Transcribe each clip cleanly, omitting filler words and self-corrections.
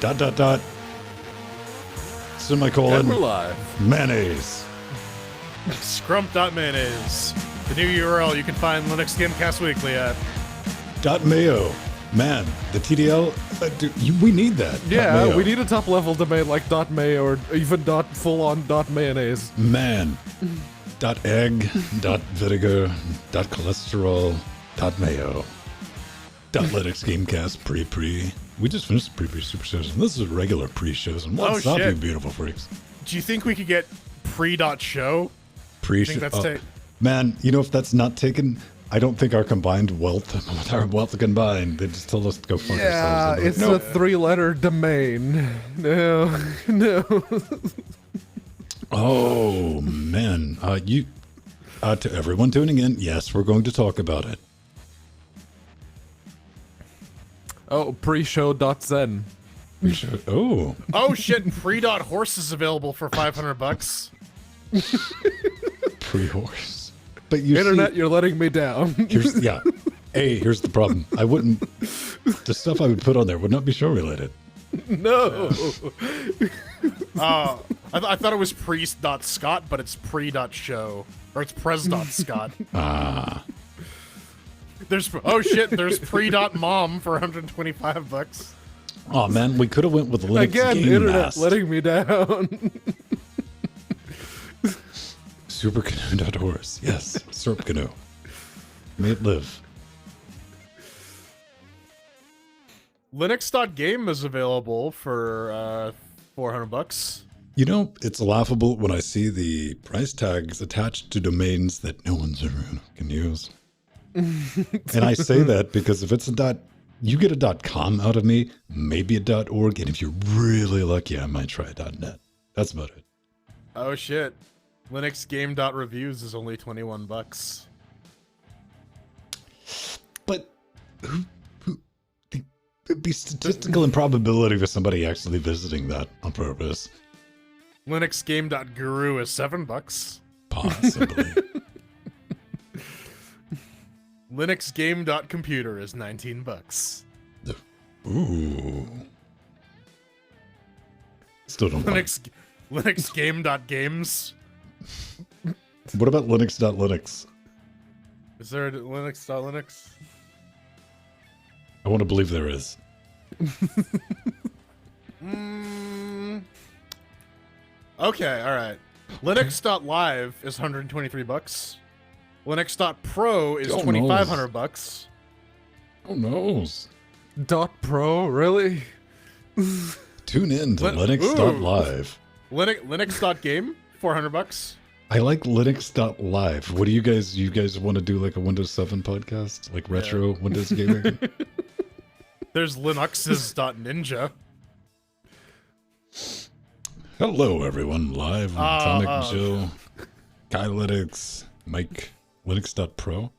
dot dot dot semicolon And we're live. mayonnaise. Scrump.mayonnaise. The new URL you can find Linux Gamecast Weekly at. Dot mayo. Man, the TDL, we need that. Yeah, Mayo. we need a top level domain like .may or even full on .mayonnaise. Man. Dot egg, dot vinegar, dot cholesterol, dot mayo. Dot Linux Gamecast pre. We just finished the pre super shows, and this is regular pre-shows. And what's up, you shit. beautiful freaks? Do you think we could get pre.show? Pre-show. think that's Man, you know, if that's not taken, I don't think our combined wealth, with our wealth combined, they just told us to go fuck Yeah, ourselves. it's a 3-letter domain. No. Oh, man. To everyone tuning in, yes, we're going to talk about it. Oh, pre-show.zen. Oh. Oh shit, pre.horse is available for $500. Pre-horse. But you Internet, see, you're letting me down. here's the problem. The stuff I would put on there would not be show related. No. I thought it was pre.scott, but it's pre.show. Or it's pres.scott. There's pre.mom for $125. Oh man, we could have went with Linux Again, Game internet Mast. letting me down. Supercanoe.horse. Yes, Serp Canoe. May it live. Linux.game is available for $400. You know, it's laughable when I see the price tags attached to domains that no one's ever can use. And I say that because if it's a dot, you get a .com out of me, maybe a .org, and if you're really lucky, I might try a .net. That's about it. Oh shit. LinuxGame.reviews is only $21. But it'd be statistical improbability for somebody actually visiting that on purpose. LinuxGame.guru is $7. Possibly. LinuxGame.computer is $19. Ooh. Still don't know. LinuxGame.games. What about Linux.Linux? Is there a Linux.Linux? I want to believe there is. Okay, alright. Linux.live is $123. Linux.pro is Oh, $2,500. Who knows? .pro, really? Tune in to Lin- Linux.live. Linux.game, $400. I like Linux.live. What do you guys want to do, like a Windows 7 podcast? Like retro Windows gaming? There's Linuxes.ninja. Hello, everyone. Live on Atomic Joe, Kai Linux, Mike, Linux.pro.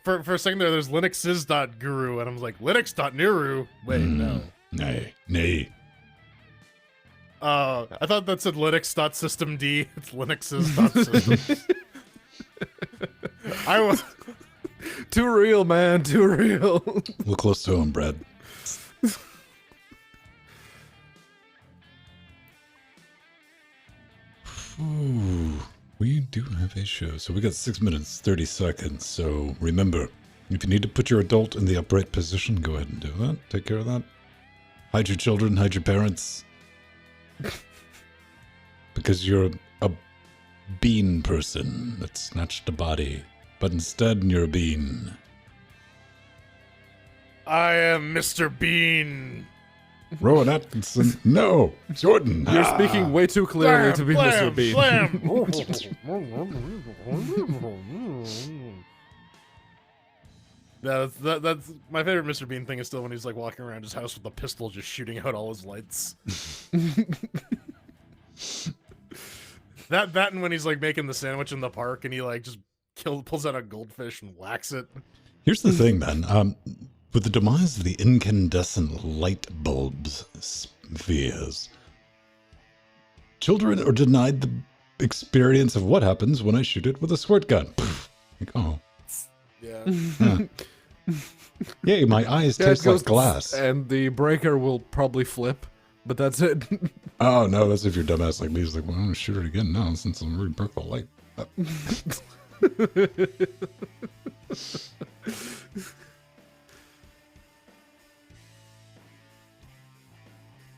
For a second there's Linuxes.guru, and I was like, Linux.niru? Wait, no. Nay. I thought that said Linux.systemd. It's Linuxes.system. I was... Too real, man. Too real. We're close to home, Brad. Ooh, we do have a show. So we got 6 minutes, 30 seconds. So remember, if you need to put your adult in the upright position, go ahead and do that. Take care of that. Hide your children, hide your parents. Because you're a bean person that snatched a body. But instead, you're a bean. I am Mr. Bean. Rowan Atkinson. No, Jordan. You're speaking way too clearly to be Mr. Bean. That's my favorite Mr. Bean thing is still when he's like walking around his house with a pistol just shooting out all his lights. that and when he's like making the sandwich in the park and he like just pulls out a goldfish and whacks it. Here's the thing, man. With the demise of the incandescent light bulbs spheres, children are denied the experience of what happens when I shoot it with a squirt gun. Like, oh. Yeah. Yeah, my eyes Yeah, it taste like goes glass. and the breaker will probably flip, but that's it. Oh, no, that's if you're dumbass like me. He's like, well, I'm going to shoot it again now since I'm already broke the light.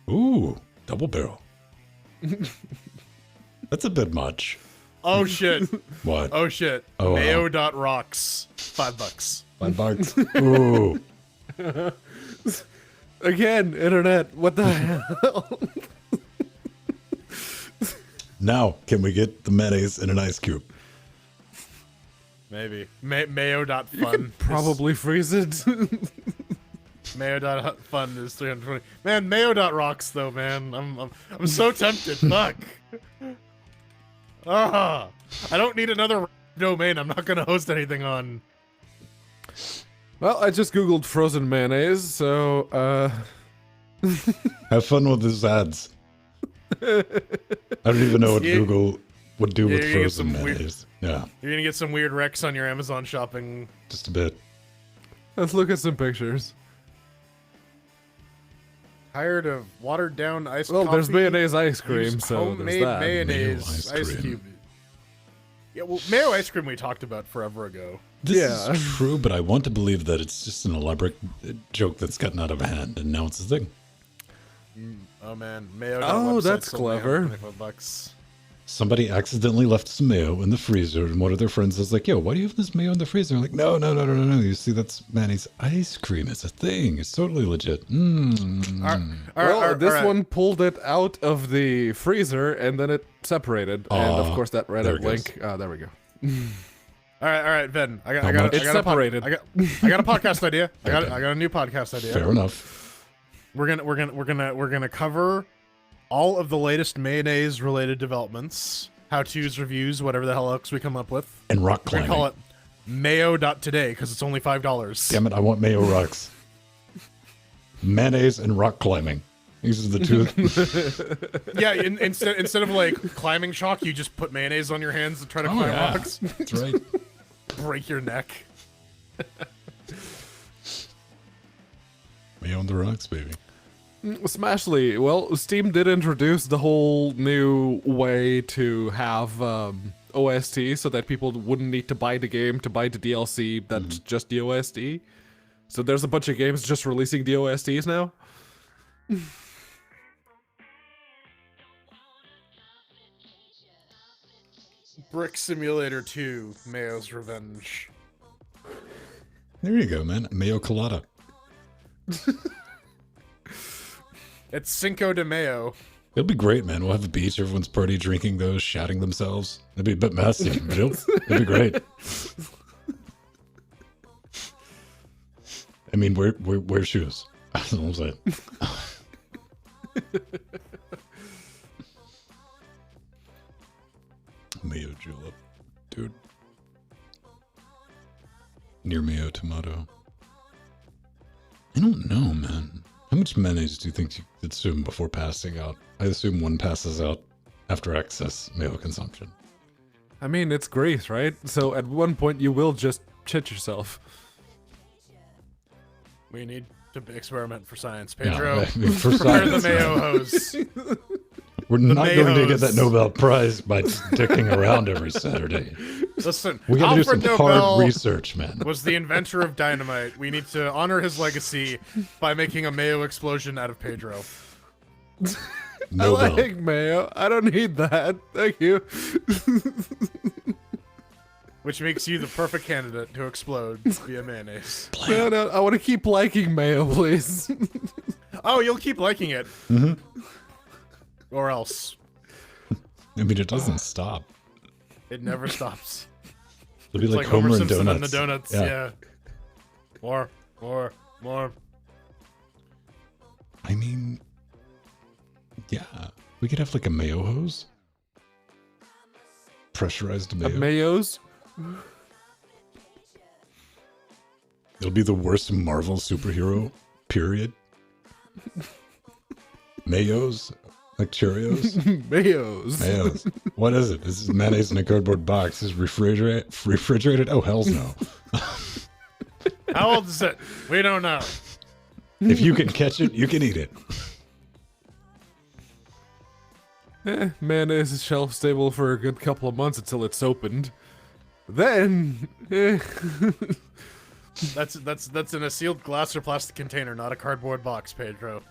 Ooh, double barrel. That's a bit much. Oh shit. What? Oh shit. Oh, wow. Mayo.rocks. $5. $5. Ooh. Again, internet, what the hell? Now, can we get the mayonnaise in an ice cube? Maybe. Mayo.fun. You can probably freeze it. Mayo.fun is 320. Man, Mayo.rocks though, man. I'm so tempted. Fuck. I don't need another domain. I'm not gonna host anything on. Well, I just googled frozen mayonnaise, so Have fun with these ads. I don't even know what Google would do with frozen mayonnaise. Yeah, You're gonna get some weird recs on your Amazon shopping. just a bit. let's look at some pictures. Tired of watered down ice Well, coffee? there's mayonnaise ice cream, Use so homemade there's that. mayonnaise Mayo ice ice cream. cube. Yeah, well, mayo ice cream we talked about forever ago. This Yeah. is true, but I want to believe that it's just an elaborate joke that's gotten out of hand, and now it's a thing. Oh man, mayo. Oh, that's clever. $25. Somebody accidentally left some mayo in the freezer, and one of their friends is like, yo, why do you have this mayo in the freezer? I'm like, no. You see, that's mayonnaise ice cream. It's a thing. It's totally legit. This one pulled it out of the freezer and then it separated, and of course that there Reddit it link. There we go. All right, Ben. I How got much? I It's got a separated. I got a podcast idea. I got Okay. a new podcast idea. Fair enough. We're gonna cover all of the latest mayonnaise related developments, how-tos, reviews, whatever the hell else we come up with. And rock We're gonna climbing. call it mayo.today because it's only $5. Damn it, I want mayo rocks. Mayonnaise and rock climbing. These are the two. Yeah, instead of like climbing chalk, you just put mayonnaise on your hands and try to climb yeah. rocks. That's right. Break your neck. Mayo on the rocks, baby. Smashly. Well, Steam did introduce the whole new way to have OST so that people wouldn't need to buy the game to buy the DLC that's just the OST. So there's a bunch of games just releasing the OSTs now. Brick Simulator 2, Mayo's Revenge. There you go, man. Mayo colada. It's Cinco de Mayo. It'll be great, man. We'll have a beach. Everyone's party drinking those, shouting themselves. It'll be a bit messy, but it'll be great. I mean, wear shoes. That's what I'm saying. Mayo julep. Dude. Near mayo tomato. I don't know, man. How much mayonnaise do you think you consume before passing out? I assume one passes out after excess mayo consumption. I mean, it's grease, right? So at one point you will just shit yourself. We need to experiment for science. Yeah, Pedro, I mean, for prepare the science, mayo man. hose. We're not going to get mayos. that Nobel Prize by just dicking around every Saturday. Listen, We got to do Alfred some Nobel hard research, man. was the inventor of dynamite. We need to honor his legacy by making a mayo explosion out of Pedro. Nobel. I like mayo. I don't need that. Thank you. Which makes you the perfect candidate to explode via mayonnaise. No, I want to keep liking mayo, please. Oh, you'll keep liking it. Mm-hmm. Or else. I mean, it doesn't stop. It never stops. It'll be It's like Homer and Simpson Donuts. and the donuts. Yeah. More. I mean, yeah. We could have like a mayo hose. Pressurized mayo. Mayos? It'll be the worst Marvel superhero, period. Mayos? Like Cheerios? Mayos. Mayos. What is it? This is mayonnaise in a cardboard box. Is refrigerated? Oh, hells no. How old is it? We don't know. If you can catch it, you can eat it. Mayonnaise is shelf stable for a good couple of months until it's opened. Then, That's in a sealed glass or plastic container, not a cardboard box, Pedro.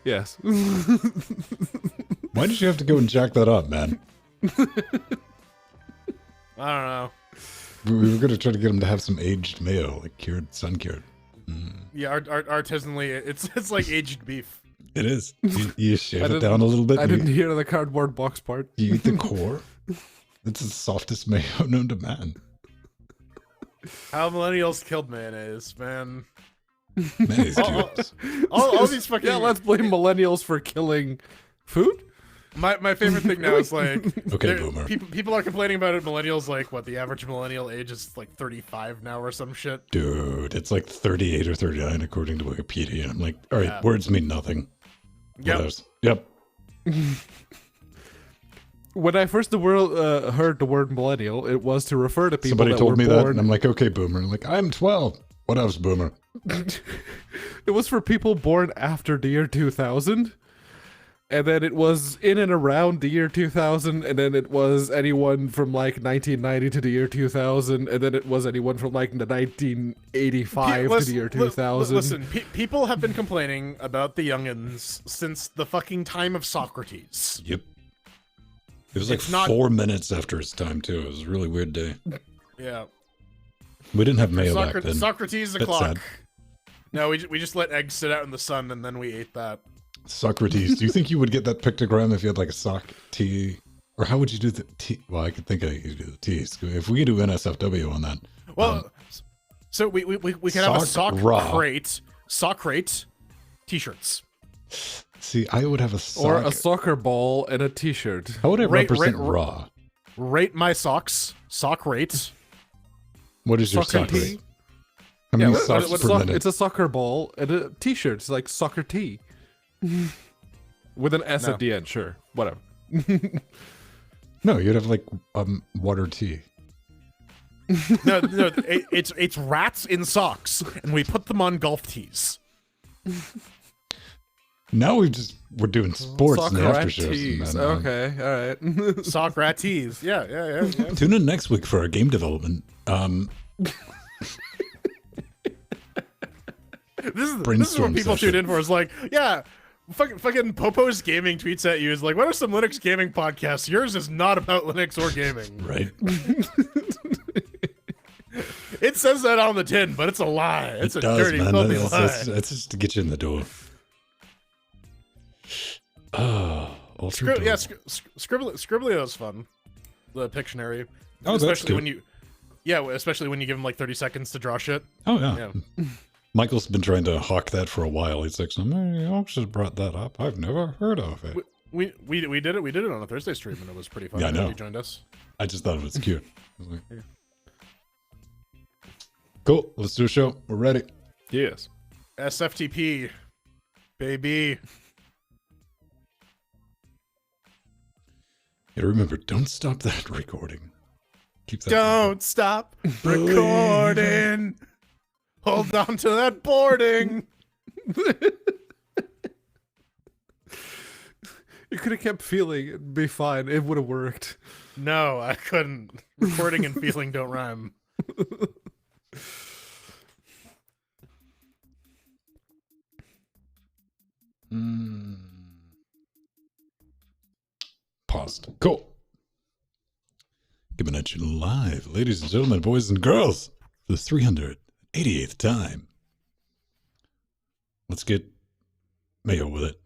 yes. Why did you have to go and jack that up, man? I don't know. We were going to try to get him to have some aged mayo, like cured, sun-cured. Yeah, artisanally, it's like aged beef. It is. You shave it down a little bit. I didn't hear the cardboard box part. You eat the core. It's the softest mayo known to man. How millennials killed mayonnaise, man. Mayonnaise cubes. All these fucking... Yeah, let's blame millennials for killing food. My favorite thing now is like... Okay, boomer. People are complaining about it. Millennials, like, what, the average millennial age is like 35 now or some shit? Dude, it's like 38 or 39 according to Wikipedia. I'm like, all right, words mean nothing. Yep. Yep. When I first heard the word millennial, it was to refer to people Somebody that told were me born... that, and I'm like, okay, boomer. I'm like, I'm 12. What else, boomer? It was for people born after the year 2000. And then it was in and around the year 2000, and then it was anyone from like 1990 to the year 2000, and then it was anyone from like the 1985 to the year 2000. Listen, people have been complaining about the youngins since the fucking time of Socrates. Yep. It was like It's not- 4 minutes after its time, too. It was a really weird day. Yeah. We didn't have mayo back then. Socrates the That's clock. sad. No, we just let eggs sit out in the sun and then we ate that. Socrates, do you think you would get that pictogram if you had like a sock T? Or how would you do the T? Well, I could think I could do the T. If we could do NSFW on that. Well, so we could have a sock crate, t-shirts. See, I would have a sock. Or a soccer ball and a t-shirt. How would I represent rate- raw? Rate my socks. Sock rate. What is your Soccer sock tee? rate? How many socks per minute? It's a soccer ball and a t-shirt. It's like soccer tee. With an S at the end, sure. Whatever. No, you'd have like water tea. No, it's rats in socks, and we put them on golf tees. Now we're doing sports in the after Soccer shows. tees. man. Okay, all right. Sock rat tees. Yeah. Tune in next week for our game development. This is what people tune in for. Is like, yeah, fucking Popo's gaming tweets at you is like, what are some Linux gaming podcasts? Yours is not about Linux or gaming. Right. It says that on the tin, but it's a lie. It's It a does, dirty, man. filthy That's lie. just to get you in the door. Oh, ultra Yeah, Scribblio's fun. The Pictionary. Oh, that's especially good. when you, especially when you give him like 30 seconds to draw shit. Oh, yeah. Yeah. Michael's been trying to hawk that for a while. He's like, somebody else has brought that up. I've never heard of it. We did it. We did it on a Thursday stream, and it was pretty fun. Yeah, I know. You joined us. I just thought it was cute. I was like, cool. Let's do a show. We're ready. Yes. SFTP, baby. Yeah, remember, don't stop that recording. Keep that. Don't stop recording. Hold on to that boarding. You could have kept feeling it'd be fine. It would have worked. No, I couldn't. Recording and feeling don't rhyme. Paused. Cool. Coming at you live, ladies and gentlemen, boys and girls, for the 388th time. Let's get mayo with it.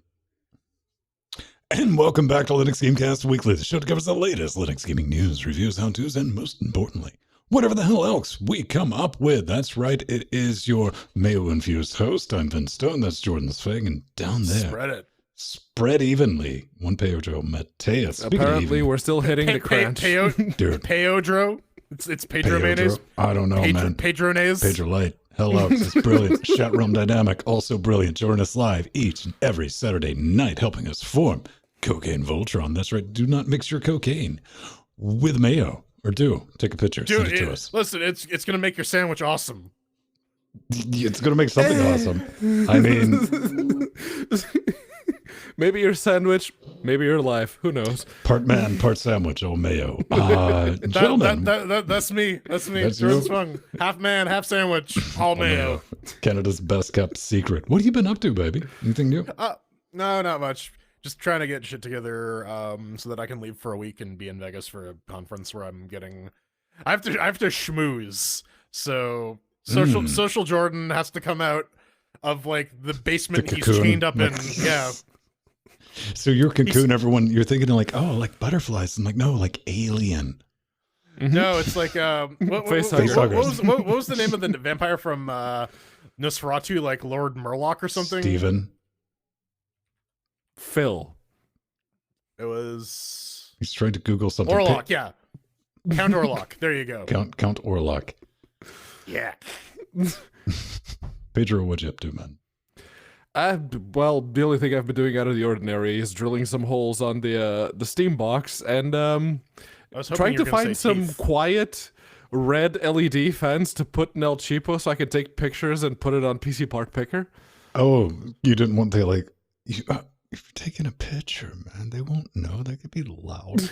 And welcome back to Linux Gamecast Weekly, the show that covers the latest Linux gaming news, reviews, how-tos, and most importantly, whatever the hell else we come up with. That's right, it is your mayo-infused host. I'm Vince Stone, that's Jordan Sfang, and down there, Spread it. spread evenly, one Pedro Mateus. Speaking of Apparently, even- we're still hitting the crunch. Dude. Pedro. It's Pedro mayonnaise. I don't know, man. Pedronaise. Pedro Light. Hello, it's brilliant. Chat Room Dynamic, also brilliant. Join us live each and every Saturday night, helping us form Cocaine Voltron. That's right. Do not mix your cocaine with mayo. Or do. Take a picture. Dude, send it to us. listen, it's gonna make your sandwich awesome. It's gonna make something awesome. I mean, maybe your sandwich, maybe your life. Who knows? part man, part sandwich. Oh, mayo. Gentlemen, That's me. That's me. That's Jordan you? Swung. Half man, half sandwich. All mayo. Canada's best kept secret. What have you been up to, baby? Anything new? No, not much. Just trying to get shit together so that I can leave for a week and be in Vegas for a conference where I have to schmooze. So social Jordan has to come out of like the basement The he's cocoon. chained up in. Yeah. So your cocoon, everyone, you're thinking like, oh, like butterflies. I'm like, no, like alien. No, it's like what was the name of the vampire from Nosferatu, like Lord Murloc or something? Steven. Phil. It was He's trying to Google something. Orlok, yeah. Count Orlok. There you go. Count Orlok. Yeah. Pedro, what'd you up to, man? Well, the only thing I've been doing out of the ordinary is drilling some holes on the Steam box and I was hoping trying you to were gonna find say some teeth. quiet red LED fans to put in El Cheapo so I could take pictures and put it on PC Part Picker. Oh, you didn't want to like. If you're taking a picture, man, they won't know. They could be loud.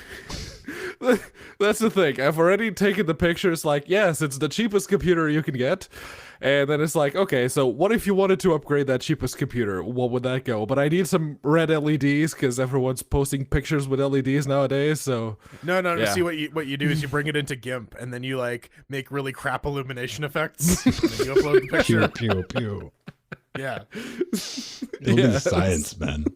That's the thing. I've already taken the pictures like, yes, it's the cheapest computer you can get. And then it's like, okay, so what if you wanted to upgrade that cheapest computer? What would that go? But I need some red LEDs because everyone's posting pictures with LEDs nowadays. So No. Yeah. See what you do is you bring it into GIMP and then you like make really crap illumination effects. And then you upload the picture. Pew, pew, pew. Yeah. It'll be Yes. science, man.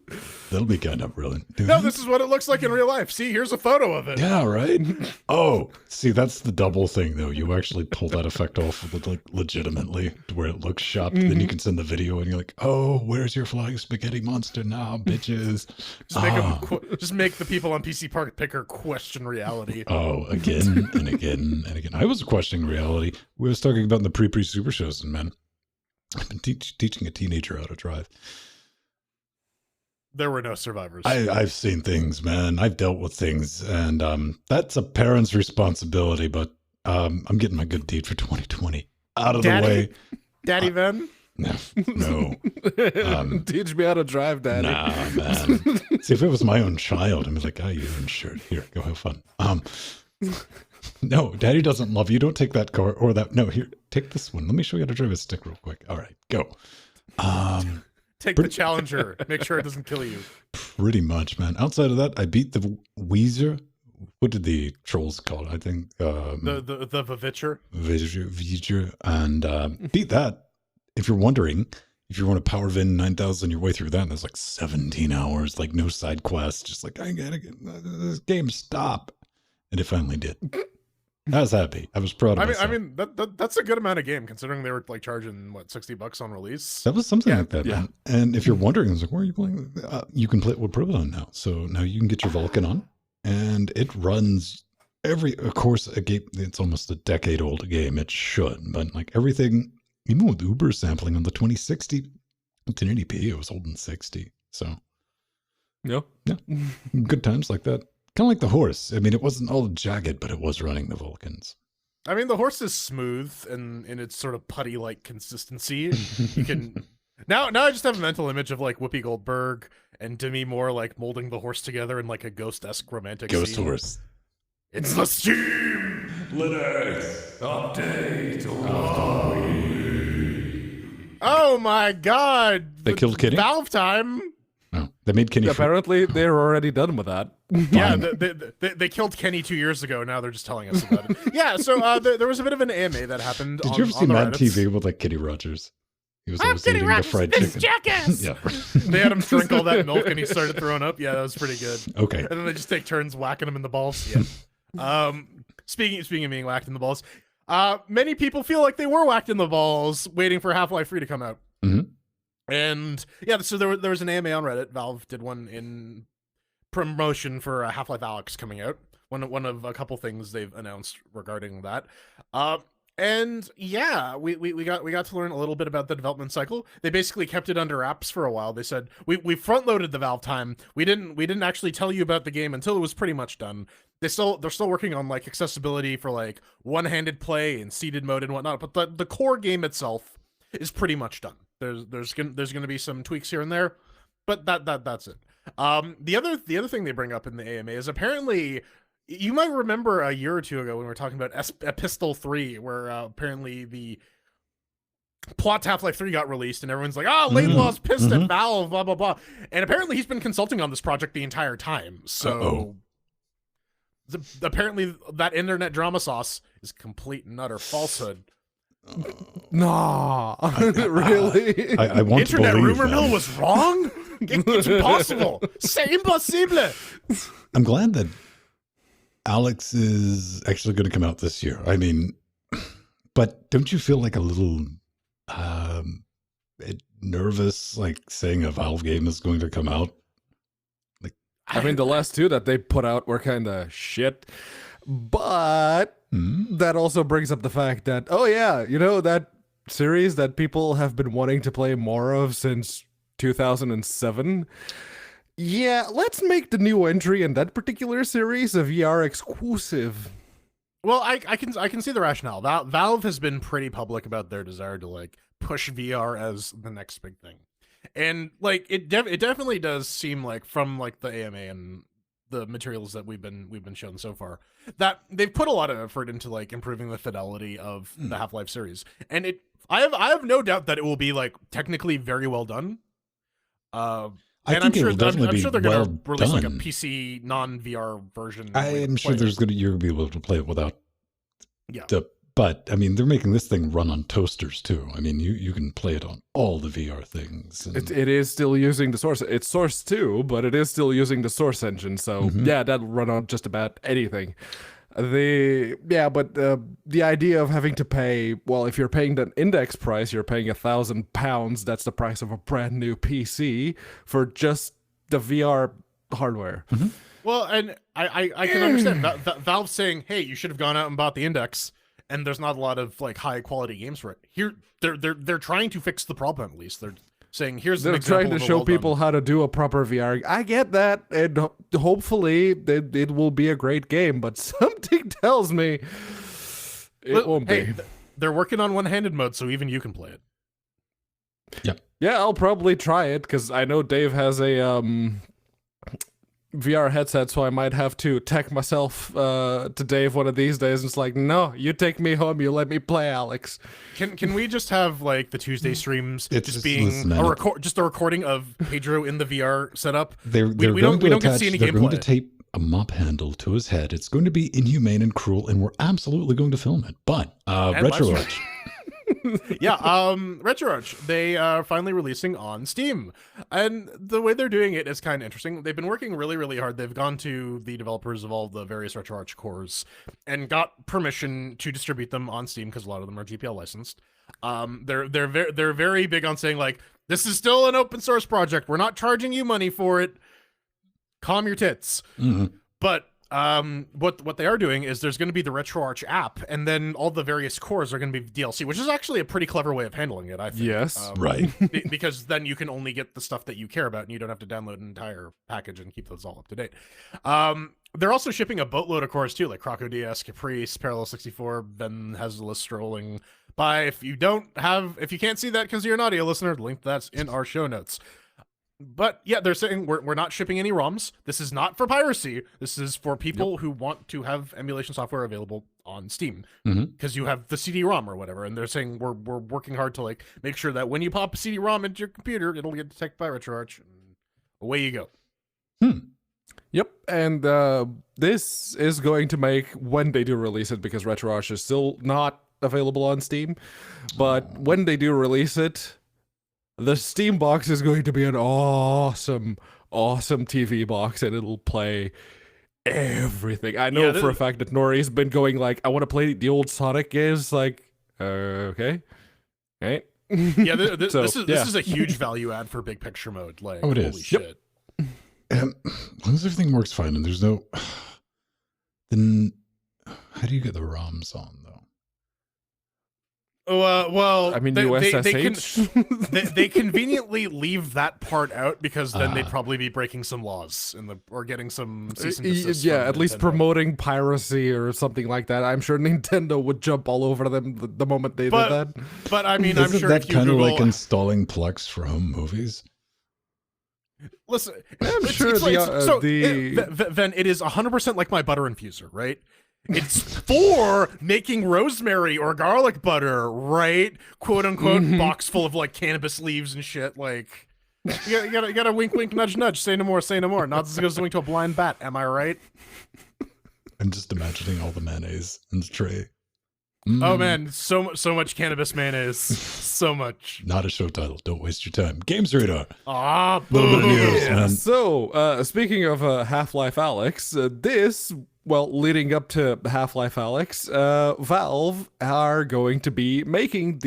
That'll be kind of brilliant. No, this is what it looks like in real life. See, here's a photo of it. Yeah, right? Oh, see, that's the double thing, though. You actually pull that effect off like legitimately to where it looks sharp. Then you can send the video and you're like, oh, where's your flying spaghetti monster now, bitches? Just make the people on PC Part Picker question reality. Oh, again and again and again. I was questioning reality. We was talking about in the pre super shows, and man, I've been teaching a teenager how to drive. There were no survivors. I've seen things, man. I've dealt with things, and that's a parent's responsibility. But I'm getting my good deed for 2020 out of the way. Daddy Ven? No. teach me how to drive, Daddy. Nah, man. See, if it was my own child, I'd be like, you're insured. Here, go have fun. No, Daddy doesn't love you. Don't take that car or that. No, here, take this one. Let me show you how to drive a stick real quick. All right, go. Take the Challenger. Make sure it doesn't kill you. Pretty much, man. Outside of that, I beat the Weezer. What did the trolls call it? I think The Vavitcher. Weezer, and beat that. If you're wondering, if you want to power Vin 9000 your way through that, there's like 17 hours, like no side quests, just like I gotta get this game stop, and it finally did. I was happy. I was proud of myself. I mean that's a good amount of game considering they were like charging what $60 on release. That was something Yeah, like that, yeah. man. And if you're wondering, I was like, where are you playing? You can play it with Proton now. So now you can get your Vulcan on, and it runs of course, a game, it's almost a decade old game. It should, but like everything, even with Uber sampling on the 2060, 1080p, it was holding 60. So No. yeah, good times like that. Kind of like the horse. I mean, it wasn't all jagged, but it was running the Vulcans. I mean, the horse is smooth and in its sort of putty-like consistency. You can now I just have a mental image of like Whoopi Goldberg and Demi Moore like molding the horse together in like a ghost-esque romantic Ghost scene. horse. It's the Steam Linux update. Oh my god! They killed Kitty? Valve time. No, they made Kenny. Apparently, they're already done with that. Yeah, they killed Kenny 2 years ago. Now they're just telling us about it. Yeah, so there was a bit of an AMA that happened. Did you ever see the Mad Reddits. TV with like Kitty Rogers? He was I'm always Kenny eating Rogers, the fried this chicken. jackass. Yeah. They had him drink all that milk and he started throwing up. Yeah, that was pretty good. Okay. And then they just take turns whacking him in the balls. Yeah. Speaking of being whacked in the balls, many people feel like they were whacked in the balls waiting for Half-Life 3 to come out. Mhm. And yeah, so there was an AMA on Reddit. Valve did one in promotion for Half-Life Alyx coming out. One of a couple things they've announced regarding that. And yeah, we got to learn a little bit about the development cycle. They basically kept it under wraps for a while. They said we front loaded the Valve time. We didn't actually tell you about the game until it was pretty much done. They're still working on like accessibility for like one-handed play and seated mode and whatnot. But the core game itself is pretty much done. There's gonna be some tweaks here and there, but that's it. The other thing they bring up in the AMA is apparently, you might remember a year or two ago when we were talking about Epistle 3, where apparently the plot to Half-Life 3 got released, and everyone's like, Laidlaw's pissed at Valve, blah, blah, blah. And apparently he's been consulting on this project the entire time. So apparently that internet drama sauce is complete and utter falsehood. Nah, really? I want Internet to believe rumor that. mill was wrong? It's impossible. C'est impossible. I'm glad that Alex is actually going to come out this year. I mean, but don't you feel like a little nervous, like saying a Valve game is going to come out? Like, I mean, the last two that they put out were kind of shit. But that also brings up the fact that, that series that people have been wanting to play more of since 2007. Yeah, let's make the new entry in that particular series a VR exclusive. Well, I can see the rationale. Valve has been pretty public about their desire to like push VR as the next big thing, and like it definitely does seem like from like the AMA and the materials that we've been shown so far that they've put a lot of effort into like improving the fidelity of the Half-Life series, and I have no doubt that it will be like technically very well done. I'm sure they're going to release like a PC non-VR version. I am sure you're going to be able to play it without. Yeah. But I mean, they're making this thing run on toasters too. I mean, you can play it on all the VR things. And... It is still using the source. It's Source 2, but it is still using the Source engine. So yeah, that'll run on just about anything. The idea of having to pay, well, if you're paying the index price, you're paying £1,000. That's the price of a brand new PC for just the VR hardware. Well, and I can understand Valve saying, hey, you should have gone out and bought the index, and there's not a lot of like high quality games for it. Here, they're trying to fix the problem. At least they're saying they're trying to show people how to do a proper VR. I get that, and hopefully it will be a great game. But something tells me it won't be. They're working on one-handed mode, so even you can play it. Yep. Yeah, I'll probably try it because I know Dave has a VR headset, so I might have to tech myself to Dave one of these days. And it's like, no, you take me home, you let me play, Alex. Can we just have like the Tuesday streams just being a recording of Pedro in the VR setup? We don't get to see any gameplay. They're going to tape a mop handle to his head. It's going to be inhumane and cruel, and we're absolutely going to film it. But RetroArch. Yeah, RetroArch, they are finally releasing on Steam, and the way they're doing it is kind of interesting. They've been working really, really hard. They've gone to the developers of all the various RetroArch cores and got permission to distribute them on Steam because a lot of them are GPL licensed. They're very big on saying like, this is still an open source project. We're not charging you money for it. Calm your tits. But what they are doing is there's going to be the RetroArch app, and then all the various cores are going to be DLC, which is actually a pretty clever way of handling it, I think. Yes. Right. Because then you can only get the stuff that you care about, and you don't have to download an entire package and keep those all up to date. They're also shipping a boatload of cores too, like Croco DS, Caprice, Parallel 64. Ben has the list scrolling by. If you can't see that because you're an audio listener, the link to that's in our show notes. But yeah, they're saying we're not shipping any ROMs. This is not for piracy. This is for people who want to have emulation software available on Steam because you have the CD-ROM or whatever. And they're saying we're working hard to like make sure that when you pop a CD-ROM into your computer, it'll get detected by RetroArch. And away you go. Yep, and this is going to make, when they do release it, because RetroArch is still not available on Steam, but when they do release it, the Steam box is going to be an awesome TV box, and it'll play everything. I know for a fact that Nori's been going like, I want to play the old Sonic games. Like, okay. Yeah, this is a huge value add for big picture mode. Like, it holy is. shit. As long as everything works fine and there's no... Then how do you get the ROMs on, though? Well, I mean, they USSH. they conveniently leave that part out because then they'd probably be breaking some laws or getting some cease and desist Yeah, from at least Nintendo. promoting piracy or something like that. I'm sure Nintendo would jump all over them the moment they did that. But I mean, I'm Isn't sure that if you kind of Google, like installing Plex for home movies? listen, I'm sure then it is 100% like my butter infuser, right? It's for making rosemary or garlic butter, right? Quote unquote box full of like cannabis leaves and shit. Like, you gotta wink, wink, nudge, nudge. Say no more, say no more. Nods goes to a blind bat. Am I right? I'm just imagining all the mayonnaise in the tray. Oh man, so much cannabis mayonnaise, so much. Not a show title. Don't waste your time. Games Radar. Little bit of news, man. So, speaking of Half-Life Alyx, leading up to Half-Life Alyx, Valve are going to be making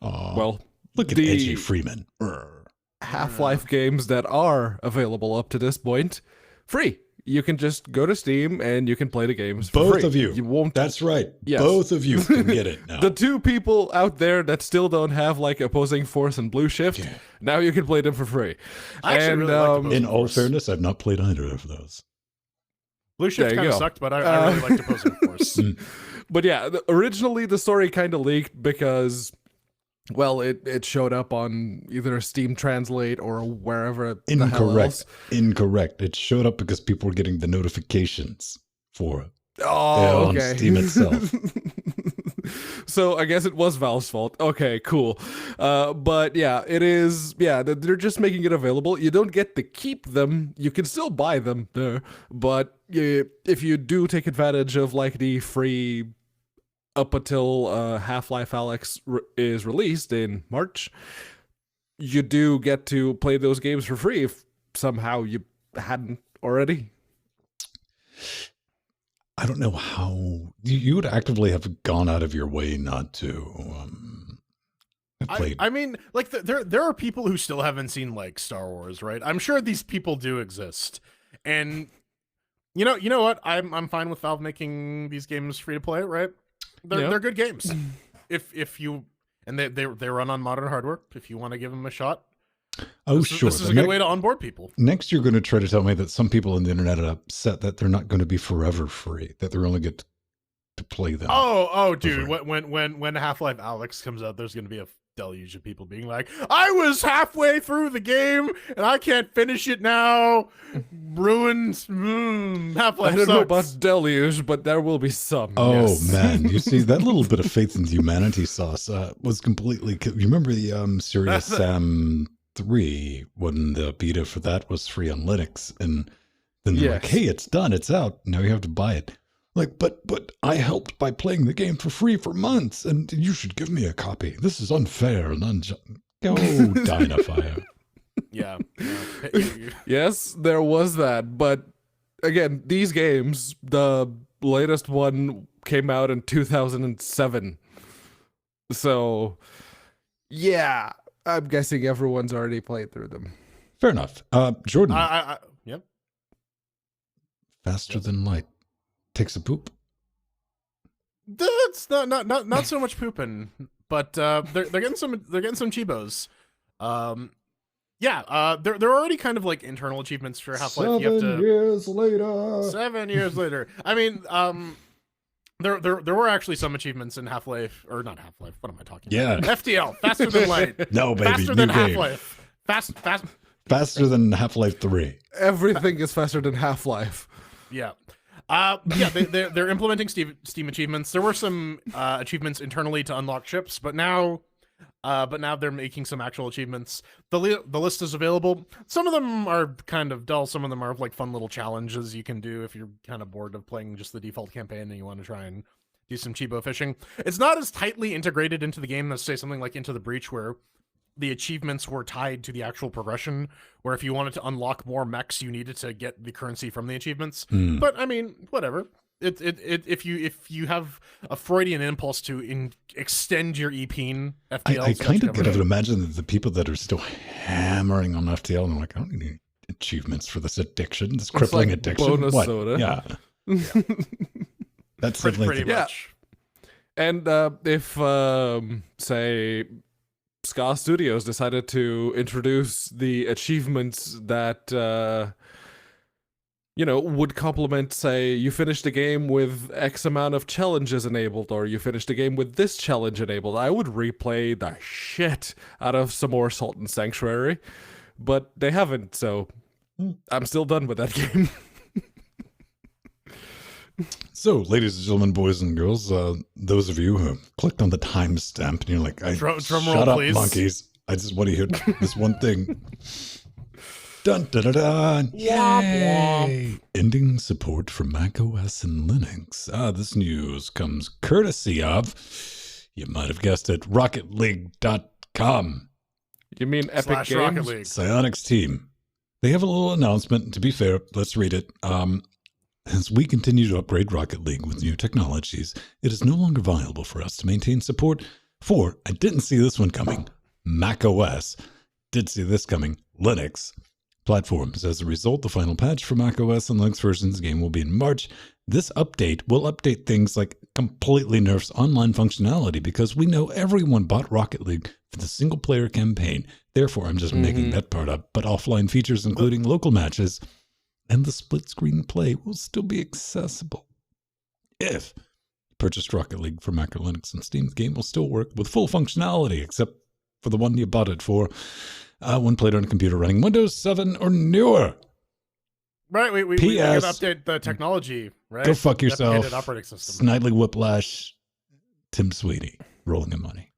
Look at Edgy Freeman. Half-Life games that are available up to this point free. You can just go to Steam and you can play the games for Both free. of you. You won't. That's right. Yes. Both of you can get it now. The two people out there that still don't have like Opposing Force and Blue Shift, now you can play them for free. I actually really like Opposing in all Force. fairness, I've not played either of those. Blue Shift There you kind of go. sucked, but I really liked Opposing Force. But yeah, originally the story kind of leaked because, well, it showed up on either Steam Translate or wherever the hell else. Incorrect. It showed up because people were getting the notifications for it. Oh, on okay. Steam itself. So I guess it was Valve's fault. Okay, cool. But yeah, it is. Yeah, they're just making it available. You don't get to keep them. You can still buy them there, but if you do take advantage of like the free up until Half-Life Alyx is released in March, you do get to play those games for free if somehow you hadn't already. I don't know how you would actively have gone out of your way not to have played. I mean, like there are people who still haven't seen like Star Wars, right? I'm sure these people do exist, and you know what? I'm fine with Valve making these games free to play, right? They're good games. if you and they run on modern hardware. If you want to give them a shot, Sure. This is a good way to onboard people. Next, you're going to try to tell me that some people on the internet are upset that they're not going to be forever free, that they're only get to play them. Dude, when Half-Life Alyx comes out, there's going to be a deluge of people being like, I was halfway through the game and I can't finish it now. Ruined. Half-Life I don't know sucks. about deluge, but there will be some. Oh, yes. man. You see, that little bit of faith in humanity sauce was completely... You remember the Serious Sam 3 when the beta for that was free on Linux? And then they're like, hey, it's done. It's out. Now you have to buy it. Like, but I helped by playing the game for free for months, and you should give me a copy. This is unfair and unjust. Go, Dynafire. Yeah. Yes, there was that. But again, these games, the latest one came out in 2007. So, yeah, I'm guessing everyone's already played through them. Fair enough. Jordan. Yep. Faster than light. Takes a poop. That's not so much pooping, but they're getting some Chibos. There are already kind of like internal achievements for Half-Life. 7 years later. 7 years later. I mean, there were actually some achievements in Half-Life, or not Half-Life. What am I talking about? FTL, faster than light. No, baby, faster new than game. Half-Life. Faster than Half-Life 3. Everything is faster than Half-Life. Yeah. They're implementing Steam achievements. There were some achievements internally to unlock ships, but now they're making some actual achievements. The list is available. Some of them are kind of dull. Some of them are like fun little challenges you can do if you're kind of bored of playing just the default campaign and you want to try and do some Chibo fishing. It's not as tightly integrated into the game as say something like Into the Breach, where the achievements were tied to the actual progression, where if you wanted to unlock more mechs, you needed to get the currency from the achievements. But I mean, whatever. If you have a Freudian impulse to extend your EPing FTL, I kind of could imagine that the people that are still hammering on FTL and like, I don't need any achievements for this addiction, this crippling like addiction. bonus What? soda. Yeah. That's pretty like much. And if, say, Ska Studios decided to introduce the achievements that, would complement, say, you finished the game with X amount of challenges enabled, or you finished the game with this challenge enabled, I would replay the shit out of some more Salt and Sanctuary. But they haven't, so I'm still done with that game. So, ladies and gentlemen, boys and girls, those of you who clicked on the timestamp and you're like, Drum shut roll, up, please. monkeys. I just want to hear this one thing. Dun, dun, dun, dun. Yay! Ending support for macOS and Linux. This news comes courtesy of, you might have guessed it, RocketLeague.com. You mean Epic / Rocket Games? League. Psyonix team. They have a little announcement. To be fair, let's read it. As we continue to upgrade Rocket League with new technologies, it is no longer viable for us to maintain support for, I didn't see this one coming, macOS. Did see this coming, Linux platforms. As a result, the final patch for macOS and Linux versions of the game will be in March. This update will update things like completely nerfs online functionality because we know everyone bought Rocket League for the single player campaign. Therefore, I'm just making that part up. But offline features, including local matches and the split screen play, will still be accessible. If you purchased Rocket League for Mac or Linux and Steam, the game will still work with full functionality, except for the one you bought it for, when played on a computer running Windows 7 or newer. Right, we gotta update the technology, right? Go fuck yourself. Deprecated operating system. Snidely Whiplash, Tim Sweeney, rolling in money.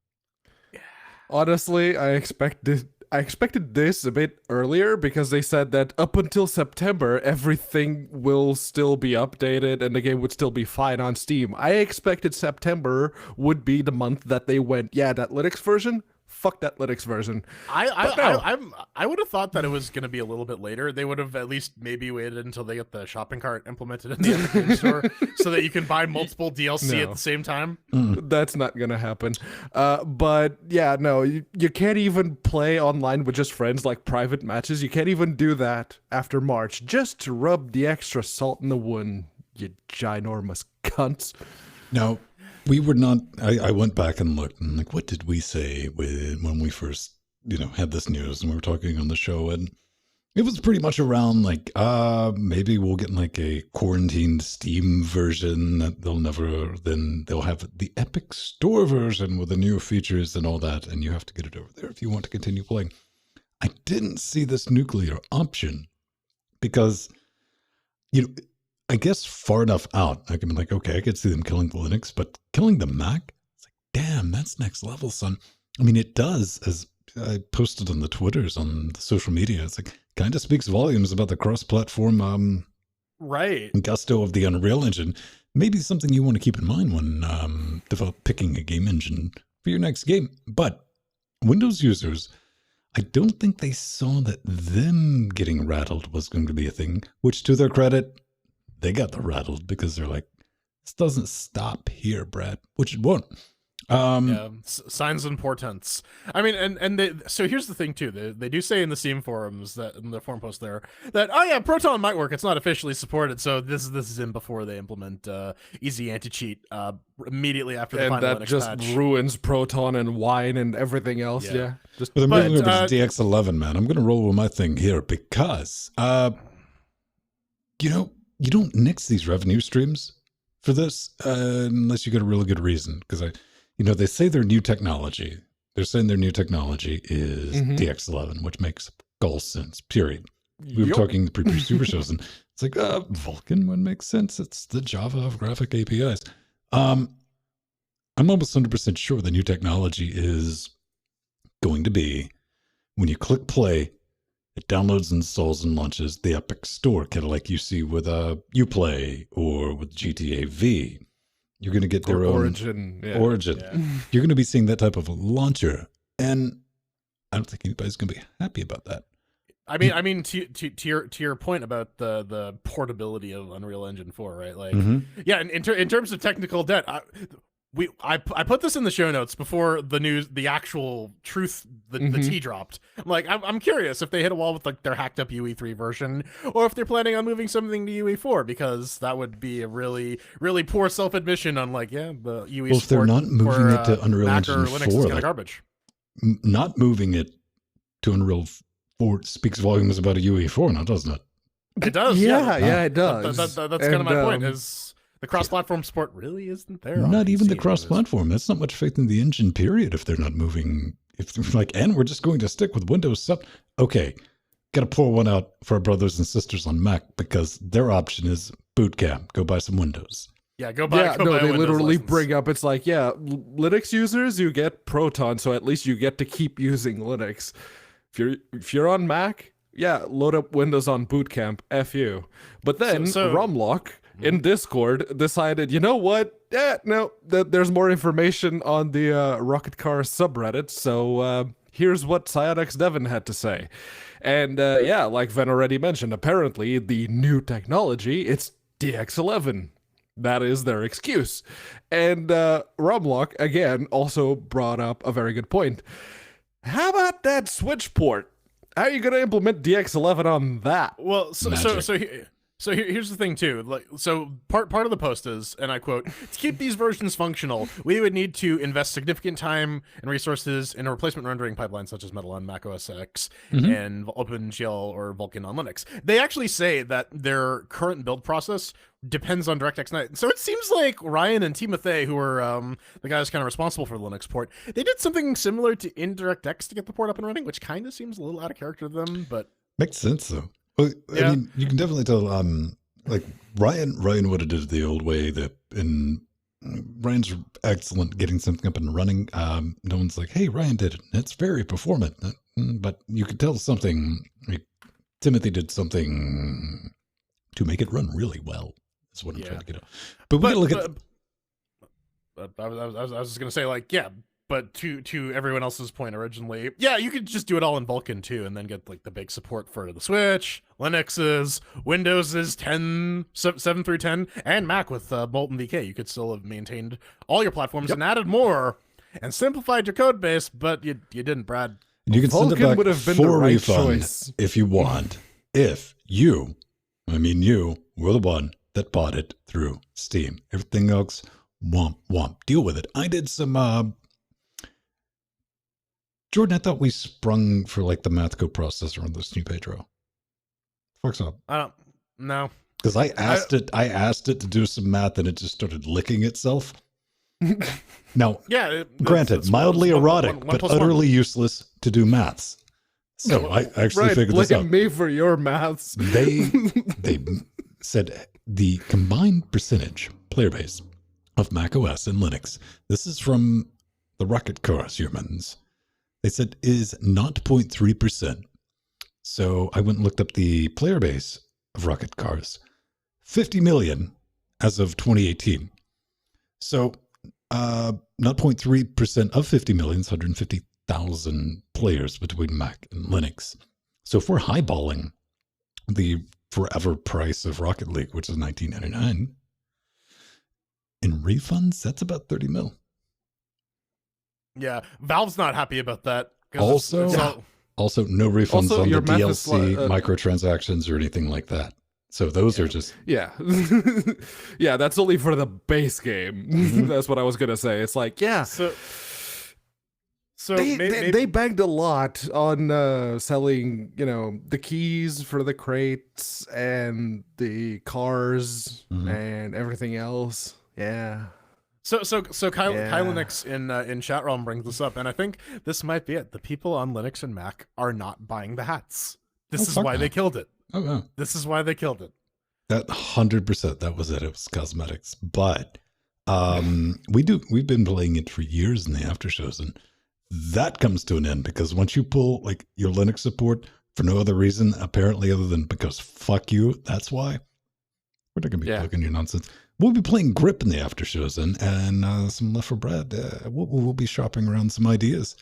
Honestly, I expected this a bit earlier because they said that up until September, everything will still be updated and the game would still be fine on Steam. I expected September would be the month that they went, yeah, that Linux version, fuck that Linux version. I would have thought that it was going to be a little bit later. They would have at least maybe waited until they get the shopping cart implemented in the game store so that you can buy multiple DLC at the same time. That's not going to happen. But yeah, no, you can't even play online with just friends like private matches. You can't even do that after March just to rub the extra salt in the wound, you ginormous cunts. No. We were not, I went back and looked and like, what did we say when we first, had this news and we were talking on the show, and it was pretty much around like, maybe we'll get like a quarantined Steam version that then they'll have the Epic Store version with the new features and all that. And you have to get it over there if you want to continue playing. I didn't see this nuclear option because, I guess far enough out, I can be like, okay, I could see them killing the Linux, but killing the Mac? It's like, damn, that's next level, son. I mean, it does, as I posted on the Twitters, on the social media, it's like, kind of speaks volumes about the cross-platform gusto of the Unreal Engine. Maybe something you want to keep in mind when picking a game engine for your next game. But Windows users, I don't think they saw that them getting rattled was going to be a thing, which to their credit, they got the rattled because they're like, this doesn't stop here, Brad, which it won't. Signs and portents. I mean, so here's the thing too. They do say in the Steam forums, that in the forum post there, that Proton might work. It's not officially supported, so this is in before they implement easy anti-cheat immediately after the final Linux patch. And that just ruins Proton and Wine and everything else. Yeah. But I'm moving over to DX11, man. I'm gonna roll with my thing here because you don't nix these revenue streams for this unless you get a really good reason. Because they say their new technology. They're saying their new technology is DX11, which makes all sense. Period. We were talking the previous Super shows, and it's like Vulkan would make sense. It's the Java of graphic APIs. I'm almost 100% sure the new technology is going to be when you click play. It downloads, installs, and launches the Epic Store, kind of like you see with Uplay or with GTA V. You're going to get their own Origin. Yeah. You're going to be seeing that type of a launcher, and I don't think anybody's going to be happy about that. I mean, to your point about the portability of Unreal Engine 4, right? Like, yeah, in terms of technical debt, I put this in the show notes before the actual truth, the tea dropped. I'm like, I'm curious if they hit a wall with like their hacked up UE3 version, or if they're planning on moving something to UE4, because that would be a really, really poor self admission on like, the UE. Well, if they're not moving it to Unreal Mac Engine or Linux 4, is kind of garbage. Not moving it to Unreal 4 speaks volumes about a UE4, now doesn't it? It does. Yeah, it does. That's kind of my point. Is the cross-platform support really isn't there? Not even the cross-platform. That's not much faith in the engine, period, if they're not moving. If they're like, and we're just going to stick with Windows 7. Okay, got to pour one out for our brothers and sisters on Mac, because their option is boot camp. Go buy some Windows. Yeah, go buy. They literally bring up, it's like, Linux users, you get Proton, so at least you get to keep using Linux. If you're on Mac, load up Windows on boot camp. F you. But then Rumlock in Discord decided, you know what? No, there's more information on the Rocket Car subreddit, so here's what Psyonix Devon had to say. And like Ven already mentioned, apparently the new technology, it's DX11. That is their excuse. And Rumlock, again, also brought up a very good point. How about that switch port? How are you going to implement DX11 on that? Well, so here's the thing too. Like, so part of the post is, and I quote, to keep these versions functional, we would need to invest significant time and resources in a replacement rendering pipeline such as Metal on Mac OS X and OpenGL or Vulkan on Linux. They actually say that their current build process depends on DirectX 9. So it seems like Ryan and Timothy, who are the guys kind of responsible for the Linux port, they did something similar to DirectX to get the port up and running, which kind of seems a little out of character to them, but makes sense though. Well, I mean, you can definitely tell. Like Ryan would have did it the old way. Ryan's excellent getting something up and running. No one's like, "Hey, Ryan did it. It's very performant." But you could tell something. Like, Timothy did something to make it run really well. That's what I'm trying to get at. But we gotta look at. I was just gonna say, like, but to everyone else's point originally, you could just do it all in Vulkan too, and then get like the big support for the Switch, Linux's, Windows's 7 through 10, and Mac with Molten VK. You could still have maintained all your platforms and added more and simplified your code base, but you didn't, Brad. You can send it back would have been for the right refund choice if you want. If you were the one that bought it through Steam. Everything else, womp. Deal with it. I did some. Jordan, I thought we sprung for like the math code processor on this new Pedro. Fuck's up. I don't know. Because I asked it to do some math and it just started licking itself. Now, granted, mildly erotic, but utterly useless to do maths. So I actually figured this out. Blame me for your maths. They said the combined percentage player base of Mac OS and Linux. This is from the Rocket Car humans. They said is 0.3%. So I went and looked up the player base of Rocket Cars. 50 million as of 2018. So 0.3% of 50 million is 150,000 players between Mac and Linux. So if we're highballing the forever price of Rocket League, which is $19.99, in refunds, that's about 30 mil. Yeah, Valve's not happy about that. Also, no refunds on the DLC, microtransactions, or anything like that. So those are just... Yeah. That's only for the base game. That's what I was going to say. It's like, So they bagged a lot on selling, the keys for the crates and the cars and everything else. Yeah. So Kyle Linux in chat realm brings this up, and I think this might be it. The people on Linux and Mac are not buying the hats. This is why they killed it. Oh, yeah. This is why they killed it. That 100%, that was it. It was cosmetics. But we've been playing it for years in the after shows, and that comes to an end because once you pull like your Linux support for no other reason, apparently other than because fuck you, that's why. We're not going to be plugging your nonsense. We'll be playing Grip in the after shows and some Left 4 Dead. We'll be shopping around some ideas.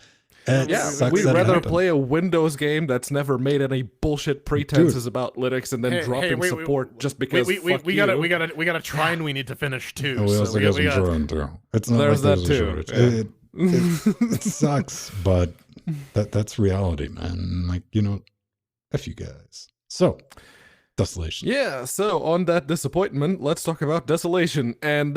It Yeah, sucks we'd that it rather happened. play a Windows game that's never made any bullshit pretenses about Linux and then drop in support just because we fuck you. gotta try and we need to finish too. And we so also we got got, some we got, drawing through. It's not There's like that there's a too, shortage. yeah. It sucks, but that's reality, man. Like, F you guys. So, Desolation. Yeah, so on that disappointment, let's talk about Desolation. And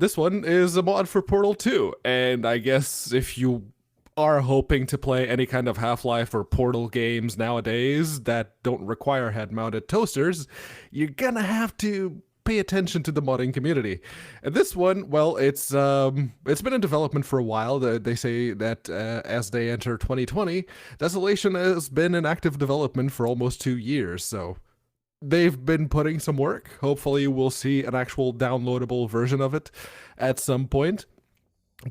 this one is a mod for Portal 2. And I guess if you are hoping to play any kind of Half-Life or Portal games nowadays that don't require head-mounted toasters, you're gonna have to pay attention to the modding community. And this one, well, it's been in development for a while. They say that as they enter 2020, Desolation has been in active development for almost 2 years, so they've been putting some work. Hopefully we'll see an actual downloadable version of it at some point.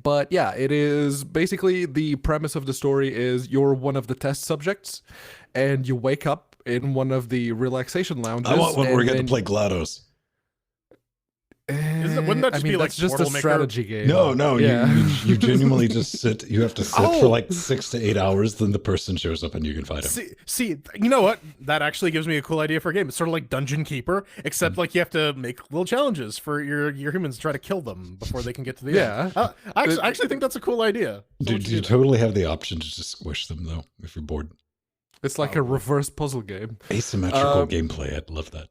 But yeah, it is basically the premise of the story is you're one of the test subjects and you wake up in one of the relaxation lounges. I want one where we and get to then- play GLaDOS. wouldn't that just be like that's just a Portal Maker? strategy game. No, Yeah. you genuinely just sit. You have to sit for like 6 to 8 hours, then the person shows up and you can fight him. See, you know what? That actually gives me a cool idea for a game. It's sort of like Dungeon Keeper, except like you have to make little challenges for your humans to try to kill them before they can get to the end. Yeah. I actually think that's a cool idea. So Do you totally have the option to just squish them though, if you're bored? It's like a reverse puzzle game. Asymmetrical gameplay. I'd love that.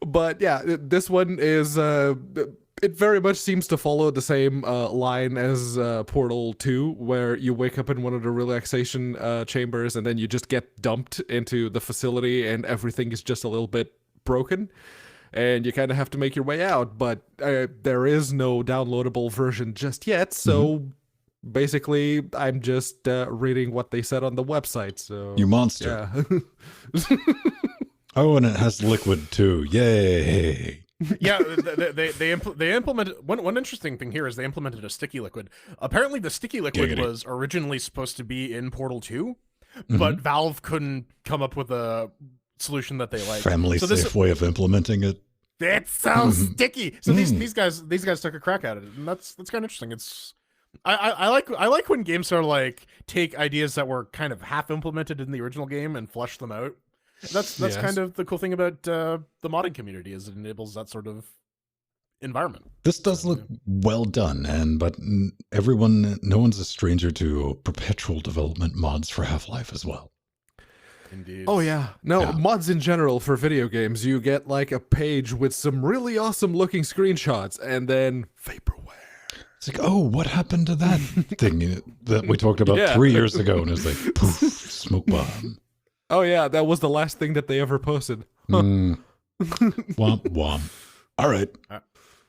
But yeah, this one is it very much seems to follow the same line as Portal 2, where you wake up in one of the relaxation chambers and then you just get dumped into the facility and everything is just a little bit broken and you kind of have to make your way out, but there is no downloadable version just yet, so basically I'm just reading what they said on the website. So You monster. yeah. Oh, and it has liquid too. Yay. Yeah, they implemented one interesting thing here is they implemented a sticky liquid. Apparently, the sticky liquid Giggity. was originally supposed to be in Portal 2, but Valve couldn't come up with a solution that they liked. Family So safe way of implementing it. It's so sticky. So these guys took a crack at it, and that's kind of interesting. It's I like when games are like take ideas that were kind of half implemented in the original game and flesh them out. That's Yes. kind of the cool thing about the modding community is it enables that sort of environment. This does look well done, but no one's a stranger to perpetual development mods for Half-Life as well. Indeed. Oh yeah. No, Yeah. mods in general for video games, you get like a page with some really awesome looking screenshots and then vaporware. It's like, oh, what happened to that thing that we talked about Yeah. 3 years ago? And it's like, poof, smoke bomb. Oh yeah, that was the last thing that they ever posted. Womp womp. All right.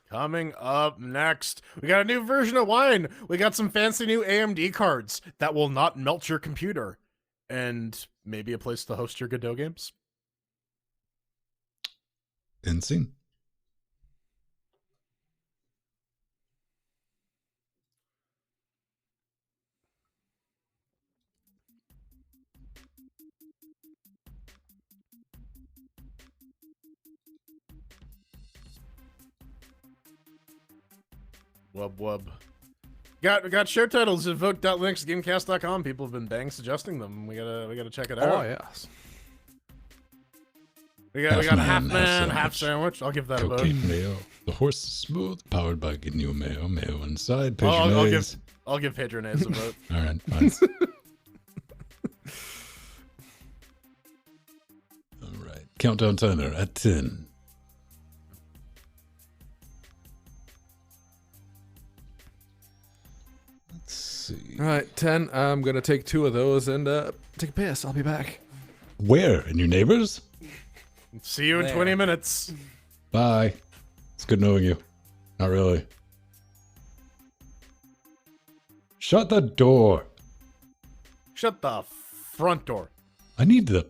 Coming up next, we got a new version of wine. We got some fancy new AMD cards that will not melt your computer. And maybe a place to host your Godot games. And scene. Wub wub. Got share titles at vote.linuxgamecast.com. People have been bang suggesting them. We gotta check it out. Oh yes. We got half man, half sandwich. sandwich. I'll give that a vote. Cocaine mayo. The horse is smooth, powered by GNU mayo. Mayo inside, I'll patronage. give Patronage a vote. All right, fine. All right. Countdown timer at 10. Let's see. All right, 10. I'm gonna take 2 of those and take a piss. I'll be back. Where? In your neighbors? See you in 20 minutes. Bye. It's good knowing you. Not really. Shut the door. Shut the front door. I need the...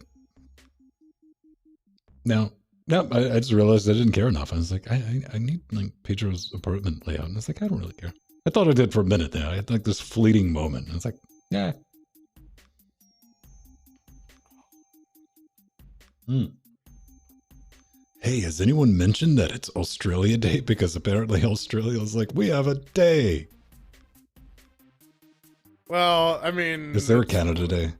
No, I just realized I didn't care enough. I was like, I need like Pedro's apartment layout. And I was like, I don't really care. I thought I did for a minute there. I had like this fleeting moment. And it's like, yeah. Hey, has anyone mentioned that it's Australia Day? Because apparently Australia is like, we have a day. Well, I mean, Is there a Canada Day?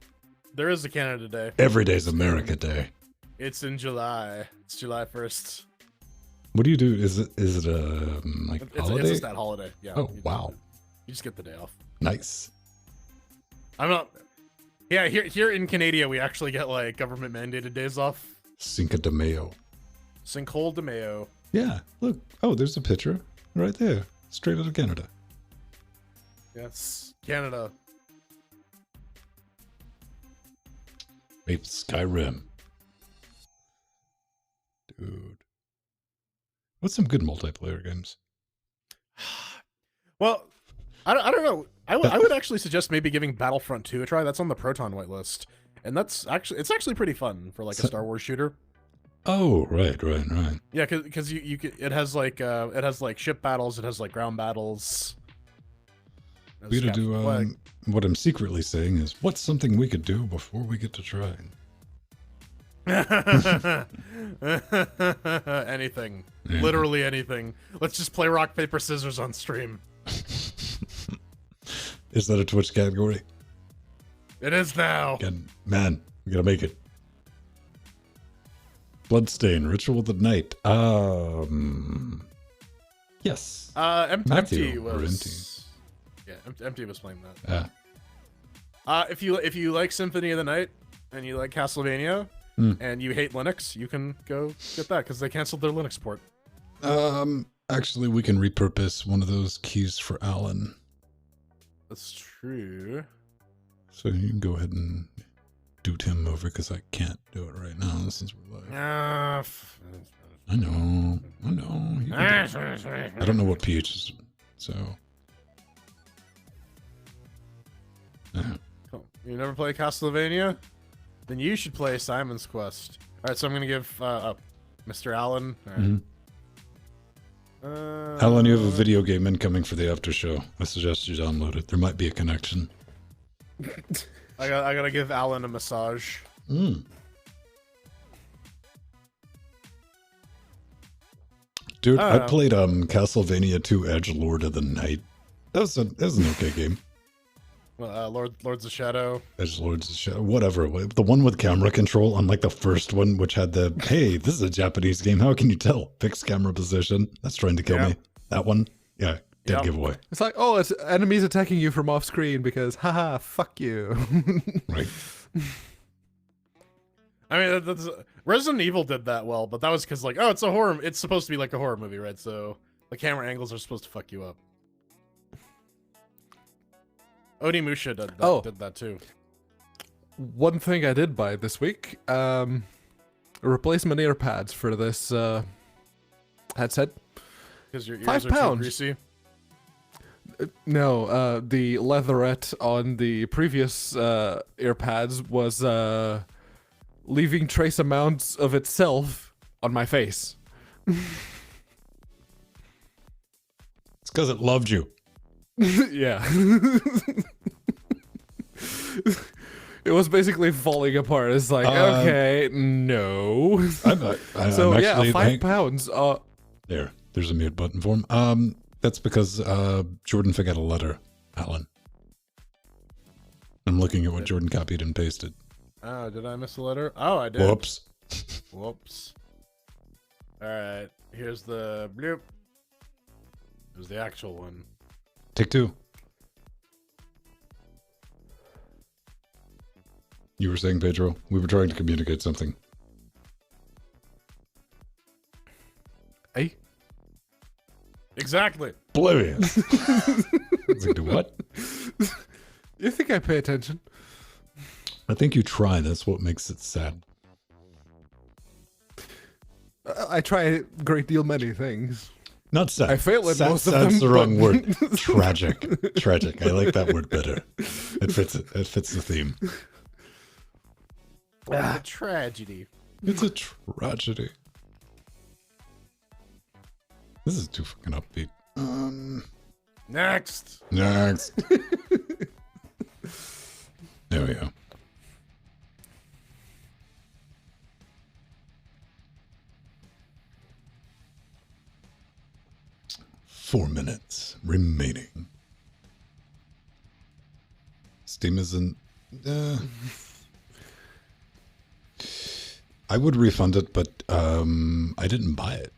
there is a Canada Day. Every day's America Day. It's in July. It's July 1st. What do you do? Is it a like holiday? It's just that holiday. Yeah. Oh, wow. You just get the day off. Nice. I'm not. Yeah, here in Canada, we actually get like government mandated days off. Cinco de Mayo. Sinkhole de Mayo. Yeah, look. Oh, there's a picture right there. Straight out of Canada. Yes, Canada. Maybe Skyrim. Dude. What's some good multiplayer games? Well, I don't know. I would actually suggest maybe giving Battlefront 2 a try. That's on the Proton whitelist, and it's actually pretty fun for like a Star Wars shooter. Oh, right. Yeah, because it has like ship battles, it has like ground battles. We gotta do what I'm secretly saying is what's something we could do before we get to trying. Anything. Yeah. Literally anything. Let's just play rock, paper, scissors on stream. Is that a Twitch category? It is now. Again, man, we gotta make it. Bloodstain, Ritual of the Night. Yes. Empty or was. Yeah, Empty was playing that. Yeah. If you like Symphony of the Night and you like Castlevania and you hate Linux, you can go get that because they canceled their Linux port. Actually, we can repurpose one of those keys for Alan. That's true. So you can go ahead and doot him over because I can't do it right now since we're live. I know. I don't know what PH is, so. Cool. You never play Castlevania? Then you should play Simon's Quest. All right, so I'm gonna give Mr. Allen. All right. Alan, you have a video game incoming for the after show. I suggest you download it. There might be a connection. I gotta give Alan a massage. Dude, I played Castlevania 2 Edgelord of the Night. That was an okay game. Lords of Shadow. Edgelords of Shadow, whatever. The one with camera control, unlike the first one, which had the, hey, this is a Japanese game. How can you tell? Fixed camera position. That's trying to kill me. That one, yeah, dead giveaway. It's like, oh, it's enemies attacking you from off screen because, haha, fuck you. Right. I mean, Resident Evil did that well, but that was because like, oh, it's a horror. It's supposed to be like a horror movie, right? So the camera angles are supposed to fuck you up. Onimusha did that too. One thing I did buy this week, replacement ear pads for this headset. Because your ears £5. are too greasy. No, the leatherette on the previous ear pads was leaving trace amounts of itself on my face. It's because it loved you. Yeah. It was basically falling apart. It's like, okay, no. I'm So actually, yeah, £5. There's a mute button for him. That's because Jordan forgot a letter, Alan. I'm looking at what Jordan copied and pasted. Oh, did I miss a letter? Oh, I did. Whoops. Whoops. All right, here's the bloop. Here's the actual one. Take two. You were saying, Pedro, we were trying to communicate something. Hey? Exactly. Oblivious. It's like, what? You think I pay attention? I think you try. That's what makes it sad. I try a great deal many things. Not sad. I fail at most of them. That's the wrong word. Tragic. Tragic. I like that word better. It fits it. It fits the theme. A tragedy. It's a tragedy. This is too fucking upbeat. Next. There we go. "4 minutes remaining." Steam isn't. I would refund it, but I didn't buy it.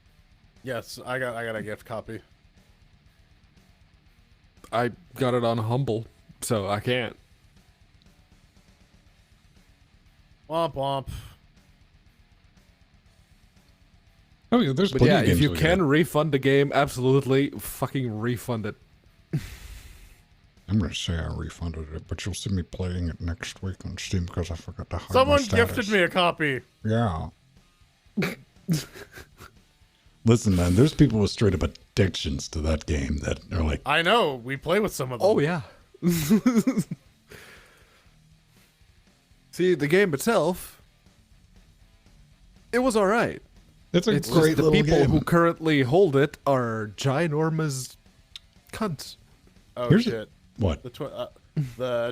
Yes, I got a gift copy. I got it on Humble, so I can't. Womp womp. Oh yeah, there's But plenty yeah, of games if you we can get. refund a game, absolutely fucking refund it. I'm gonna say I refunded it, but you'll see me playing it next week on Steam because I forgot to hide Someone my status. gifted me a copy. Yeah. Listen, man, there's people with straight up addictions to that game that are like, I know. We play with some of them. Oh yeah. See, the game itself, it was all right. it's a It's great just the little people game. who currently hold it are ginormous cunts. Oh Here's shit. What? The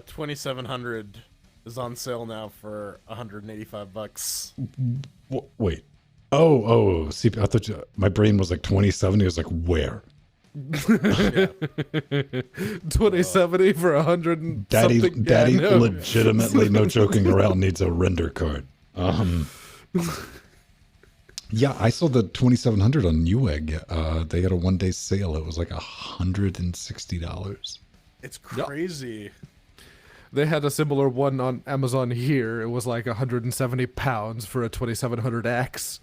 2700 is on sale now for $185. Wait. Oh, see, I thought my brain was like 2070. I was like, where? 2070 for 100 and Daddy, something. Daddy, Yeah, no. legitimately, no joking around, needs a render card. Yeah, I saw the 2700 on Newegg. They had a 1-day sale. It was like $160. It's crazy. They had a similar one on Amazon here. It was like £170 for a 2700X.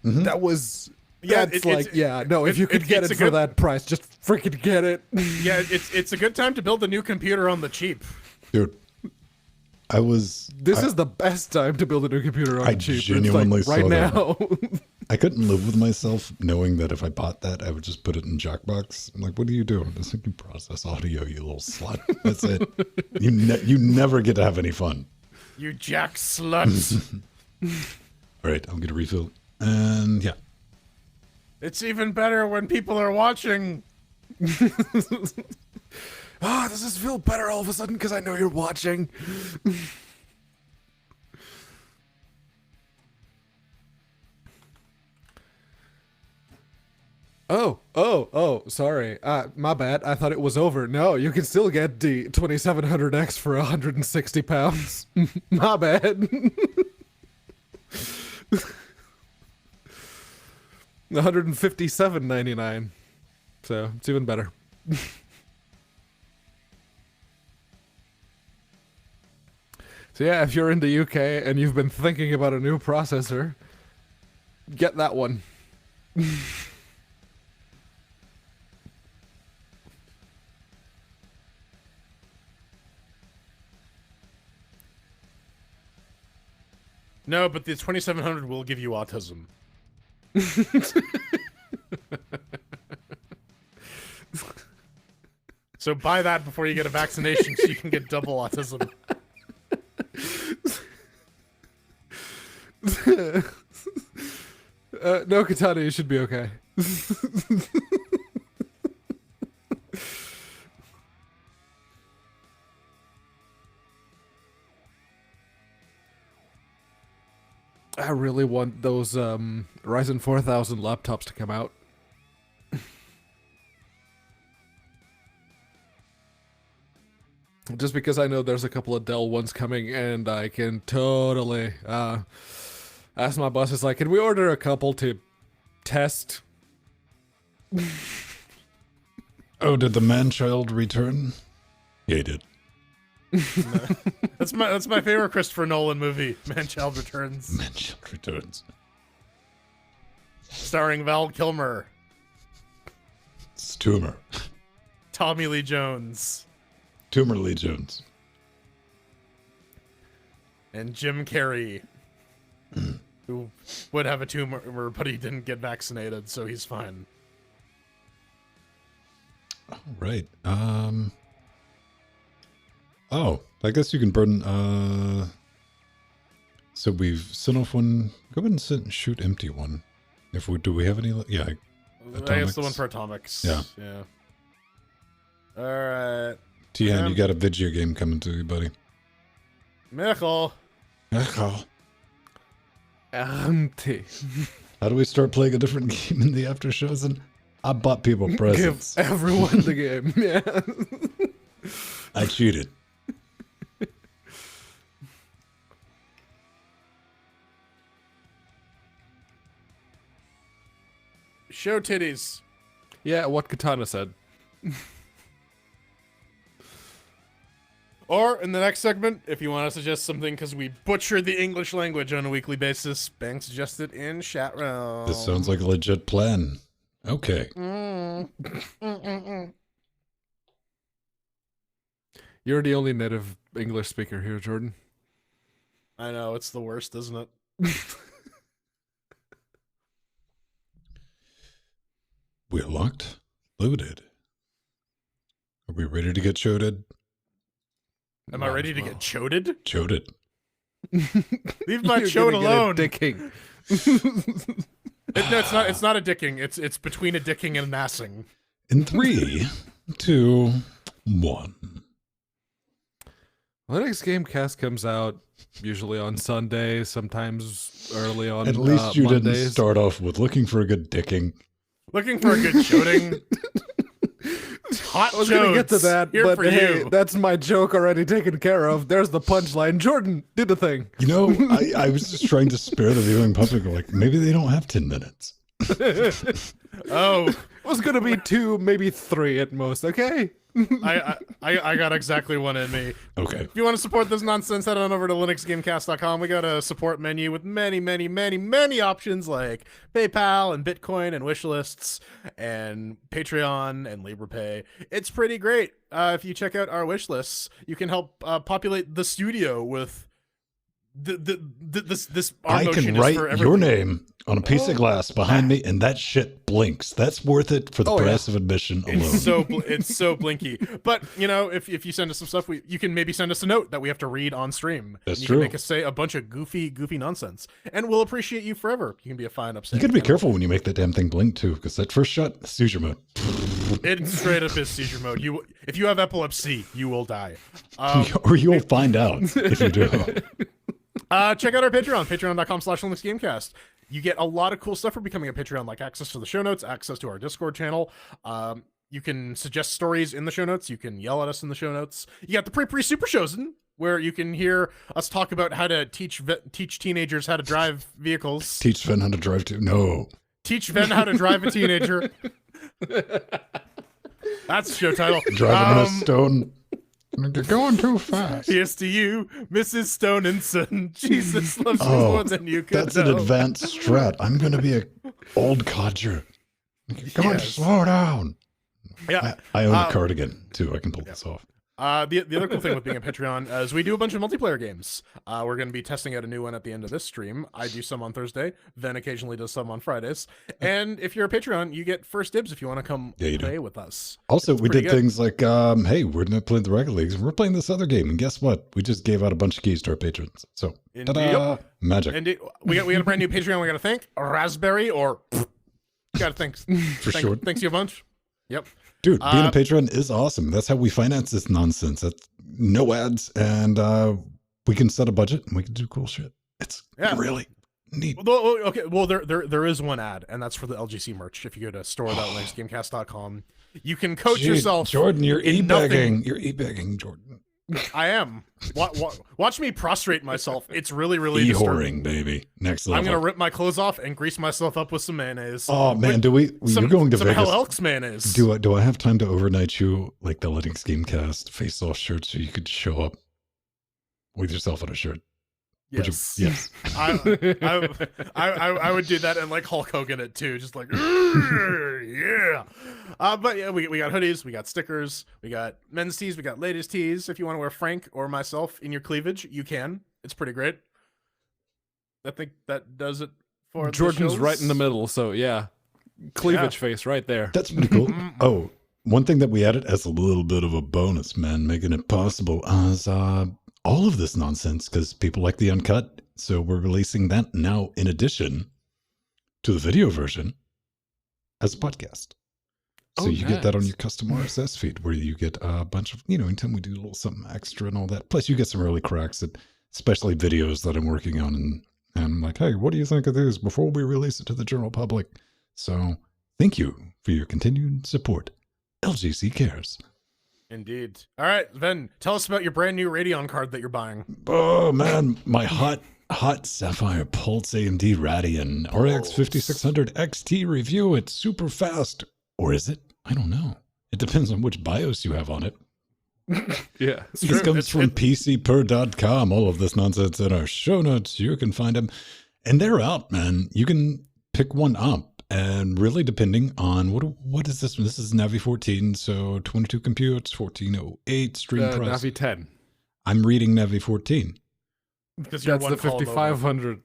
Mm-hmm. That was... Yeah, That's if you could it's get a it for good- that price, just freaking get it. Yeah, it's a good time to build a new computer on the cheap. Dude, This is the best time to build a new computer on I the cheap. It's genuinely like right saw that. now. I couldn't live with myself knowing that if I bought that, I would just put it in Jackbox. I'm like, what do you do? It's like, you process audio, you little slut. That's it. You never get to have any fun. You jack slut. All right, I'm going to refill. And yeah. It's even better when people are watching. Does this feel better all of a sudden because I know you're watching? Oh, sorry. My bad. I thought it was over. No, you can still get the 2700X for £160. My bad. $157.99. So it's even better. So yeah, if you're in the UK and you've been thinking about a new processor, get that one. No, but the 2700 will give you autism. So buy that before you get a vaccination so you can get double autism. No, Katana, you should be okay. I really want those Ryzen 4000 laptops to come out. Just because I know there's a couple of Dell ones coming, and I can totally ask my boss, is like, can we order a couple to test? Oh, did the man-child return? Yeah, he did. That's my favorite Christopher Nolan movie, Man-Child Returns, Man-child returns. starring Val Kilmer, It's Tumor. Tommy Lee Jones, Tumor Lee Jones. and Jim Carrey, who would have a tumor, but he didn't get vaccinated, so he's fine. All right. Oh, I guess you can burn. So we've sent off one. Go ahead and shoot empty one. If we do, we have any? Yeah. I guess Atomics. the one for atomics. Yeah. Yeah. All right. Tian, you got a video game coming to you, buddy. Michael. How Empty. do we start playing a different game in the after shows? And I bought people presents. Give everyone the game. Yeah. I cheated. Show titties. Yeah, what Katana said. Or in the next segment, if you want to suggest something because we butcher the English language on a weekly basis, Bang suggested in chat room. This sounds like a legit plan. Okay. You're the only native English speaker here, Jordan. I know, it's the worst, isn't it? We're locked, loaded. Are we ready to get choded? Am I ready to get choded? Choded. Leave my You're chode gonna get a alone. dicking. No, it's not a dicking. It's between a dicking and an assing. In 3, 2, 1. LinuxGameCast comes out usually on Sunday, sometimes early on At least you Mondays. didn't start off with looking for a good dicking. Looking for a good choding. Hot I was gonna get to chodes. that, Here but for hey, you. that's my joke already taken care of. There's the punchline. Jordan, do the thing. You know, I was just trying to spare the viewing public. Like, maybe they don't have 10 minutes. Oh, It was gonna be 2, maybe 3 at most. Okay. I got exactly one in me. Okay. If you want to support this nonsense, head on over to linuxgamecast.com. We got a support menu with many options like PayPal and Bitcoin and wish lists and Patreon and LibrePay. It's pretty great. If you check out our wish lists, you can help populate the studio with this. Our I motion can is write for your everyone. name on a piece of glass behind me, and that shit blinks. That's worth it for the price of admission alone. It's so blinky. But you know, if you send us some stuff, you can maybe send us a note that we have to read on stream. That's you true. Can make us say a bunch of goofy nonsense, and we'll appreciate you forever. You can be a fine You upset. gotta be careful when you make that damn thing blink too, because that first shot, seizure mode. It straight up is seizure mode. If you have epilepsy, you will die. Or you'll find out if you do. Check out our Patreon, patreon.com/LinuxGameCast. You get a lot of cool stuff for becoming a Patreon, like access to the show notes, access to our Discord channel. You can suggest stories in the show notes. You can yell at us in the show notes. You got the pre super shows where you can hear us talk about how to teach teenagers how to drive vehicles. Teach Sven how to drive too. No. Teach Ben how to drive a teenager. That's the show title. Driving a stone. You're going too fast. Here's to you, Mrs. Stonenson. Jesus loves me more than you could That's know. an advanced strat. I'm going to be a old codger. Come on, Yes. slow down. Yeah. I own a cardigan, too. I can pull this off. The other cool thing with being a Patreon is we do a bunch of multiplayer games. We're going to be testing out a new one at the end of this stream. I do some on Thursday, then occasionally does some on Fridays. And if you're a Patreon, you get first dibs if you want to come play with us. Also, we pretty did good. things like, hey, we're not playing the regular leagues. We're playing this other game. And guess what? We just gave out a bunch of keys to our patrons. So, ta-da! Yep. Magic. And we got a brand new Patreon we got to thank. Raspberry or got to thank. sure. Thanks you a bunch. Yep. Dude, being a patron is awesome. That's how we finance this nonsense. That's no ads, and we can set a budget and we can do cool shit. It's really neat. Well, okay, well there is one ad, and that's for the LGC merch. If you go to store.linuxgamecast.com, you can coach yourself. Jordan, you're in nothing. e-begging. You're e-begging, Jordan. I am. Watch me prostrate myself. It's really E-whoring, disturbing. baby. Next level. I'm gonna rip my clothes off and grease myself up with some mayonnaise. Oh man, do we? You're going to some Vegas. Hell Elks mayonnaise. Do I have time to overnight you like the Linux Gamecast face-off shirt so you could show up with yourself on a shirt? Yes. Yes. I would do that and like Hulk Hogan it too, just like yeah. But yeah, we got hoodies, we got stickers, we got men's tees, we got ladies tees. If you want to wear Frank or myself in your cleavage, you can. It's pretty great. I think that does it for Jordan's the right in the middle, so yeah. Cleavage face right there. That's pretty cool. Oh, one thing that we added as a little bit of a bonus, man, making it possible is all of this nonsense because people like the uncut. So we're releasing that now in addition to the video version as a podcast. So you get that on your custom RSS feed where you get a bunch of, anytime we do a little something extra and all that. Plus you get some early cracks, especially videos that I'm working on. And I'm like, hey, what do you think of this before we release it to the general public? So thank you for your continued support. LGC cares. Indeed. All right, Ven, tell us about your brand new Radeon card that you're buying. Oh man, my hot Sapphire Pulse AMD Radeon RX 5600 XT review. It's super fast. Or is it? I don't know. It depends on which BIOS you have on it. Yeah. This comes from PCPer.com. All of this nonsense in our show notes. You can find them. And they're out, man. You can pick one up. And really depending on, what is this? This is Navi 14, so 22 computes, 1408 stream price. Navi 10. I'm reading Navi 14. Because you're That's the 5500.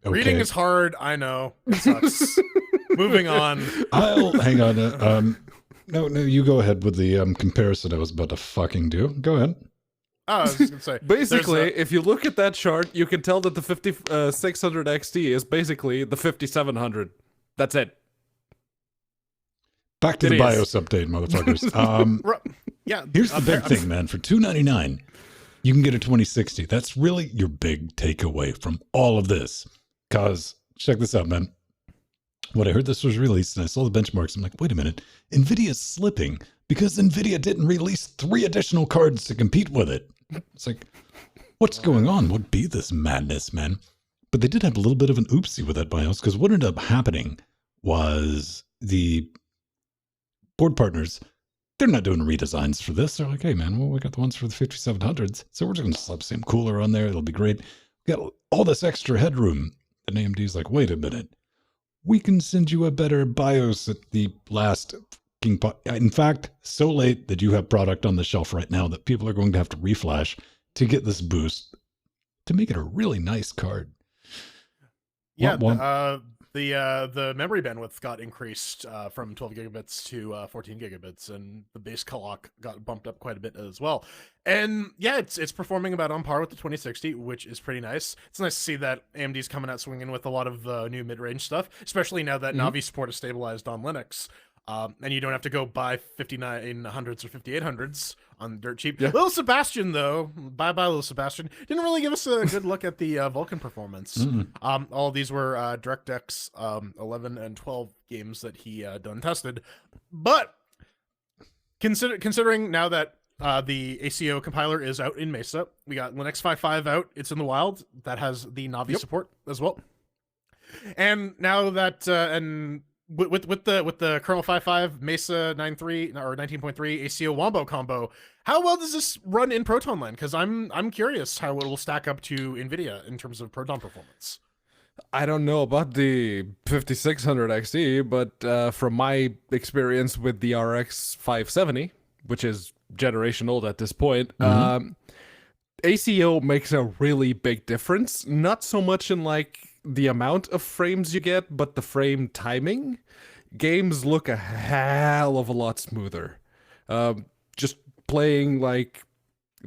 Okay. Reading is hard, I know. It sucks. Moving on. Hang on. No, you go ahead with the comparison I was about to fucking do. Go ahead. Oh, I was just gonna say. Basically, if you look at that chart, you can tell that the 5600 XT is basically the 5700. That's it. Back to the BIOS update, motherfuckers. Yeah. Here's the big thing, man. For $299, you can get a 2060. That's really your big takeaway from all of this. Because, check this out, man. When I heard this was released and I saw the benchmarks, I'm like, wait a minute. NVIDIA's slipping because NVIDIA didn't release 3 additional cards to compete with it. It's like, what's going on? What be this madness, man? But they did have a little bit of an oopsie with that BIOS, because what ended up happening was the board partners, they're not doing redesigns for this. They're like, hey, man, well, we got the ones for the 5700s, so we're just going to slap the same cooler on there. It'll be great. We got all this extra headroom. And AMD's like, wait a minute. We can send you a better BIOS at the last... In fact, so late that you have product on the shelf right now that people are going to have to reflash to get this boost to make it a really nice card. Yeah, the memory bandwidth got increased from 12 gigabits to 14 gigabits, and the base clock got bumped up quite a bit as well. And yeah, it's performing about on par with the 2060, which is pretty nice. It's nice to see that AMD's coming out swinging with a lot of new mid-range stuff, especially now that Navi support is stabilized on Linux. And you don't have to go buy 5900s or 5800s on dirt cheap. Yeah. Little Sebastian, though, bye Little Sebastian, didn't really give us a good look at the Vulkan performance. All of these were DirectX 11 and 12 games that he done tested. But considering now that the ACO compiler is out in Mesa, we got Linux 5.5 out. It's in the wild. That has the Navi support as well. And now that with the kernel 5.5 Mesa 9.3 or 19.3 ACO Wombo combo, how well does this run in Proton Land? Because I'm curious how it will stack up to NVIDIA in terms of Proton performance. I don't know about the 5600 XT, but from my experience with the RX 570, which is generation old at this point, ACO makes a really big difference. Not so much in like the amount of frames you get, but the frame timing. Games look a hell of a lot smoother. Just playing, like,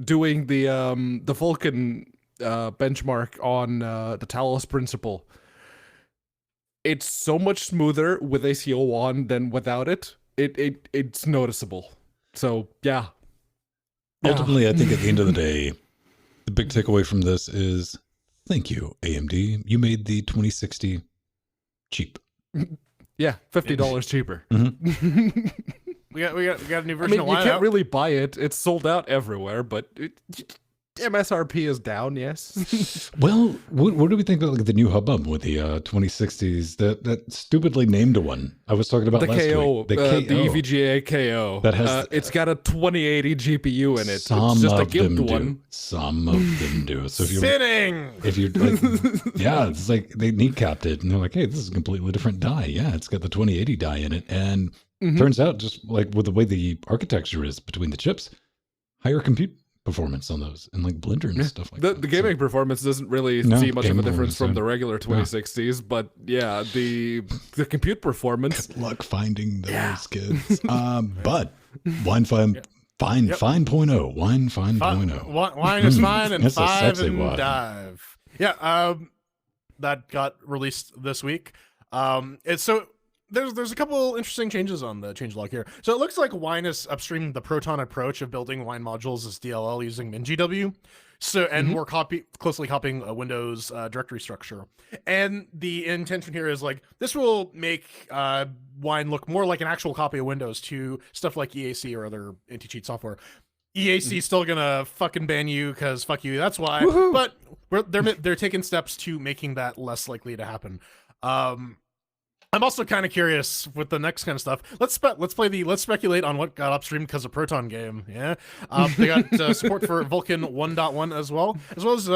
doing the Vulkan benchmark on the Talos Principle. It's so much smoother with ACO on than without it. It's noticeable. So yeah. Ultimately, I think at the end of the day, the big takeaway from this is, thank you, AMD. You made the 2060 cheap. Yeah, $50 cheaper. We got a new version. I mean, you can't really buy it. It's sold out everywhere, but MSRP is down. Yes. Well, what do we think about like the new hubbub with the 2060s? That stupidly named one I was talking about the last KO, week. The EVGA KO. That has it's got a 2080 GPU in it. Some it's just a of them gimped do. one. Some of them do. So if you're like, yeah, it's like they kneecapped it and they're like, hey, this is a completely different die. Yeah, it's got the 2080 die in it, and turns out just like with the way the architecture is between the chips, higher compute performance on those and like Blender and stuff like that. The gaming performance doesn't really see much of a difference from the regular 2060s, but yeah, the compute perforance. Good luck finding those kids. But Wine Fine 0.0. Wine Fine 0.0. Wine is fine and That's a 5 sexy and wine. dive. Yeah, that got released this week. There's a couple interesting changes on the changelog here. So it looks like Wine is upstreaming the Proton approach of building Wine modules as DLL using MinGW. So, and we're closely copying a Windows directory structure. And the intention here is like, this will make Wine look more like an actual copy of Windows to stuff like EAC or other anti-cheat software. EAC still gonna fucking ban you because fuck you. That's why. Woohoo. But they're taking steps to making that less likely to happen. I'm also kind of curious with the next kind of stuff. Let's speculate on what got upstreamed because of Proton game. Yeah, they got support for Vulkan 1.1 as well as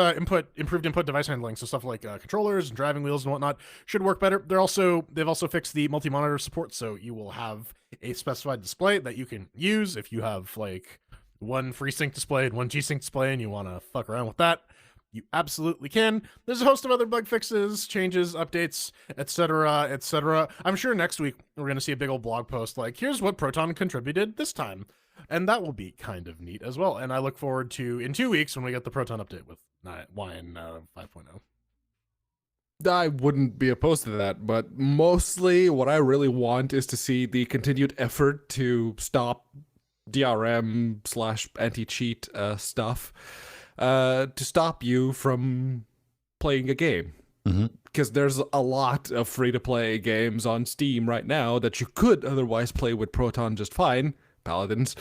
improved input device handling. So stuff like controllers and driving wheels and whatnot should work better. They've also fixed the multi-monitor support, so you will have a specified display that you can use if you have like one FreeSync display and one G-Sync display, and you want to fuck around with that. You absolutely can. There's a host of other bug fixes, changes, updates, etc., etc. I'm sure next week we're going to see a big old blog post like, here's what Proton contributed this time. And that will be kind of neat as well. And I look forward to, in 2 weeks, when we get the Proton update with Wine 5.0. I wouldn't be opposed to that, but mostly what I really want is to see the continued effort to stop DRM/anti-cheat stuff. To stop you from playing a game. Because there's a lot of free-to-play games on Steam right now that you could otherwise play with Proton just fine, Paladins,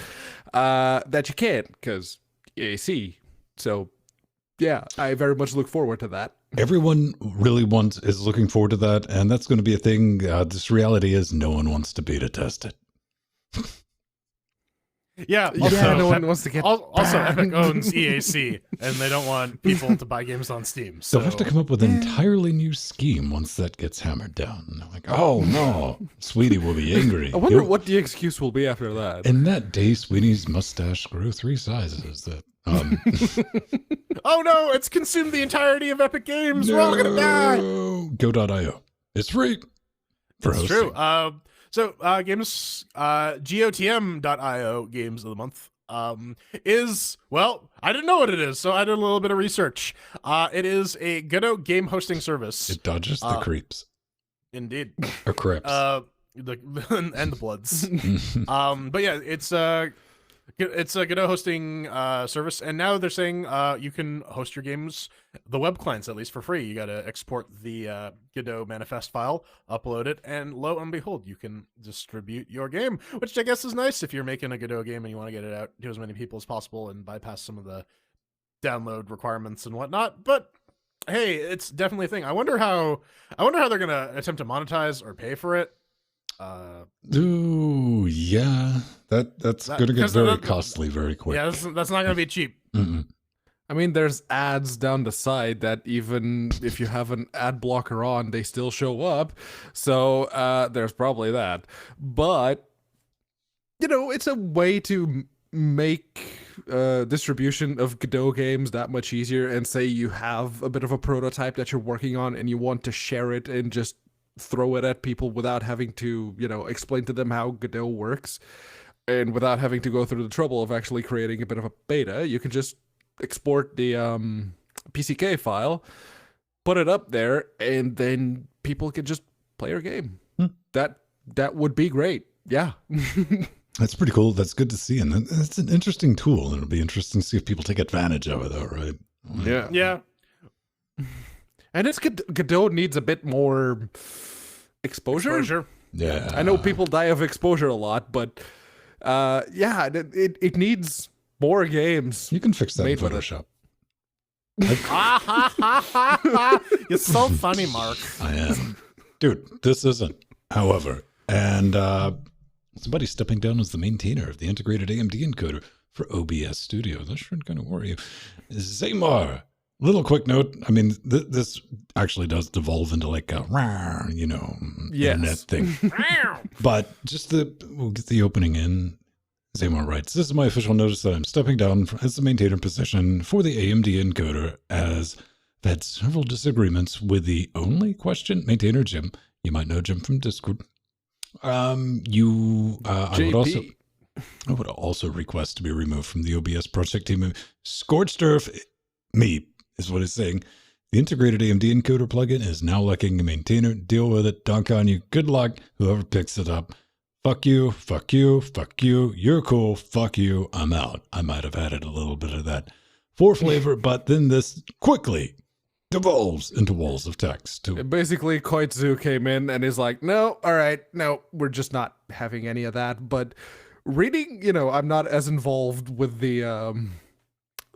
that you can't because EAC. So, yeah, I very much look forward to that. Everyone really is looking forward to that, and that's going to be a thing. This reality is no one wants to beta test it. Yeah, no one wants to get also Epic owns EAC, and they don't want people to buy games on Steam. So they'll have to come up with an entirely new scheme once that gets hammered down. And they're like, oh no, Sweetie will be angry. I wonder what the excuse will be after that. And that day, Sweetie's mustache grew 3 sizes. That oh no, it's consumed the entirety of Epic Games. We're all gonna die. Go.io. It's free. It's true. So games, GOTM.io Games of the Month is, well, I didn't know what it is, so I did a little bit of research. It is a Godot game hosting service. It dodges the creeps. Indeed. Or creeps. And the bloods. But yeah, it's a Godot hosting service, and now they're saying you can host your games, the web clients at least, for free. You got to export the Godot manifest file, upload it, and lo and behold, you can distribute your game, which I guess is nice if you're making a Godot game and you want to get it out to as many people as possible and bypass some of the download requirements and whatnot. But hey, it's definitely a thing. I wonder how they're gonna attempt to monetize or pay for it. Ooh, yeah. That's going to get very costly very quick. Yeah, that's not going to be cheap. I mean, there's ads down the side that even if you have an ad blocker on, they still show up. So there's probably that. But, you know, it's a way to make distribution of Godot games that much easier. And say you have a bit of a prototype that you're working on and you want to share it and just throw it at people without having to, you know, explain to them how Godot works. And without having to go through the trouble of actually creating a bit of a beta, you can just export the PCK file, put it up there, and then people can just play your game. That would be great. Yeah. That's pretty cool. That's good to see. And it's an interesting tool. And it'll be interesting to see if people take advantage of it, though, right? Yeah. Yeah. And it's Godot needs a bit more exposure. Yeah. I know people die of exposure a lot, but yeah, it needs more games. You can fix that in Photoshop. You're so funny, Mark. I am. Dude, this isn't. However, and somebody stepping down as the maintainer of the integrated AMD encoder for OBS Studios. That should kind of worry you. Zaymar. Little quick note. I mean, this actually does devolve into like a, you know, internet thing. But just we'll get the opening in. Zaymar writes, this is my official notice that I'm stepping down as the maintainer position for the AMD encoder, as I've had several disagreements with the only question maintainer, Jim. You might know Jim from Discord. I would also request to be removed from the OBS project team. Scorched Earth, me, is what it's saying. The integrated AMD encoder plugin is now lacking a maintainer. Deal with it. Dunk on you. Good luck, whoever picks it up. Fuck you, fuck you, fuck you. You're cool. Fuck you. I'm out. I might have added a little bit of that for flavor, but then this quickly devolves into walls of text. Basically, Koitsu came in and is like, no, all right, no, we're just not having any of that. But reading, I'm not as involved with the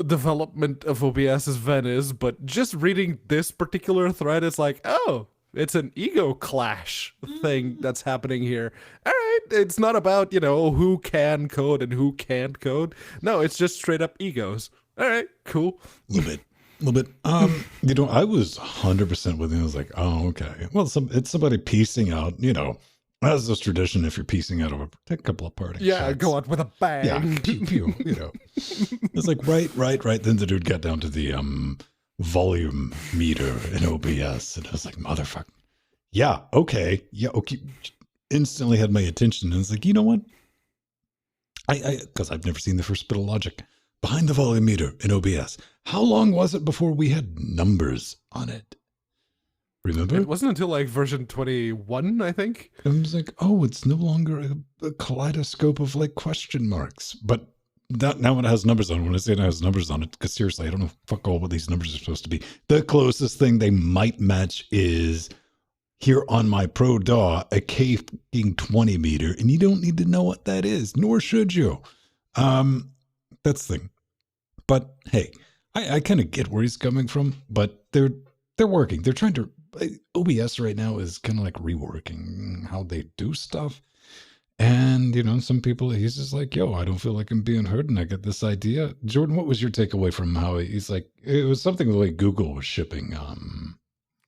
development of OBS as Ven is, but just reading this particular thread, it's like, oh, it's an ego clash thing that's happening here. All right, it's not about, who can code and who can't code. No, it's just straight up egos. All right, cool. A little bit. I was 100% with him. I was like, oh, okay. Well, it's somebody piecing out, as is tradition if you're piecing out of a couple of parting shots. Go out with a bang. Yeah, pew, It's like, right. Then the dude got down to the volume meter in OBS, and I was like, motherfucker. Yeah, okay. Instantly had my attention, and it's like, you know what? Because I've never seen the first bit of logic behind the volume meter in OBS. How long was it before we had numbers on it? Remember? It wasn't until like version 21, I think. I was like, oh, it's no longer a kaleidoscope of like question marks. But now it has numbers on it. When I say it has numbers on it, because seriously, I don't know fuck all what these numbers are supposed to be. The closest thing they might match is here on my Pro DAW, a K-20 meter, and you don't need to know what that is, nor should you. That's the thing. But hey, I kind of get where he's coming from, but they're working. They're trying to. OBS right now is kind of like reworking how they do stuff. And, some people, he's just like, yo, I don't feel like I'm being heard, and I get this idea. Jordan, what was your takeaway from how he's like, it was something the way Google was shipping.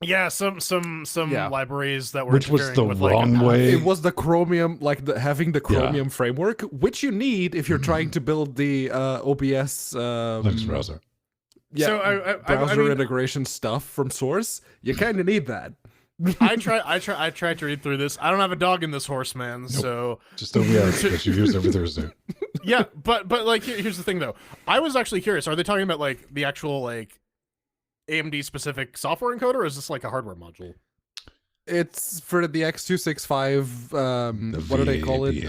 Yeah, some libraries that were which was the with wrong way. It was the Chromium, having the Chromium framework, which you need if you're trying to build the OBS Linux browser. Yeah, so browser integration stuff from source. You kind of need that. I tried to read through this. I don't have a dog in this horse, man. Nope. So just OBS that you use every Thursday. Yeah, but like here's the thing though. I was actually curious. Are they talking about like the actual like AMD specific software encoder, or is this like a hardware module? It's for the X265. What do they call it?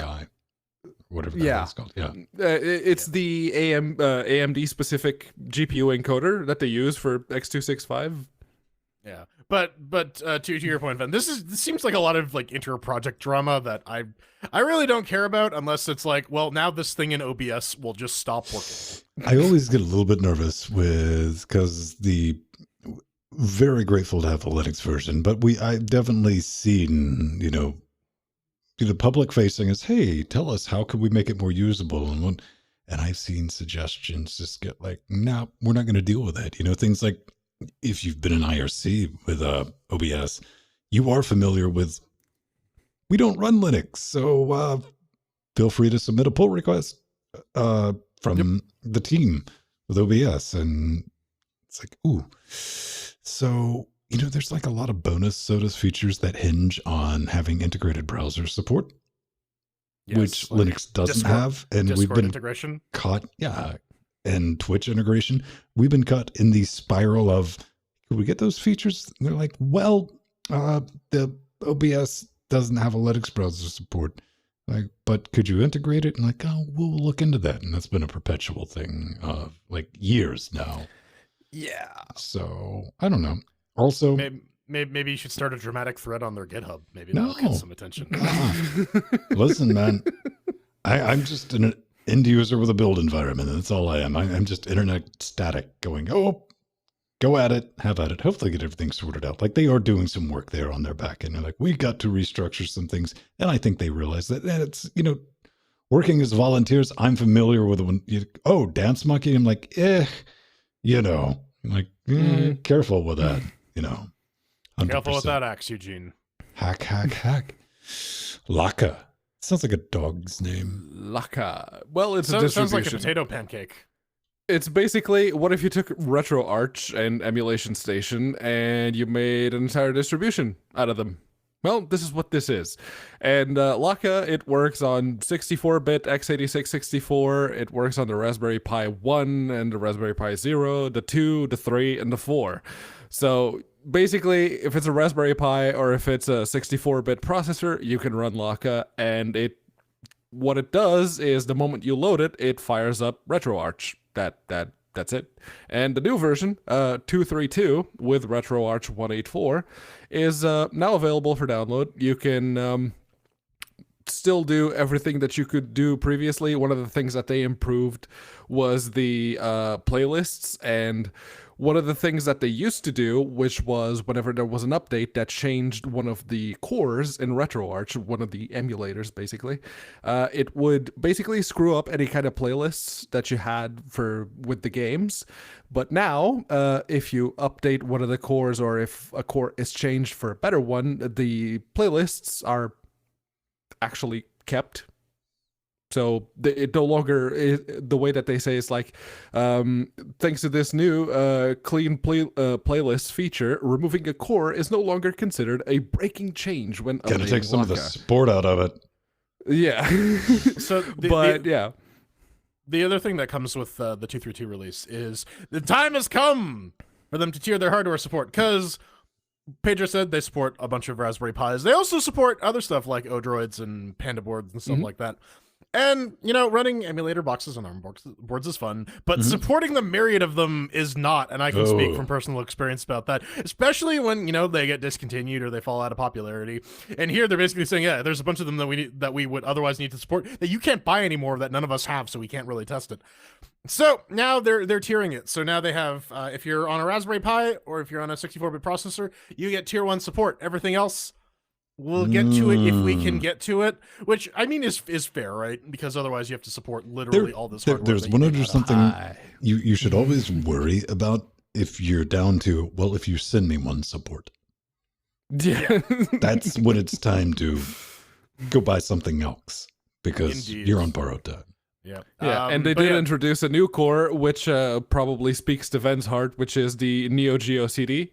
Whatever that's called. Yeah. It's the AMD specific GPU encoder that they use for X265. Yeah. But to your point, Ven, this seems like a lot of like inter-project drama that I really don't care about unless it's like, well, now this thing in OBS will just stop working. I always get a little bit nervous because very grateful to have the Linux version, but I've definitely seen, the public facing is, hey, tell us how can we make it more usable, and I've seen suggestions just get like, no, we're not going to deal with that. Things like if you've been in IRC with OBS, you are familiar with we don't run Linux, so feel free to submit a pull request from the team with OBS, and it's like, ooh, so. There's like a lot of bonus SOTUS features that hinge on having integrated browser support, which like Linux doesn't have. And Discord we've been integration caught, and Twitch integration. We've been caught in the spiral of, could we get those features? And they're like, well, the OBS doesn't have a Linux browser support. Like, but could you integrate it? And like, oh, we'll look into that. And that's been a perpetual thing of like years now. Yeah. So I don't know. Also, maybe you should start a dramatic thread on their GitHub. Maybe that'll get some attention. Listen, man, I'm just an end user with a build environment. That's all I am. I'm just internet static going, oh, go at it, have at it. Hopefully get everything sorted out. Like they are doing some work there on their back end. They're like, we got to restructure some things. And I think they realize that it's, working as volunteers. I'm familiar with when Dance Monkey. I'm like, I'm like, careful with that. 100%. Careful with that axe, Eugene. Hack. Laka. Sounds like a dog's name. Laka. Well, it's a distribution. Sounds like a potato pancake. It's basically, what if you took RetroArch and Emulation Station and you made an entire distribution out of them? Well, this is what this is. And Laka, it works on 64-bit x86 64. It works on the Raspberry Pi 1 and the Raspberry Pi 0, the 2, the 3, and the 4. So basically, if it's a Raspberry Pi or if it's a 64-bit processor, you can run Laka, and what it does is the moment you load it, it fires up RetroArch, that That's it. And the new version, 232 with RetroArch 184, is now available for download. You can still do everything that you could do previously. One of the things that they improved was the playlists, and one of the things that they used to do, which was whenever there was an update that changed one of the cores in RetroArch, one of the emulators basically, it would basically screw up any kind of playlists that you had with the games. But now, if you update one of the cores, or if a core is changed for a better one, the playlists are actually kept. So it no longer the way that they say is like, thanks to this new clean playlist feature, removing a core is no longer considered a breaking change when gotta take some of the sport out of it. Yeah. So, the other thing that comes with the 232 release is the time has come for them to tier their hardware support, because Pedro said they support a bunch of Raspberry Pis. They also support other stuff like Odroids and Panda boards and stuff like that. And, running emulator boxes on ARM boards is fun, but supporting the myriad of them is not, and I can speak from personal experience about that, especially when, they get discontinued or they fall out of popularity. And here they're basically saying, yeah, there's a bunch of them that we would otherwise need to support that you can't buy anymore, that none of us have, so we can't really test it. So now they're tiering it. So now they have, if you're on a Raspberry Pi or if you're on a 64-bit processor, you get tier 1 support. Everything else, we'll get to it if we can get to it, which I mean is fair, right? Because otherwise you have to support literally all this hardware. There's one other something you should always worry about if you're down to, well, if you send me one support. Yeah. That's when it's time to go buy something else, because you're on borrowed time. Yeah. Yeah, and they did introduce a new core, which probably speaks to Ven's heart, which is the Neo Geo CD.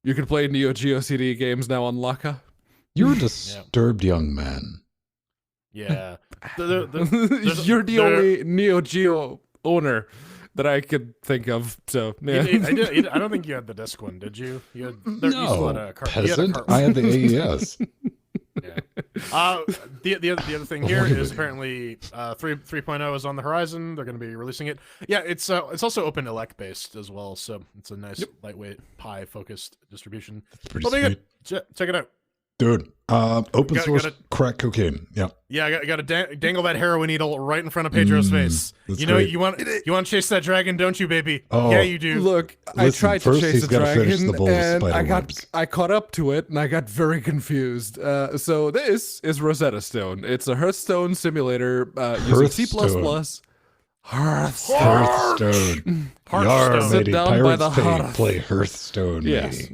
You can play Neo Geo CD games now on Laka. You're a disturbed young man. Yeah. You're the only Neo Geo owner that I could think of. So yeah. I don't think you had the disc one, did you? No, peasant. I had the AES. Yeah. The other thing here is apparently 3.0 is on the horizon. They're going to be releasing it. Yeah, it's also Open Elect based as well, so it's a nice lightweight Pi focused distribution. That's pretty sweet. Check it out, dude. Open source crack cocaine. Yeah. Yeah, I got to dangle that heroin needle right in front of Pedro's face. Great. You want to chase that dragon, don't you, baby? Oh, yeah, you do. Look, listen, I tried to chase the dragon, and webs. I caught up to it, and I got very confused. So this is Rosetta Stone. It's a Hearthstone simulator using C++. Hearthstone. Hearthstone. Sit down by the hearth. Play Hearthstone. Yes.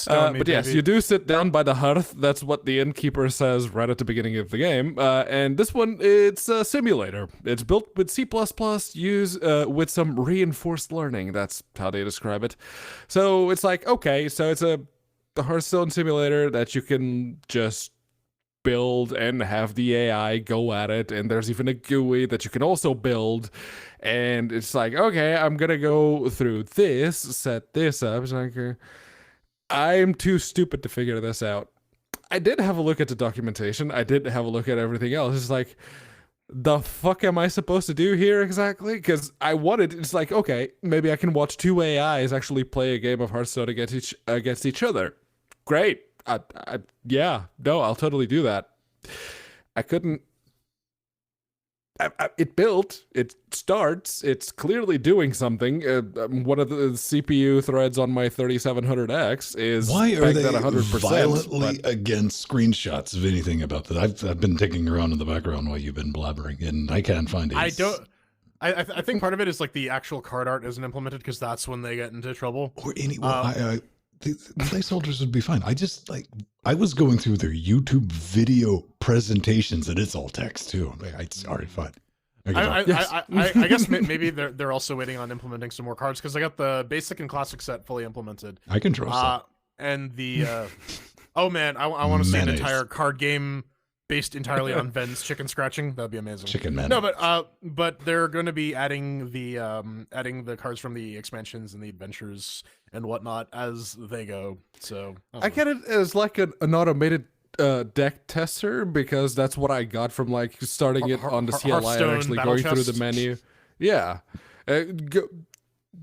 But yes, you do sit down by the hearth. That's what the innkeeper says right at the beginning of the game. And this one, it's a simulator. It's built with C++, with some reinforced learning. That's how they describe it. So it's like, okay, so it's a Hearthstone simulator that you can just build and have the AI go at it, and there's even a GUI that you can also build, and it's like, okay, I'm gonna go through this, set this up. It's like, I'm too stupid to figure this out. I did have a look at the documentation. I did have a look at everything else. It's like, the fuck am I supposed to do here exactly? Because it's like, okay, maybe I can watch two AIs actually play a game of Hearthstone against each other. Great. I'll totally do that. I couldn't. It built, it starts, it's clearly doing something. One of the CPU threads on my 3700X is why are they at 100%, violently against screenshots of anything about that? I've been taking around in the background while you've been blabbering, and I can't find it. I think part of it is like the actual card art isn't implemented, because that's when they get into trouble. Or the placeholders would be fine. I was going through their YouTube video presentations, and it's all text too. It's already fine. I guess maybe they're also waiting on implementing some more cards, because I got the basic and classic set fully implemented. I can trust that. And the oh man, I want to see an entire card game based entirely on Ven's chicken scratching. That'd be amazing. Chicken man. No, but they're going to be adding the cards from the expansions and the adventures and whatnot as they go. So I get it as like an automated deck tester, because that's what I got from like starting it on the CLI and actually going through the menu. Yeah.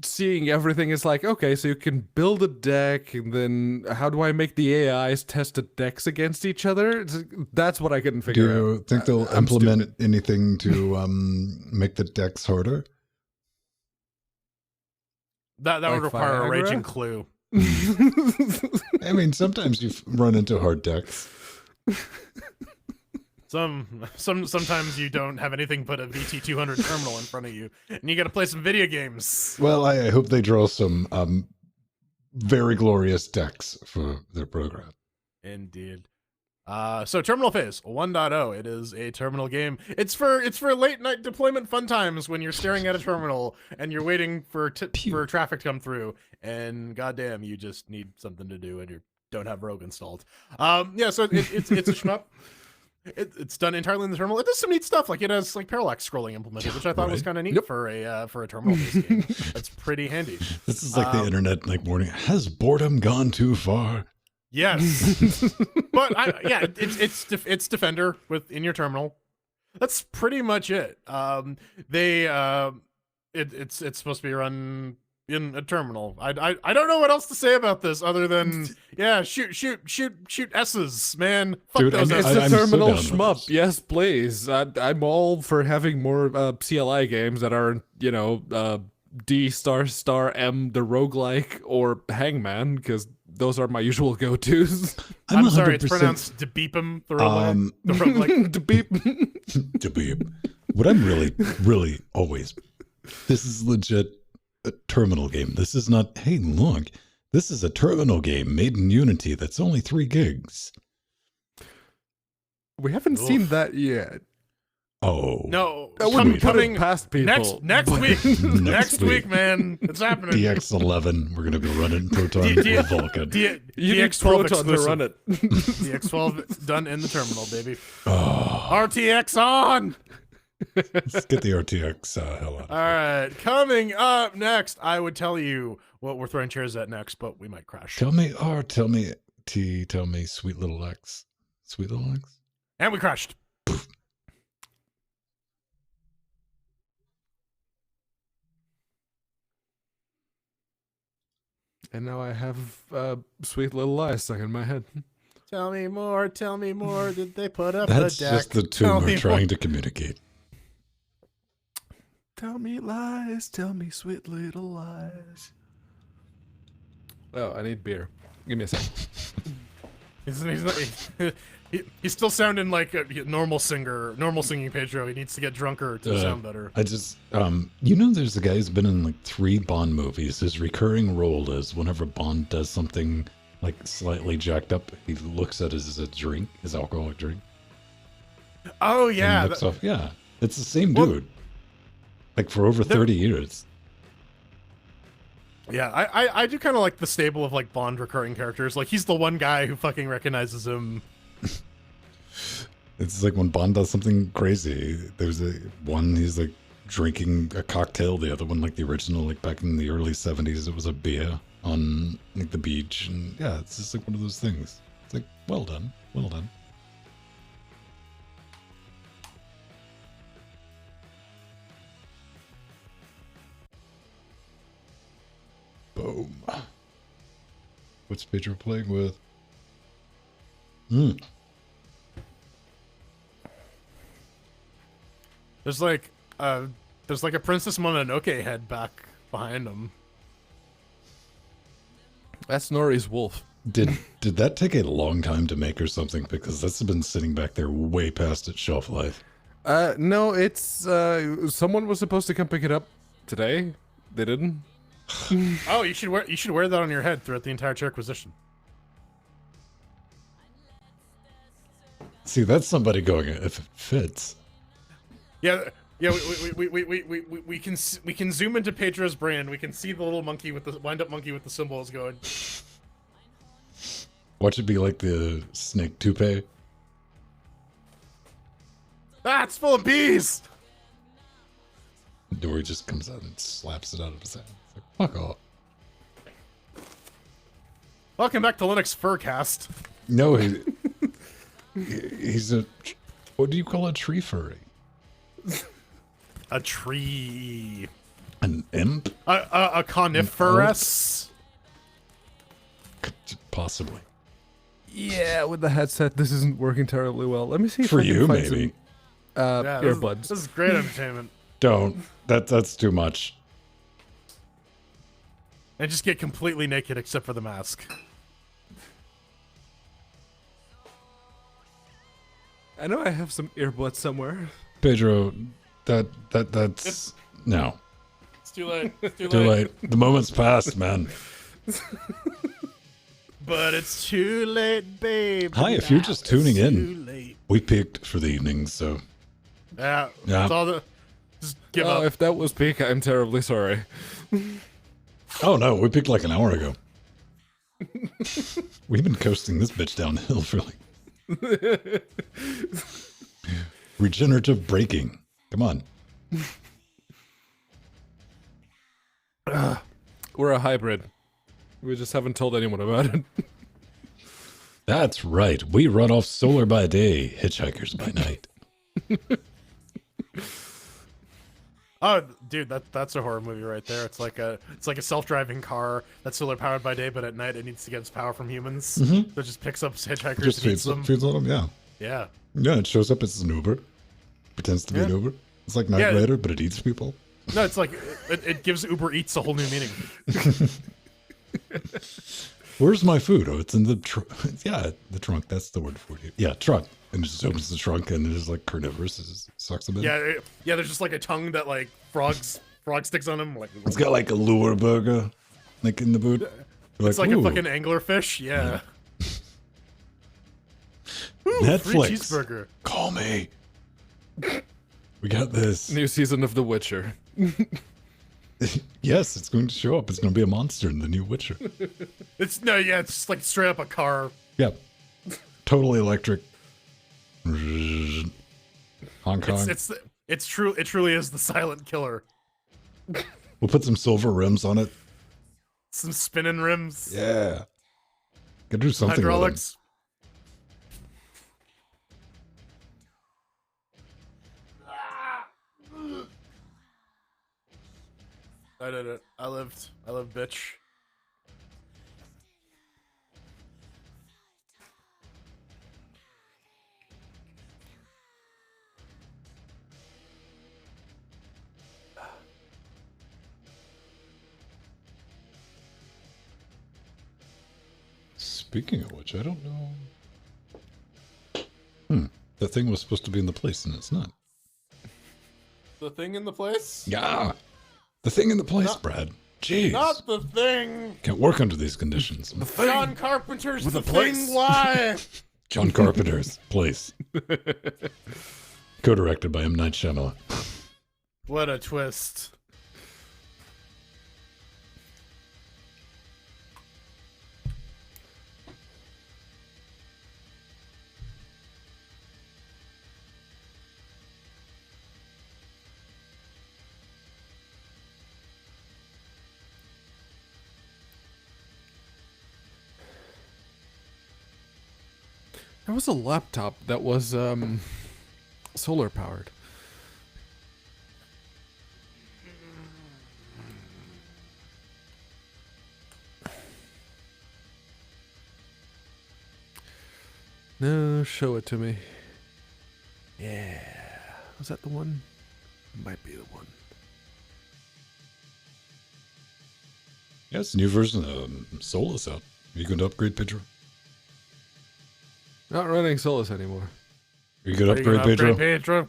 Seeing everything is like, okay, so you can build a deck, and then how do I make the AIs test the decks against each other? That's what I couldn't Do figure out. you think they'll I'm implement stupid. anything to make the decks harder? That Like would require a Viagra? raging clue. I mean, sometimes you run into hard decks. Sometimes you don't have anything but a VT200 terminal in front of you, and you got to play some video games. Well, I hope they draw some very glorious decks for their program. Indeed. So Terminal Phase 1.0. It is a terminal game. It's for late night deployment fun times when you're staring at a terminal and you're waiting for traffic to come through, and goddamn, you just need something to do and you don't have Rogue installed. Yeah. So it's a shmup. It's done entirely in the terminal. It does some neat stuff. Like it has like parallax scrolling implemented, which I thought was kind of neat for a terminal-based game. That's pretty handy. This is like the internet like warning. Has boredom gone too far? Yes, but it's Defender in your terminal. That's pretty much it. It's supposed to be run in a terminal. I don't know what else to say about this other than shoot S's, man. Fuck Dude, those It's S's. a I'm so terminal down with shmup. this. Yes, please. I'm all for having more CLI games that are, D * M, the roguelike, or Hangman, because those are my usual go-tos. I'm sorry, it's 100% pronounced Debeep'em, the roguelike. The beep. to be. What I'm really always. This is legit a terminal game. This is not. Hey, look. This is a terminal game made in Unity that's only 3 gigs. We haven't Oof. seen that yet. Oh No, I wouldn't put coming it past people. next week. Next Next week. week, man. It's happening. DX11. We're gonna be running Proton D- with Vulkan. You need DX12 Proton to exclusive. run it. DX12 done in the terminal, baby. Oh, RTX on. let's get the RTX hell out. All right, coming up next, I would tell you what we're throwing chairs at next, but we might crash. Tell me, tell me, tell me, sweet little X. Sweet little X? And we crashed. And now I have sweet little lies stuck in my head. Tell me more. Tell me more. Did they put up That's the deck? just the Tell tumor me trying more. to communicate. Tell me lies, tell me sweet little lies. Oh, I need beer. Give me a second. He's still sounding like a normal singing Pedro. He needs to get drunker to sound better. I just, there's a guy who's been in like 3 Bond movies. His recurring role is whenever Bond does something like slightly jacked up, he looks at his drink, his alcoholic drink. Oh and yeah, looks off. Yeah, it's the same Well, dude. Like for over 30 years. yeah. I do kind of like the stable of like Bond recurring characters. Like he's the one guy who fucking recognizes him. It's like when Bond does something crazy. There's he's like drinking a cocktail. The other one, like the original, like back in the early 70s, it was a beer on like the beach. And yeah, it's just like one of those things. It's like, well done. Well done. Boom. What's Pedro playing with? There's like a Princess Mononoke head back behind him. That's Nori's wolf. Did that take a long time to make or something? Because that's been sitting back there way past its shelf life. No, it's someone was supposed to come pick it up today. They didn't. Oh, you should wear that on your head throughout the entire chair acquisition. See, that's somebody going, if it fits. Yeah. We can zoom into Pedro's brain. We can see the little monkey with the wind-up monkey with the symbols going. Watch it be like the snake toupee. Ah, it's full of bees. Dory just comes out and slaps it out of his hand. It's like, fuck off. Welcome back to Linux Furcast. No, he's a, what do you call a tree furry? A tree. An imp? A coniferous. Possibly. Yeah, with the headset, this isn't working terribly well. Let me see if For I can you, find maybe. some Yeah, earbuds. This is great entertainment. Don't. That's too much. And just get completely naked except for the mask. I know I have some earbuds somewhere. Pedro, that's no. It's too late. It's too Too late. The moment's passed, man. But it's too late, babe. Hi, if you're just tuning in. Too late. We peaked for the evening, so Yeah. Yeah. It's all the. Just give up. If that was peak, I'm terribly sorry. oh no, we peaked like an hour ago. We've been coasting this bitch downhill for like regenerative braking. Come on. We're a hybrid. We just haven't told anyone about it. That's right. We run off solar by day, hitchhikers by night. Oh, dude, that's a horror movie right there. It's like a self-driving car that's solar powered by day, but at night it needs to get its power from humans. So it just picks up hitchhikers Just and eats them. feeds on them, yeah. Yeah. Yeah, it shows up as an Uber. Pretends to be an Uber. It's like Knight Yeah. Rider, but it eats people. No, it's like it gives Uber Eats a whole new meaning. Where's my food? Oh, it's in the trunk. Yeah, the trunk. That's the word for it. Yeah, trunk. And it just opens the trunk and it is like carnivorous. It sucks them in. Yeah, there's just like a tongue that like frog sticks on him. Like It's got like a lure burger, like in the boot. You're it's like "Ooh, a fucking anglerfish. Yeah. Ooh, Netflix. free cheeseburger. Call me. We got this. New season of The Witcher. Yes, it's going to show up. It's going to be a monster in the new Witcher. It's just like straight up a car. Yep. Totally electric. Hong Kong. It truly is the silent killer. We'll put some silver rims on it. Some spinning rims. Yeah. Gotta do something Hydraulics. I did it. I lived, bitch. Speaking of which, I don't know. That thing was supposed to be in the place, and it's not. The thing in the place? Yeah. The thing in the place, Brad. Jeez. Not the thing. Can't work under these conditions. John Carpenter's The place. Thing. Why? John Carpenter's place. Co-directed by M. Night Shyamalan. What a twist. There was a laptop that was solar powered. No, show it to me. Yeah. Was that the one? Might be the one. Yeah, it's a new version of Solus out. Are you going to upgrade, Pedro? Not running Solus anymore. Are you going to upgrade, Pedro? Pedro?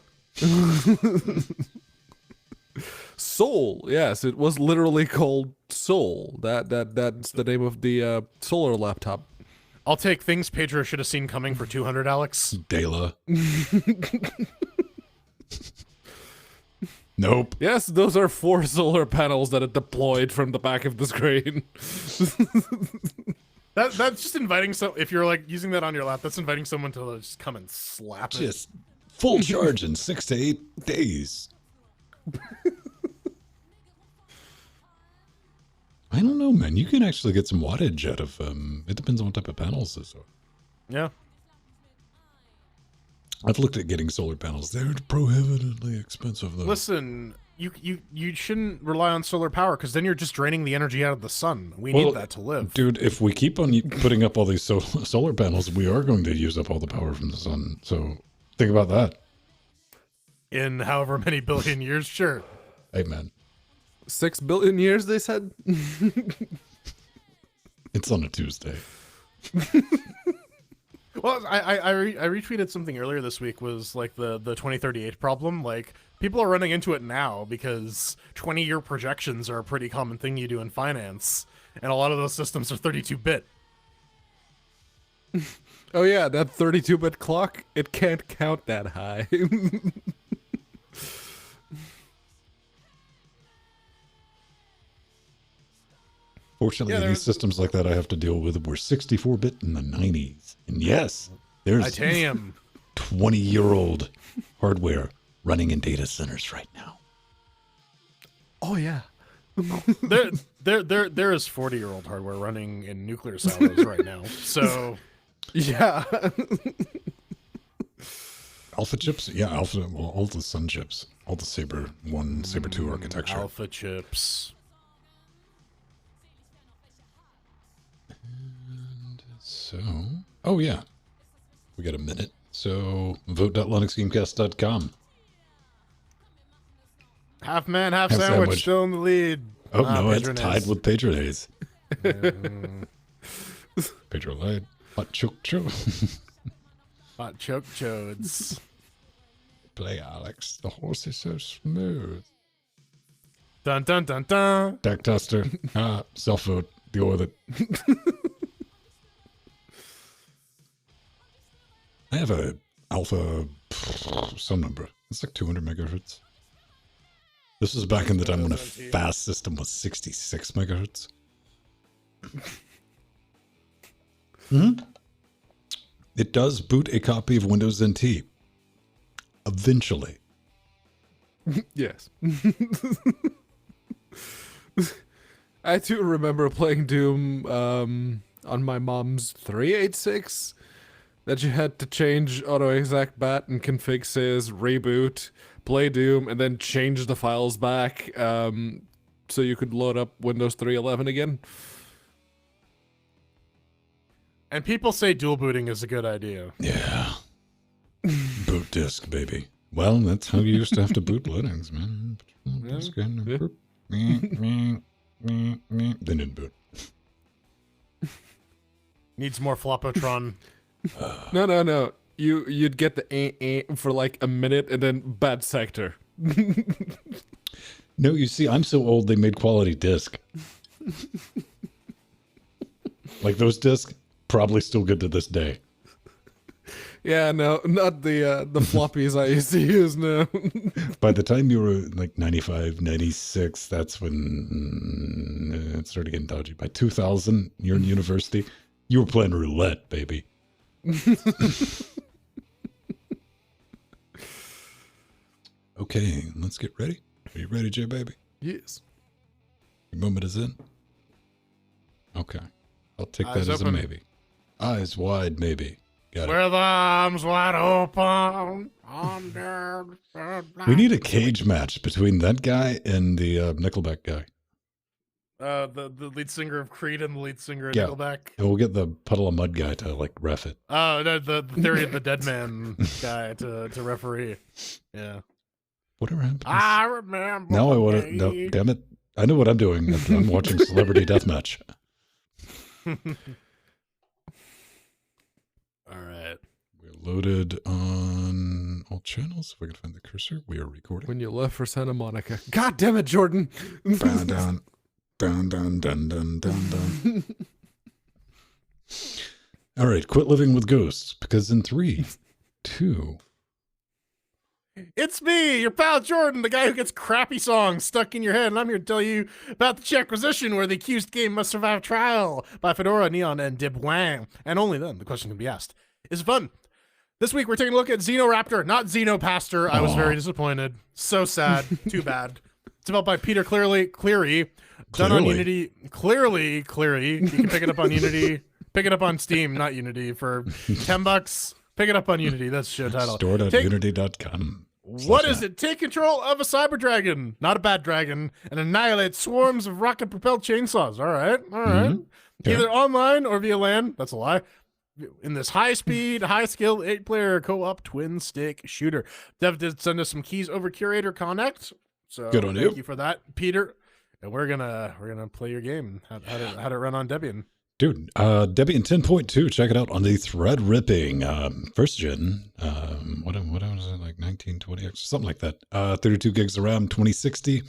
Soul, yes, it was literally called Soul. That's the name of the solar laptop. I'll take things Pedro should have seen coming for 200, Alex. Dela. Nope. Yes, those are 4 solar panels that are deployed from the back of the screen. That's just inviting if you're like using that on your lap, that's inviting someone to just come and slap it. Just full charge in 6 to 8 days. I don't know, man. You can actually get some wattage out of it depends on what type of panels this are. Yeah. I've looked at getting solar panels. They're prohibitively expensive, though. Listen, you shouldn't rely on solar power because then you're just draining the energy out of the sun. We need that to live. Dude, if we keep on putting up all these solar panels, we are going to use up all the power from the sun. So think about that. In however many billion years, sure. Amen. 6 billion years, they said? It's on a Tuesday. Well, I retweeted something earlier this week, was like the 2038 problem. Like, people are running into it now because 20-year projections are a pretty common thing you do in finance, and a lot of those systems are 32-bit. Oh yeah, that 32-bit clock, it can't count that high. Fortunately, these systems like that I have to deal with were 64-bit in the 90s. And yes, there's Titanium. 20-year-old hardware running in data centers right now. Oh yeah. there is 40-year-old hardware running in nuclear silos right now. So yeah. Alpha chips? Yeah, Alpha, well, all the Sun chips. All the Saber 1, Saber 2 architecture. Alpha chips. So, oh yeah, we got a minute. So, vote.linuxgamecast.com. Half man, half Half sandwich, sandwich. still in the lead. Oh no, it's Patronage. tied with Patronage. Patronite. Hot choke choke. Hot choke chodes. Play Alex. The horse is so smooth. Dun dun dun dun. Deck tester. Self vote. Deal with it. I have a alpha some number. It's like 200 megahertz. This was back in the time when a fast system was 66 megahertz. It does boot a copy of Windows NT. Eventually. Yes. I too remember playing Doom on my mom's 386. That you had to change AutoExec.bat and config sys, reboot, play Doom, and then change the files back so you could load up Windows 3.11 again. And people say dual booting is a good idea. Yeah. Boot disk, baby. Well, that's how you used to have to boot Linux, man. They didn't boot. Needs more Flopotron. No. You'd get the for like a minute and then bad sector. No, you see, I'm so old they made quality disk. Like those discs, probably still good to this day. Yeah, no, not the floppies I used to use now. By the time you were like 95, 96, that's when it started getting dodgy. By 2000, you're in university, you were playing roulette, baby. Okay, let's get ready. Are you ready, J baby? Yes. Your moment is in. Okay, I'll take Eyes that as open. a maybe. Eyes wide, maybe. Got it. With arms wide open. We need a cage match between that guy and the Nickelback guy. The lead singer of Creed and the lead singer of Yeah. Nickelback. And we'll get the Puddle of Mud guy to like ref it. Oh, no, the Theory of the Dead Man guy to referee. Yeah. Whatever happened. I remember. Now I want to. No, damn it! I know what I'm doing. I'm watching Celebrity Deathmatch. All right. We're loaded on all channels. If I can find the cursor, we are recording. When you left for Santa Monica. God damn it, Jordan! Down, down, down, down, down, down, down, down. All right, quit living with ghosts because in 3, 2. It's me, your pal Jordan, the guy who gets crappy songs stuck in your head, and I'm here to tell you about the Checkquisition, where the accused game must survive trial by Fedora, Neon, and Dib Wang. And only then the question can be asked. Is it fun? This week we're taking a look at Xenoraptor, not Xenopastor. I was very disappointed. So sad. Too bad. It's developed by Peter Cleary. Done on Unity. Cleary. You can pick it up on Unity. Pick it up on Steam, not Unity, for $10. Pick it up on Unity. That's the show title. Store.unity.com. What is it? Take control of a cyber dragon, not a bad dragon, and annihilate swarms of rocket-propelled chainsaws. All right. Mm-hmm. Either online or via LAN. That's a lie. In this high-speed, high-skill, 8-player co-op twin-stick shooter. Dev did send us some keys over Curator Connect. So Good on you. Thank you for that, Peter. And we're gonna play your game. How to run on Debian. Dude, Debian 10.2, check it out on the thread ripping first gen. What was it, like 1920X or something like that? 32 gigs of RAM, 2060.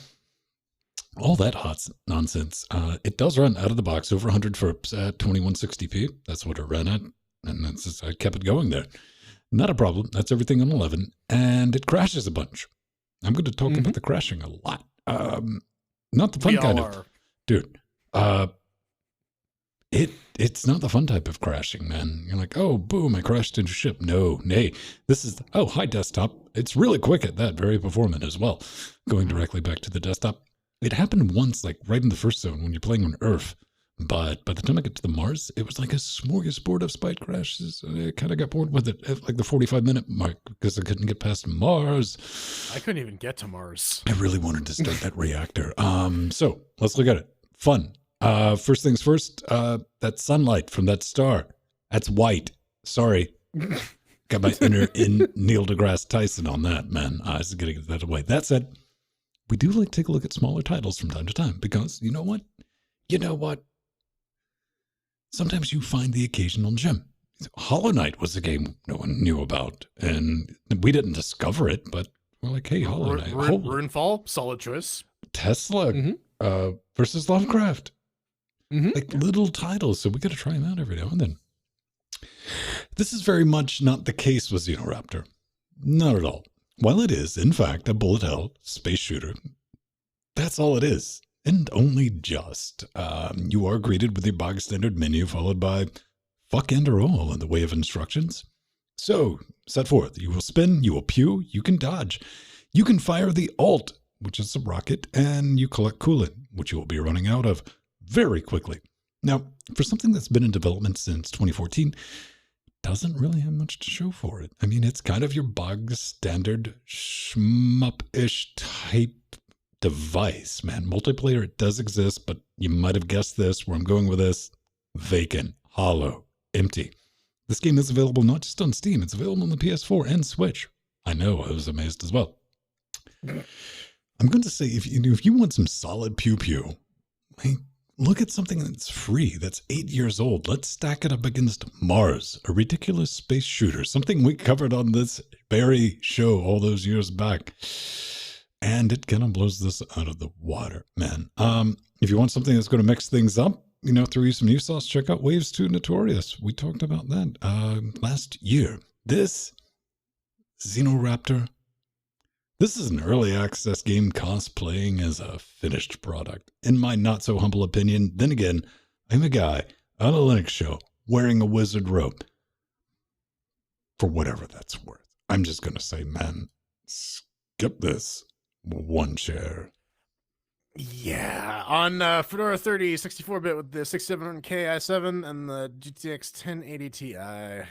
All that hot nonsense. It does run out of the box over 100 FERPs at 2160p. That's what it ran at, and that's just, I kept it going there. Not a problem. That's everything on 11, and it crashes a bunch. I'm going to talk about the crashing a lot. Not the fun kind of, dude. It's not the fun type of crashing, man. You're like, oh, boom, I crashed into ship. No, nay. This is, oh, hi, desktop. It's really quick at that, very performant as well. Going directly back to the desktop. It happened once, like right in the first zone when you're playing on Earth. But by the time I get to the Mars, it was like a smorgasbord of spite crashes. I kind of got bored with it at like the 45-minute mark because I couldn't get past Mars. I couldn't even get to Mars. I really wanted to start that reactor. So let's look at it. Fun. First things first, that sunlight from that star, that's white. Sorry. Got my inner Neil deGrasse Tyson on that, man. I was going to get that away. That said, we do like to take a look at smaller titles from time to time because you know what? Sometimes you find the occasional gem. Hollow Knight was a game no one knew about, and we didn't discover it, but we're like, hey, Hollow Knight. Runefall, solid choice. Tesla versus Lovecraft. Like little titles, so we got to try them out every now and then. This is very much not the case with Xenoraptor. Not at all. While it is, in fact, a bullet hell space shooter, that's all it is. And only just. You are greeted with your bog standard menu followed by fuck and or all in the way of instructions. So, set forth. You will spin, you will pew, you can dodge. You can fire the alt, which is a rocket, and you collect coolant, which you will be running out of very quickly. Now, for something that's been in development since 2014, doesn't really have much to show for it. I mean, it's kind of your bog standard shmup-ish type device, man. Multiplayer, it does exist, but you might have guessed this, where I'm going with this. Vacant, hollow, empty. This game is available not just on Steam, it's available on the PS4 and Switch. I know, I was amazed as well. I'm going to say, if you want some solid pew-pew, look at something that's free, that's 8 years old. Let's stack it up against Mars, a ridiculous space shooter, something we covered on this very show all those years back. And it kind of blows this out of the water, man. If you want something that's going to mix things up, throw you some new sauce, check out Waves 2 Notorious. We talked about that last year. This Xenoraptor, this is an early access game cosplaying as a finished product. In my not so humble opinion, then again, I'm a guy on a Linux show wearing a wizard robe. For whatever that's worth. I'm just going to say, man, skip this. One share. Yeah, on Fedora 30, 64-bit with the 6700K i7 and the GTX 1080 Ti. I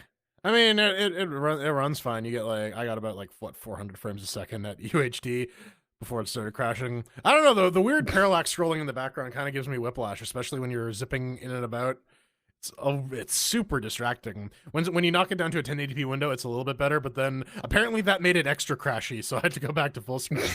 mean, it runs fine. You get I got about 400 frames a second at UHD before it started crashing. I don't know though. The weird parallax scrolling in the background kind of gives me whiplash, especially when you're zipping in and about. It's super distracting. When you knock it down to a 1080p window, it's a little bit better, but then apparently that made it extra crashy, so I had to go back to full screen.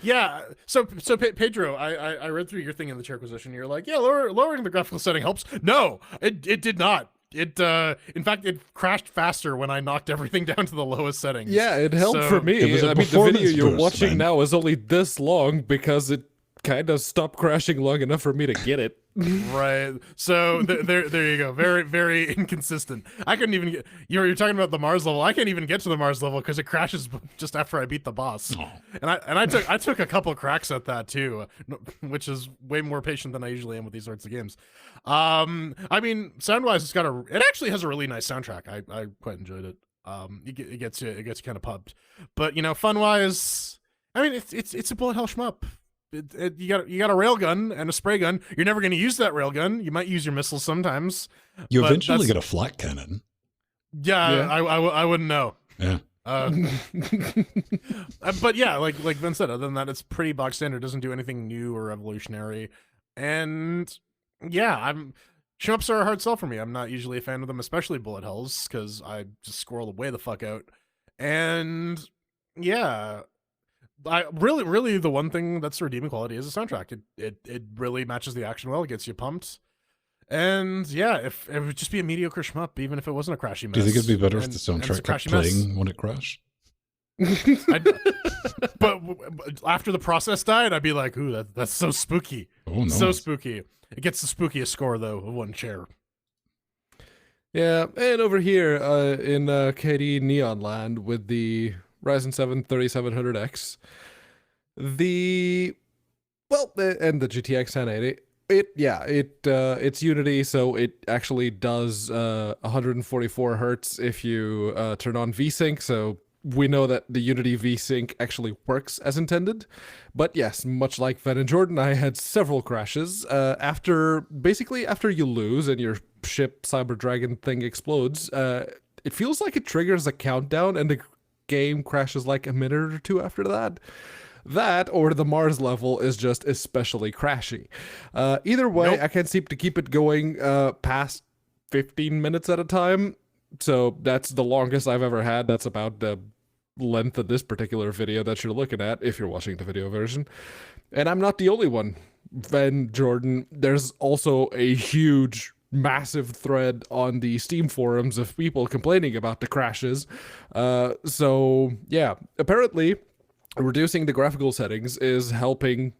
Yeah. So Pedro, I read through your thing in the chair position. You're like, yeah, lowering the graphical setting helps. No, it did not. It in fact it crashed faster when I knocked everything down to the lowest settings. Yeah, it helped for me. I mean, the video you're watching now is only this long because it kind of stopped crashing long enough for me to get it. Right. So there you go. Very, very inconsistent. I couldn't even get. You're talking about the Mars level. I can't even get to the Mars level because it crashes just after I beat the boss. Oh. And I took a couple cracks at that too, which is way more patient than I usually am with these sorts of games. I mean, sound wise, it actually has a really nice soundtrack. I quite enjoyed it. It gets you kind of pumped. But fun wise, I mean, it's a bullet hell shmup. You got a railgun and a spray gun. You're never going to use that railgun. You might use your missiles sometimes. You eventually get a flat cannon. Yeah, Yeah. I wouldn't know. Yeah. But yeah, like Vince said, other than that, it's pretty box standard. Doesn't do anything new or revolutionary. And yeah, shmups are a hard sell for me. I'm not usually a fan of them, especially bullet hells, because I just squirrel away the fuck out. And yeah, I really the one thing that's the redeeming quality is the soundtrack. It really matches the action well. It gets you pumped. And yeah, if it would just be a mediocre shmup, even if it wasn't a crashy mess. Do you think it'd be better if the it's soundtrack a kept crashy mess. playing when it crashed? But after the process died, I'd be like, ooh, that's so spooky. Oh, no. So spooky. It gets the spookiest score, though, of one chair. Yeah, and over here in KD Neon Land with the Ryzen 7 3700X, and the GTX 1080, it's Unity, so it actually does 144 hertz if you turn on VSync, so we know that the Unity VSync actually works as intended. But yes, much like Ven and Jordan, I had several crashes after you lose and your ship Cyber Dragon thing explodes. It feels like it triggers a countdown and the game crashes like a minute or two after that. That or the Mars level is just especially crashy. Either way, Nope. I can't seem to keep it going past 15 minutes at a time. So that's the longest I've ever had. That's about the length of this particular video that you're looking at if you're watching the video version. And I'm not the only one. Ven, Jordan, there's also a huge, massive thread on the Steam forums of people complaining about the crashes. So yeah, apparently reducing the graphical settings is helping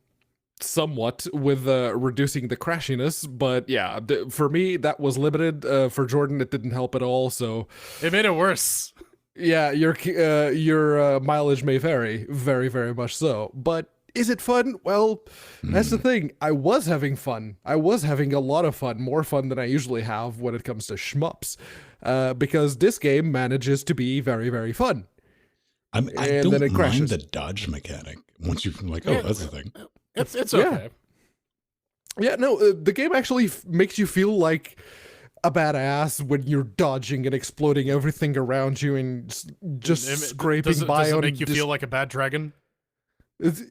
somewhat with reducing the crashiness, but yeah, for me that was limited. For Jordan, it didn't help at all. So It made it worse. yeah, your mileage may vary, very very much so. But is it fun? Well, that's the thing. I was having fun. I was having a lot of fun, more fun than I usually have when it comes to shmups, because this game manages to be very very fun. I And don't then it mind crashes. the dodge mechanic. Once you're like, oh, that's the thing. It's Yeah. okay. Yeah, no, the game actually makes you feel like a badass when you're dodging and exploding everything around you and just scraping by does it on. make you feel like a bad dragon?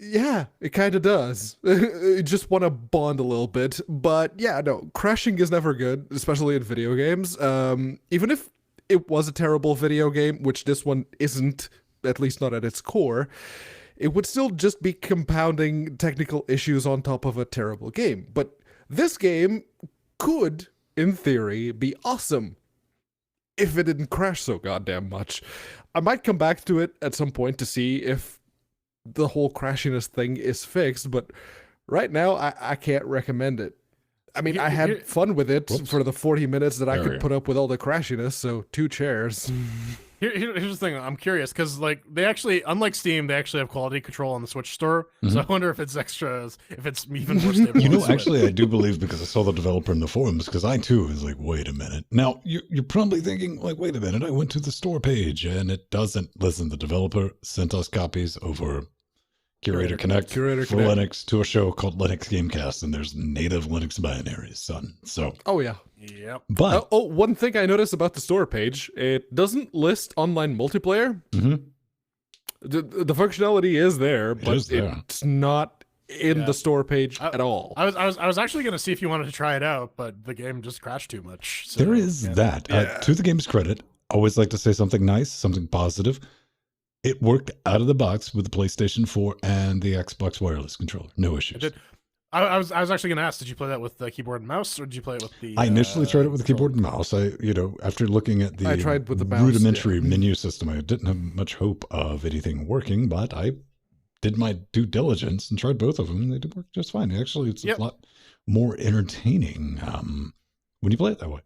Yeah, it kind of does. You just want to bond a little bit, but yeah, no, crashing is never good, especially in video games. Even if it was a terrible video game, which this one isn't, at least not at its core, it would still just be compounding technical issues on top of a terrible game. But this game could, in theory, be awesome if it didn't crash so goddamn much. I might come back to it at some point to see if the whole crashiness thing is fixed, but right now I can't recommend it. I mean, I had fun with it for the 40 minutes that I could put up with all the crashiness, so 2 chairs. Here's the thing. I'm curious because, like, they actually, unlike Steam, they actually have quality control on the Switch store. So I wonder if it's extras, if it's even more stable. You on know, Switch. actually, I do believe, because I saw the developer in the forums, because I too was like, wait a minute. Now, you're probably thinking, like, wait a minute, I went to the store page and it doesn't. Listen, the developer sent us copies over Curator Connect for Linux to a show called LinuxGameCast, and there's native Linux binaries, son. So, Oh, yeah. Yep. but One thing I noticed about the store page, it doesn't list online multiplayer. Mhm. The functionality is there, but is there. it's not in the store page at all. I was actually gonna see if you wanted to try it out, but the game just crashed too much. So, there is that. To the game's credit, I always like to say something nice, something positive. It worked out of the box with the PlayStation 4 and the Xbox wireless controller. No issues. Did. I was actually gonna ask, did you play that with the keyboard and mouse, or did you play it with the? I initially tried it with the keyboard and mouse. After looking at the I tried with the mouse, rudimentary menu system, I didn't have much hope of anything working, but I did my due diligence and tried both of them, and they did work just fine. Actually, it's a lot more entertaining when you play it that way.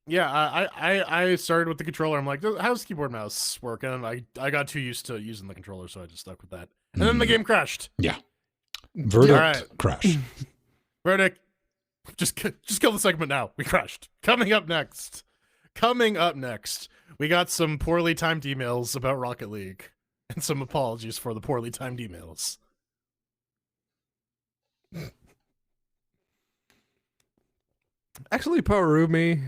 Yeah, I started with the controller. I'm like, how's keyboard and mouse work? And I got too used to using the controller, so I just stuck with that. And then the game crashed. Yeah. Verdict, right. crash. Verdict, just kill the segment now. We crashed. Coming up next, we got some poorly timed emails about Rocket League, and some apologies for the poorly timed emails. Actually, Powerumi,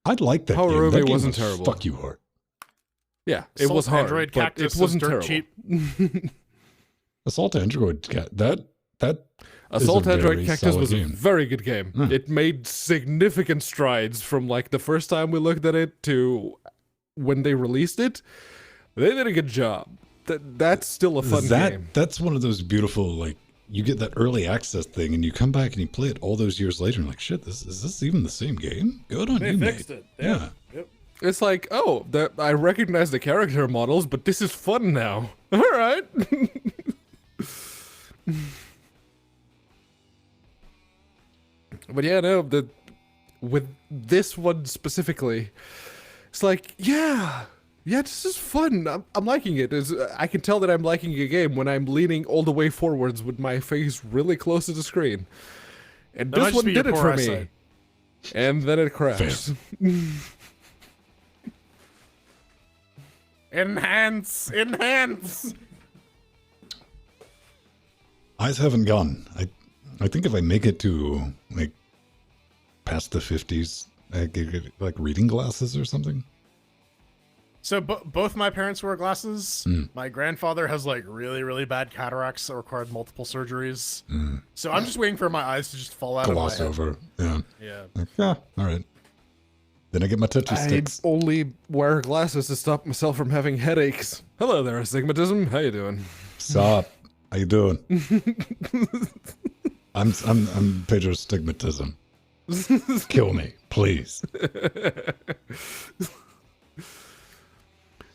I'd like that Power game. Ruby That game wasn't was terrible. fuck you hard. Yeah, it Assault was hard, Android but Cactus it wasn't is dirt terrible. cheap. Assault Android that Assault is a Android very Cactus solid was a game. very good game. It made significant strides from like the first time we looked at it to when they released it. They did a good job. That's still a fun game. That's one of those beautiful, like, you get that early access thing and you come back and you play it all those years later and like, shit, is this even the same game? Good on you, They fixed mate. it. Yeah. Yep. It's like, oh, I recognize the character models, but this is fun now. All right. But yeah, no, with this one specifically, it's like, yeah, this is fun. I'm liking it. I can tell that I'm liking a game when I'm leaning all the way forwards with my face really close to the screen. And That might this just one be your did it poor for me. eyesight. And then it crashed. Enhance! Eyes haven't gone. I think if I make it to like past the 50s, I get like reading glasses or something. So both my parents wear glasses. My grandfather has like really, really bad cataracts that required multiple surgeries. So I'm just waiting for my eyes to just fall out Gloss of my head. over. Yeah. Yeah. Like, yeah. All right. Then I get my Tetris I sticks. only wear glasses to stop myself from having headaches. Hello there, astigmatism. How you doing? Sup? How you doing? I'm Pedro Stigmatism. Kill me, please.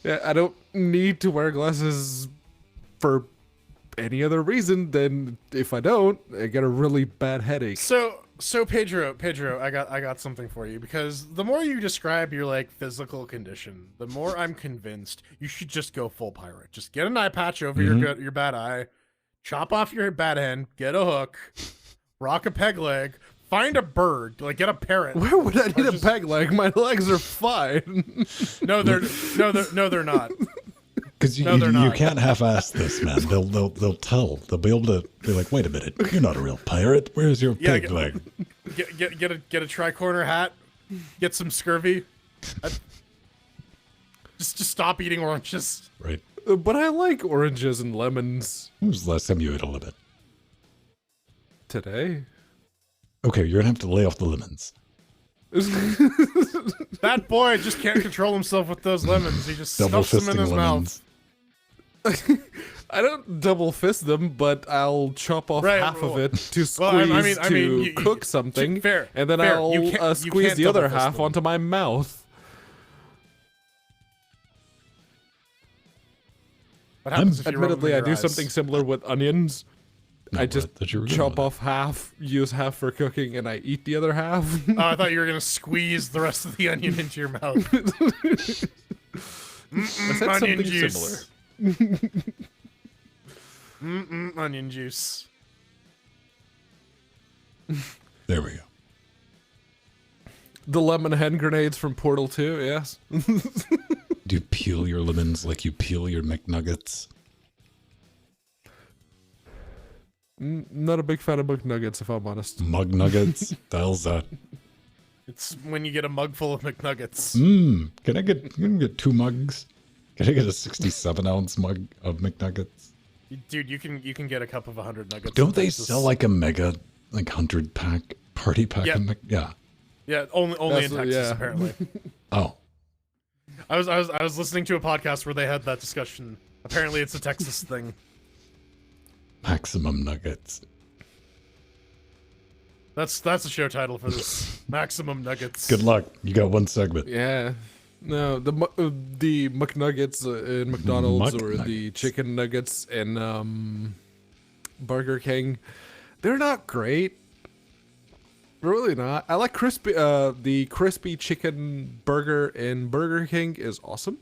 Yeah, I don't need to wear glasses for any other reason than if I don't, I get a really bad headache. So Pedro, I got something for you, because the more you describe your like physical condition, the more I'm convinced you should just go full pirate. Just get an eye patch over your bad eye, chop off your bad hand, get a hook, rock a peg leg, find a bird, like get a parrot. Where would I need a peg leg? My legs are fine. No, they're not. Because No, they're you not. can't half-ass this, man. They'll tell. They'll be able to be like, wait a minute, you're not a real pirate. Where's your Yeah, pig leg? Get a tricorner hat, get some scurvy. Just stop eating oranges. Right. But I like oranges and lemons. When was the last time you ate a lemon? Today? Okay, you're gonna have to lay off the lemons. That boy just can't control himself with those lemons. He just Double stuffs them in fisting his lemons. mouth. I don't double fist them, but I'll chop off Right, half of well- it to squeeze well, I mean, you- cook something, fair, and then fair. I'll You can't squeeze the other double fist half them. onto my mouth. What happens if you rub them Admittedly, in I your do eyes? something similar with onions. No, I just I thought you were going chop with that. off half, use half for cooking, and I eat the other half. Oh, I thought you were gonna squeeze the rest of the onion into your mouth. I said Onion something juice. similar. Onion juice. There we go. The lemon hand grenades from Portal 2, yes. Do you peel your lemons like you peel your McNuggets? Not a big fan of McNuggets, if I'm honest. Mug nuggets? The hell's that? It's when you get a mug full of McNuggets. Can I get 2 mugs? Can I get a 67-ounce mug of McNuggets? Dude, you can get a cup of 100 nuggets. Don't they Texas. sell like a mega, like 100-pack party pack? Yeah. Yeah. Yeah, only That's in what- Texas yeah. apparently. Oh. I was listening to a podcast where they had that discussion. Apparently, it's a Texas thing. Maximum nuggets. That's the show title for this. Maximum Nuggets. Good luck. You got 1 segment. Yeah. No, the McNuggets in McDonald's or the McNuggets. chicken nuggets in Burger King, they're not great. They're really not. I like the crispy chicken burger in Burger King is awesome.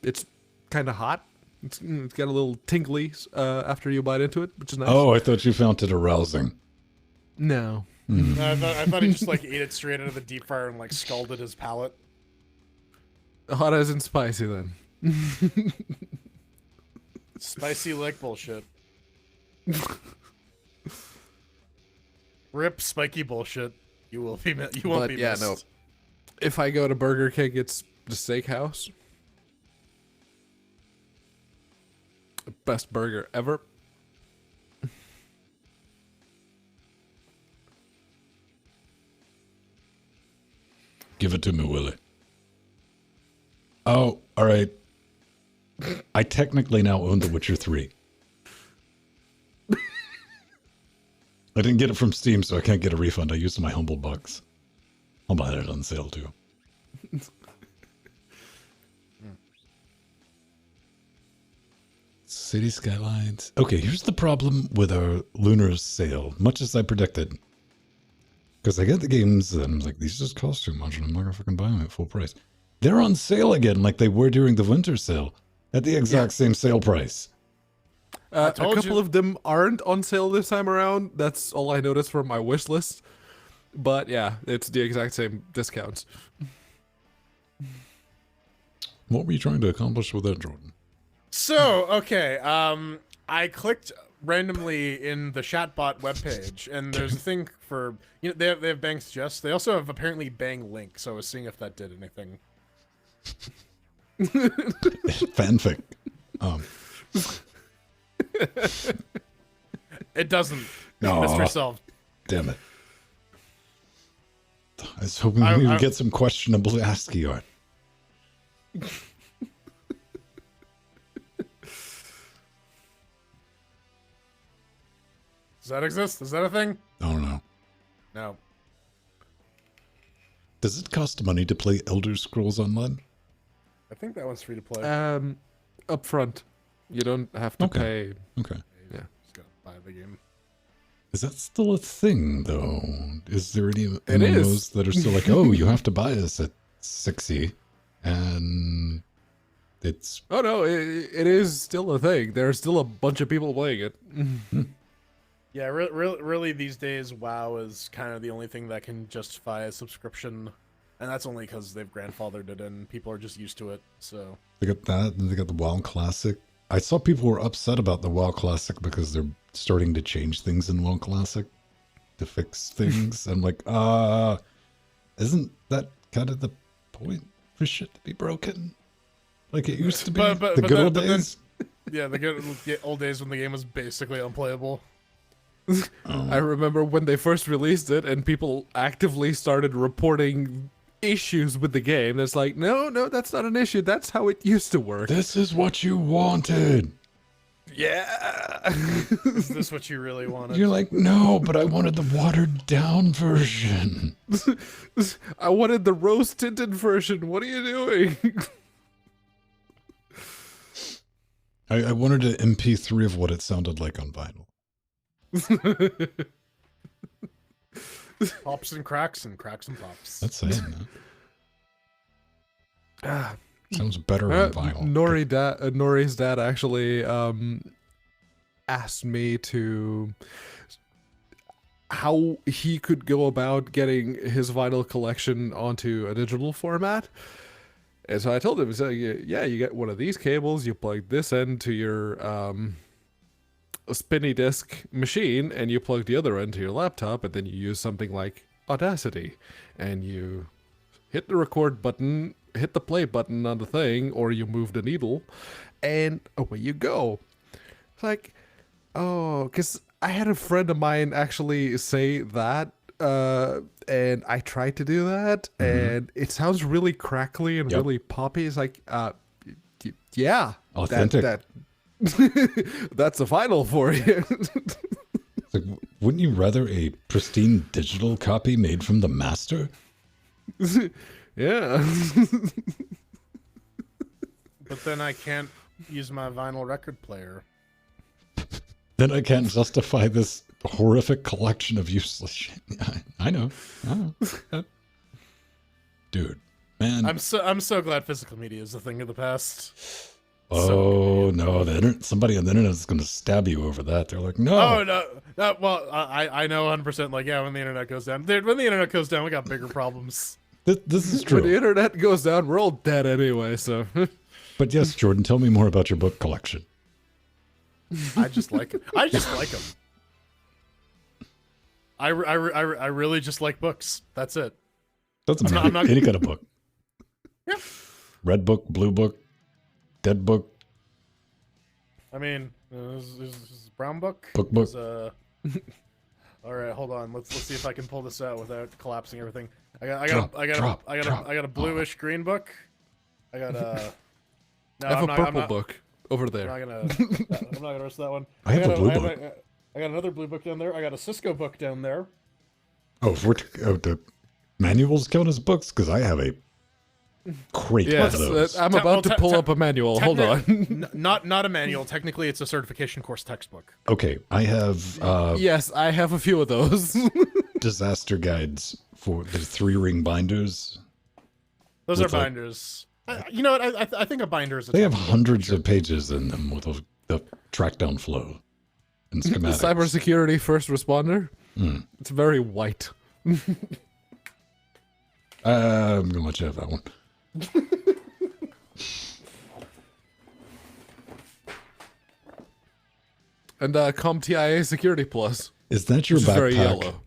It's kind of hot. It's got a little tingly after you bite into it, which is nice. Oh, I thought you found it arousing. No. I thought he just like ate it straight out of the deep fryer and like scalded his palate. Hot as in spicy then. Spicy like bullshit. Rip spiky bullshit. You will be. You won't But be yeah, missed. no. If I go to Burger King, it's the steakhouse. Best burger ever. Give it to me, Willie. Oh, all right. I technically now own The Witcher 3. I didn't get it from Steam, so I can't get a refund. I used my humble bucks. I'll buy it on sale, too. City Skylines. Okay, here's the problem with our Lunar sale, much as I predicted. Because I get the games, and I'm like, these just cost too much, and I'm not going to fucking buy them at full price. They're on sale again, like they were during the winter sale, at the exact same sale price. A couple of them aren't on sale this time around. That's all I noticed from my wish list. But yeah, it's the exact same discounts. What were you trying to accomplish with that, Jordan? So, okay, I clicked randomly in the chatbot webpage, and there's a thing for, you know, they have Bang Suggest. They also have apparently Bang Link, so I was seeing if that did anything. Fanfic. It doesn't. No. Mr. Self. Damn it. I was hoping we would get some questionable ASCII art. Does that exist? Is that a thing? I don't know. No. Does it cost money to play Elder Scrolls Online? I think that one's free to play. Up front. You don't have to pay. Okay. Yeah. Just gotta buy the game. Is that still a thing, though? Is there any It MMOs is. that are still like, oh, you have to buy this at 60, and it's... Oh no, it is still a thing. There's still a bunch of people playing it. Yeah, really these days, WoW is kind of the only thing that can justify a subscription. And that's only because they've grandfathered it in. People are just used to it, so... They got that, and they got the WoW Classic. I saw people were upset about the WoW Classic because they're starting to change things in WoW Classic to fix things. I'm like, isn't that kind of the point for shit to be broken? Like it used to be the good old days? Yeah, the good old days when the game was basically unplayable. I remember when they first released it and people actively started reporting issues with the game. It's like, no, that's not an issue. That's how it used to work. This is what you wanted. Yeah. Is this what you really wanted? You're like, no, but I wanted the watered down version. I wanted the rose tinted version. What are you doing? I wanted an MP3 of what it sounded like on vinyl. Pops and cracks and pops. That's saying that. Sounds better on vinyl. Nori's dad actually asked me to how he could go about getting his vinyl collection onto a digital format. And so I told him, yeah, you get one of these cables, you plug this end to your spinny disk machine, and you plug the other end to your laptop, and then you use something like Audacity, and you hit the record button, hit the play button on the thing, or you move the needle, and away you go. It's like, oh, because I had a friend of mine actually say that, and I tried to do that, and it sounds really crackly and really poppy. It's like, yeah, authentic. That's a final for you. Like, wouldn't you rather a pristine digital copy made from the master? Yeah. But then I can't use my vinyl record player. Then I can't justify this horrific collection of useless shit. I know. Dude, man. I'm so glad physical media is a thing of the past. Oh no! Somebody on the internet is going to stab you over that. They're like, no. Oh no! Well, I know 100%. Like, yeah, when the internet goes down, dude, when the internet goes down, we got bigger problems. This is true. When the internet goes down, we're all dead anyway. So. But yes, Jordan, tell me more about your book collection. I just like it. I just like them. I really just like books. That's it. Doesn't I'm matter. not- Any kind of book. Yeah. Red book, blue book, dead book, I mean, this is brown book. Book. Is, all right, hold on. Let's see if I can pull this out without collapsing everything. I got a bluish green book. I got a. No, I have I'm a not, purple I'm not, book over I'm there. not gonna. I'm not gonna risk that one. I have a blue book. I got another blue book down there. I got a Cisco book down there. Oh, if we're the manuals count as books, because I have a crate Yes, of those. I'm about to pull up a manual. Hold on. Not a manual. Technically, it's a certification course textbook. Okay, I have Yes, I have a few of those. disaster guides for the 3-ring binders. Those are With, like- binders. You know what? I think a binder is a They have textbook, hundreds sure. of pages in them with the track down flow and schematics. Cybersecurity first responder. It's very white. I'm gonna let you have that one. And CompTIA Security Plus, Is that your which is very backpack? yellow.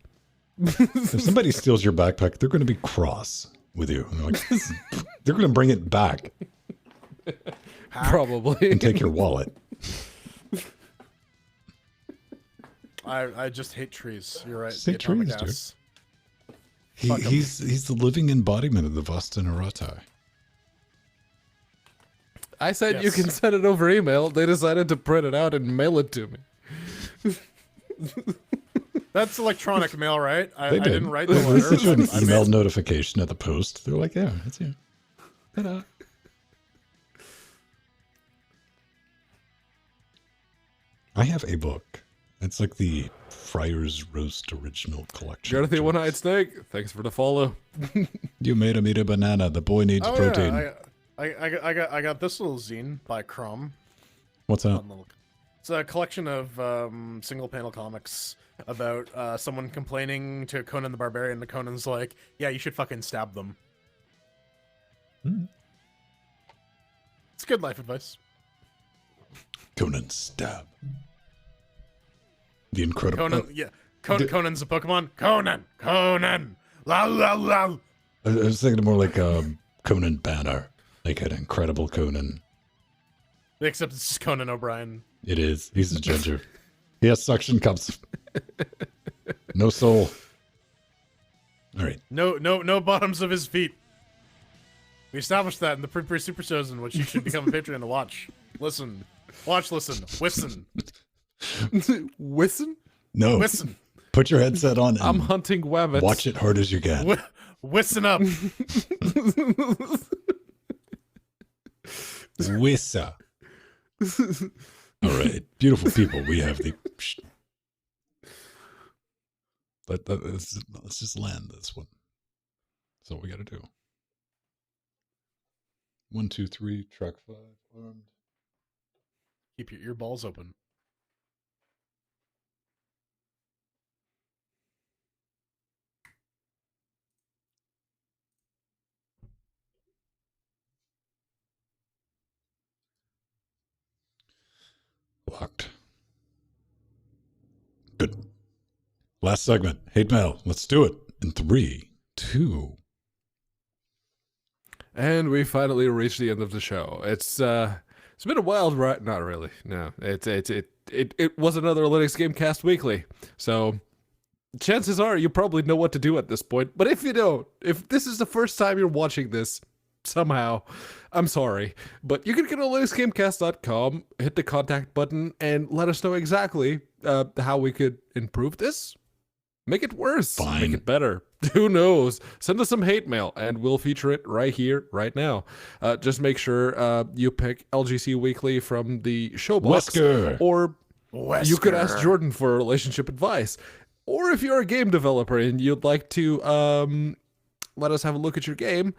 If somebody steals your backpack, they're going to be cross with you. They're, like, they're going to bring it back Probably. and take your wallet. I just hate trees. You're right. Say the atomic trees, dude. gas. He's the living embodiment of the Vasta Narata. I said you Yes. can send it over email. They decided to print it out and mail it to me. That's electronic mail, right? I They did. didn't write the They letter. sent you an I email made- notification at the post. They're like, yeah, it's you. Ta-da. I have a book. It's like the Friar's Roast Original Collection. Dorothy One-Eyed Snake, thanks for the follow. You made him eat a banana. The boy needs Oh, protein. yeah, I got this little zine by Chrome. What's that? It's a collection of single panel comics about someone complaining to Conan the Barbarian. And Conan's like, "Yeah, you should fucking stab them." It's good life advice. Conan stab. The incredible. Conan, yeah, Conan's a Pokemon. Conan, la la la. I was thinking more like Conan Banner, like an incredible Conan. Except it's just Conan O'Brien. It is. He's a ginger. He has suction cups. No soul. All right. No bottoms of his feet. We established that in the Pre Super Chosen, which you should become a Patreon to watch. Listen. Watch, listen. Listen. Whisson? No. Listen. Put your headset on and I'm hunting wabbits. watch it hard as you can. Listen up. Wissa. All right. Beautiful people. We have the... Let's just land this one. That's all we got to do. 1, 2, 3, track 5, armed. Keep your ear balls open. Locked. Good. Last segment. Hate mail. Let's do it. In 3, 2. And we finally reached the end of the show. It's been a wild ride. Not really. No. It was another LinuxGameCast Weekly. So chances are you probably know what to do at this point. But if you don't, if this is the first time you're watching this somehow, I'm sorry. But you can get to linuxgamecast.com, hit the contact button, and let us know exactly how we could improve this. Make it worse. Fine. Make it better. Who knows? Send us some hate mail, and we'll feature it right here, right now. Just make sure you pick LGC Weekly from the show box. Wesker. Or you could ask Jordan for relationship advice. Or if you're a game developer and you'd like to let us have a look at your game,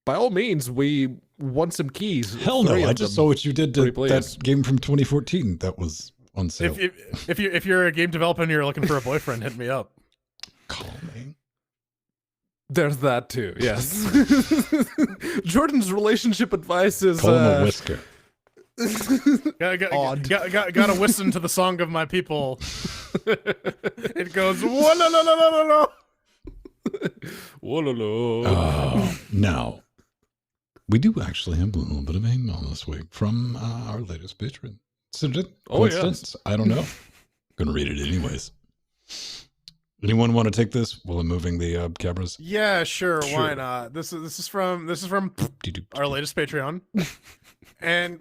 by all means, we want some keys. Hell no. 3 of I just them. saw what you did to Pretty pleased. that game from 2014 that was on sale. If you're a game developer and you're looking for a boyfriend, hit me up. Call me. There's that too, yes. Jordan's relationship advice is Call him a whisker. Odd. Gotta listen to the song of my people. It goes, whoa, no, no, no, no, no, no. Now, we do actually have a little bit of hate mail this week from our latest patron. So just coincidence? I don't know. Gonna read it anyways. Anyone want to take this while I'm moving the cameras? Yeah, sure. Why not? This is from our latest Patreon, and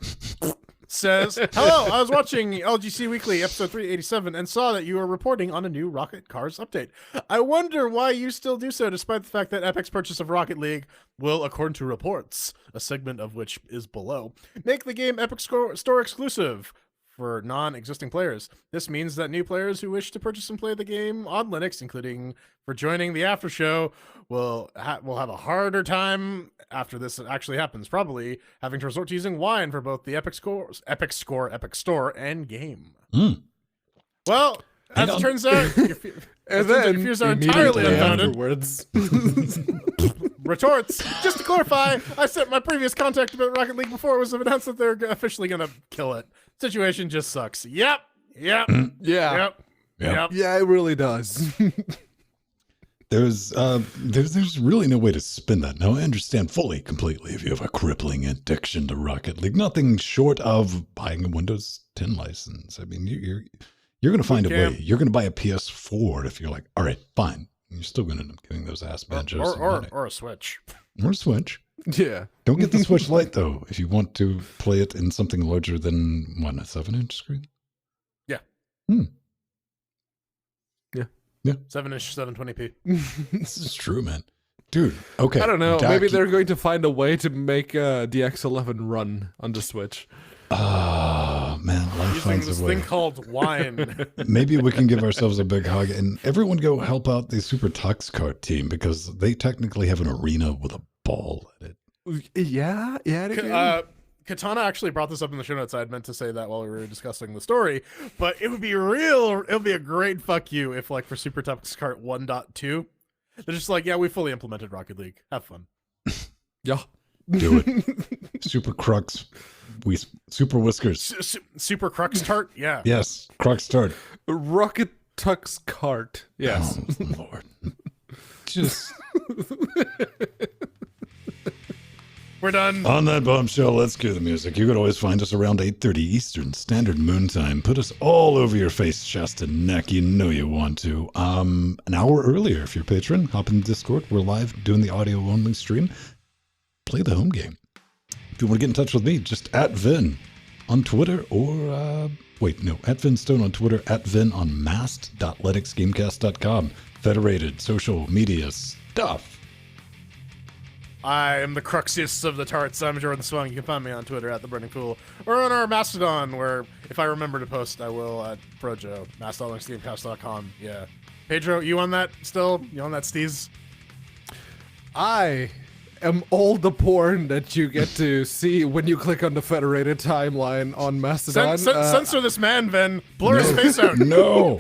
says, "Hello, I was watching LGC Weekly episode 387 and saw that you were reporting on a new Rocket Cars update. I wonder why you still do so, despite the fact that Epic's purchase of Rocket League will, according to reports, a segment of which is below, make the game Epic Store exclusive for non-existing players. This means that new players who wish to purchase and play the game on Linux, including for joining the after show, will have a harder time after this actually happens, probably having to resort to using wine for both the Epic Store, and game." Well, as it turns out, your fears are entirely unfounded. Afterwards. Retorts, just to clarify, I sent my previous contact about Rocket League before it was announced that they're officially going to kill it. Situation just sucks. Yep. Yeah, it really does. There's really no way to spin that. Now, I understand fully, completely, if you have a crippling addiction to Rocket League. Nothing short of buying a Windows 10 license. I mean, you're going to find a way. You're going to buy a PS4 if you're like, all right, fine. You're still going to end up giving those ass banjos or a Switch. Or a Switch. Yeah. Don't get the Switch Lite, though, if you want to play it in something larger than, what, a 7-inch screen? Yeah. Yeah. 7-inch, 720p. This is true, man. Dude, okay. I don't know. Maybe they're going to find a way to make DX11 run on the Switch. Man, life Using finds this a way. thing called wine. Maybe we can give ourselves a big hug and everyone go help out the Super Tux Kart team because they technically have an arena with a ball at it. Yeah. Katana actually brought this up in the show notes. I had meant to say that while we were discussing the story, but it would be a great fuck you if, like, for Super Tux Kart 1.2, they're just like, yeah, we fully implemented Rocket League. Have fun. Yeah. Do it. Super Crux. Super Whiskers. Super Crux Tart? Yeah. Yes. Crux Tart. Rocket Tux Kart. Yes. Oh, Lord. Just. We're done. On that bombshell, let's cue the music. You can always find us around 8:30 Eastern Standard Moon Time. Put us all over your face, chest, and neck. You know you want to. An hour earlier, if you're a patron, hop in Discord. We're live doing the audio-only stream. Play the home game. If you want to get in touch with me, just at Vin on Twitter or, at Vinstone on Twitter, at Vin on mast.linuxgamecast.com. Federated social media stuff. I am the cruxiest of the tarts. I'm Jordan Swung. You can find me on Twitter at The Burning Pool or on our Mastodon, where if I remember to post, I will at Projo, mast.linuxgamecast.com. Yeah. Pedro, you on that still? You on that, Steez? I am all the porn that you get to see when you click on the federated timeline on Mastodon. Censor this man, Ven. Blur his face out. No.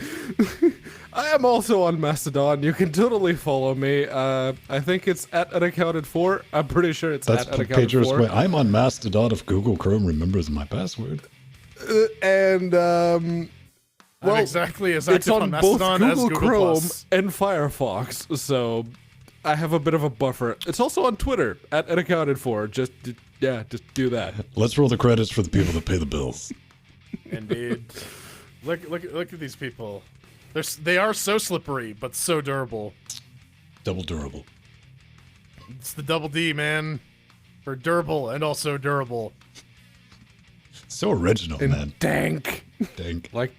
I am also on Mastodon. You can totally follow me. I think it's at unaccounted for. I'm pretty sure it's That's at unaccounted Pedro's for. way. I'm on Mastodon if Google Chrome remembers my password. I'm exactly as it's active on on both Mastodon Google as Google Chrome Plus. and Firefox, so I have a bit of a buffer. It's also on Twitter at unaccounted for. Just do that. Let's roll the credits for the people that pay the bills. Indeed. Look at these people. They are so slippery, but so durable. Double durable. It's the double D, man. For durable and also durable. So original, And man. dank. Dank. Like,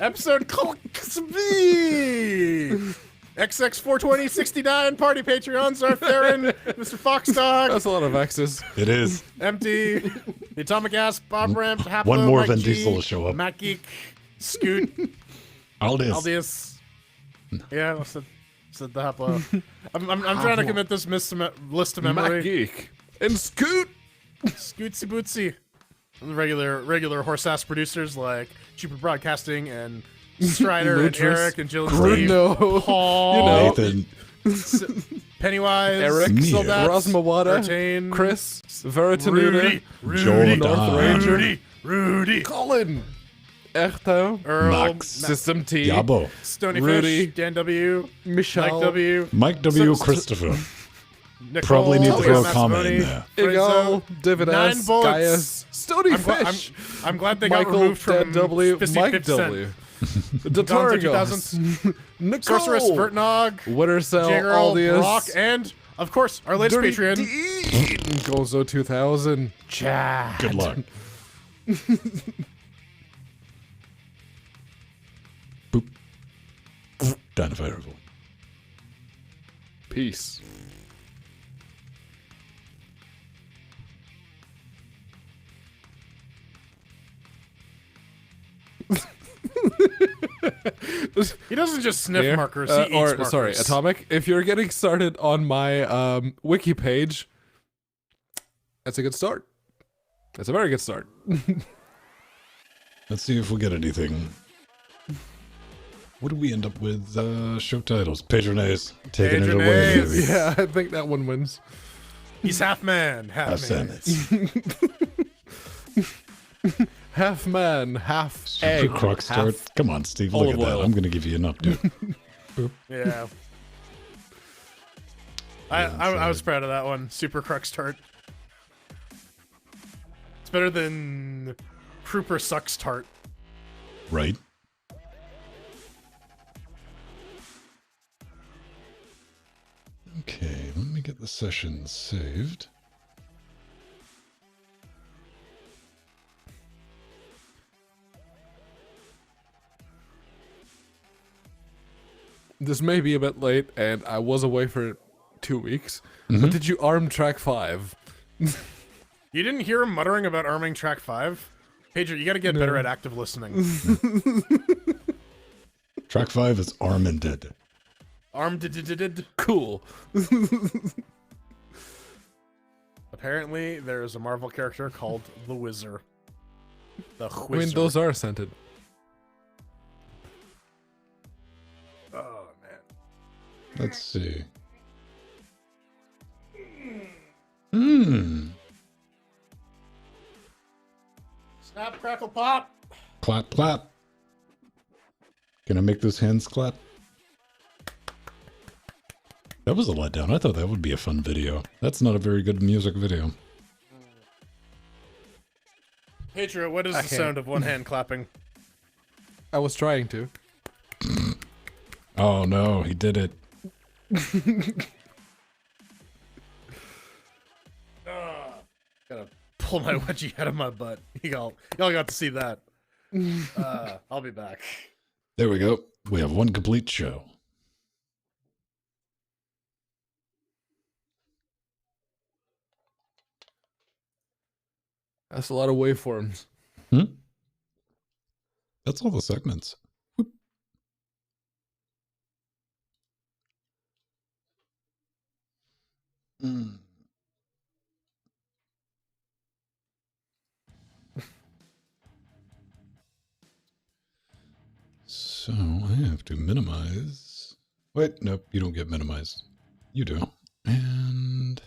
Episode XX42069 party Patreons are Theron, Mr. Foxdog, that's a lot of X's. It is. Empty, the Atomic Ass, Bob Ramp, Haplo, One more Mike Vin G, Diesel will show up. Matt Geek, Scoot, Aldius. Yeah, I said the Haplo. I'm trying to commit this list to Mac memory. Geek. And Scoot. Scootsy Bootsy. And the regular horse-ass producers like Cheaper Broadcasting and Strider and Ludrus. Eric and Jill and Steve, Bruno. Paul, Nathan. Pennywise, Eric, Me. Soldats, Rosmawada, Artane, Chris, Veritanuda, Rudy, Joel North Don. Ranger, Rudy, Colin, Erto, Earl, Max. System T, Yabo. Stony Rudy, Fish, Dan W, Michelle, Mike W, Mike W. So- Christopher. Nicole, Probably need to throw a Matt comment in Simone, there. Eagle, Frizzo, David 9 S, bullets. Gaius, Stony I'm, Fish, I'm glad they got Michael, removed from Dan W, 50 Mike 50%. W, Gonzo Dotargos, Nicole, Sorceress Vertnog, Wintercell, J-Girl, Aldius, Brock, and, of course, our latest Dirty Patreon. D, Gonzo 2000, Chad. Good luck. Boop. Dynafire Revolt. Peace. He doesn't just sniff Here. markers, he eats or markers. sorry, Atomic. If you're getting started on my wiki page, that's a good start. That's a very good start. Let's see if we get anything. What do we end up with? Show titles. Patronize. Taking it away. Patronize. Baby. Yeah, I think that one wins. He's half man, half man. Half man, half Super egg, Crux start. half Come on, Steve. Look olive at that. oil. I'm going to give you an update. Yeah. I was proud of that one. Super Crux tart. It's better than Crooper Sucks tart. Right? Okay, let me get the session saved. This may be a bit late, and I was away for 2 weeks. But did you arm track 5? You didn't hear him muttering about arming track 5? Pedro, you gotta get better at active listening. Track 5 is Armanded. Armed. Cool. Apparently, there's a Marvel character called the Wizard. The I mean, Wizard. those are scented. Oh, man. Let's see. Snap, crackle, pop. Clap, clap. Can I make those hands clap? That was a letdown. I thought that would be a fun video. That's not a very good music video. Pedro, what is the can't. sound of one hand clapping? I was trying to. Oh no, he did it. Gotta pull my wedgie out of my butt. Y'all got to see that. I'll be back. There we go. We have one complete show. That's a lot of waveforms. That's all the segments. Whoop. So I have to minimize. Wait, nope, you don't get minimized. You do. And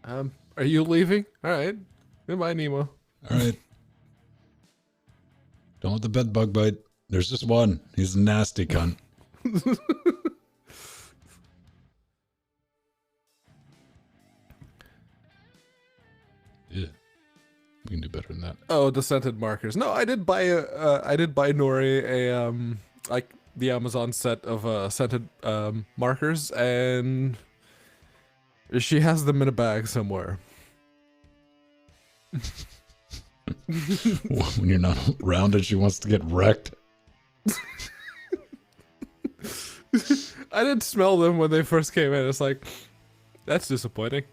Are you leaving? All right. Goodbye, Nemo. all right. Don't let the bed bug bite. There's just one. He's a nasty cunt. Yeah. We can do better than that. Oh, the scented markers. No, I did buy Nori a like the Amazon set of scented markers, and she has them in a bag somewhere. When you're not around and she wants to get wrecked. I didn't smell them when they first came in. It's like, that's disappointing.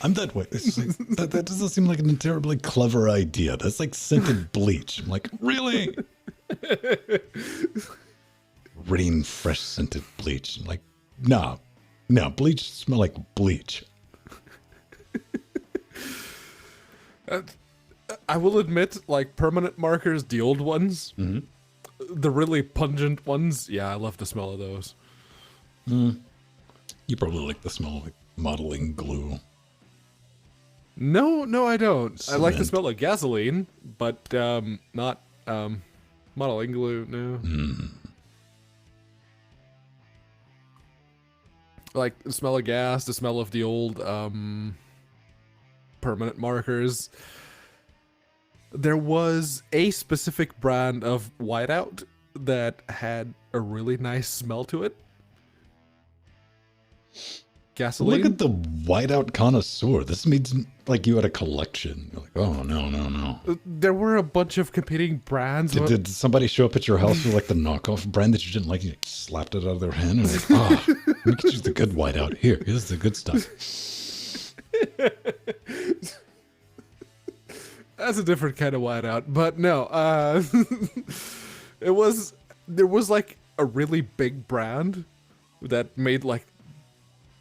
I'm that way. It's like, that doesn't seem like a terribly clever idea. That's like scented bleach. I'm like, really? Rain fresh scented bleach. I'm like, no, bleach smell like bleach. I will admit, like permanent markers, the old ones, the really pungent ones. Yeah, I love the smell of those. You probably like the smell of like modeling glue. No, I don't. I like the Cement. smell of gasoline, but not modeling glue. No. Like the smell of gas, the smell of the old permanent markers. There was a specific brand of whiteout that had a really nice smell to it. Gasoline. Look at the whiteout connoisseur. This means like you had a collection. You're like, oh, no. There were a bunch of competing brands. Did somebody show up at your house with like the knockoff brand that you didn't like? You slapped it out of their hand and like, let me get you the good whiteout. Here's the good stuff. That's a different kind of whiteout, but no. There was like a really big brand that made like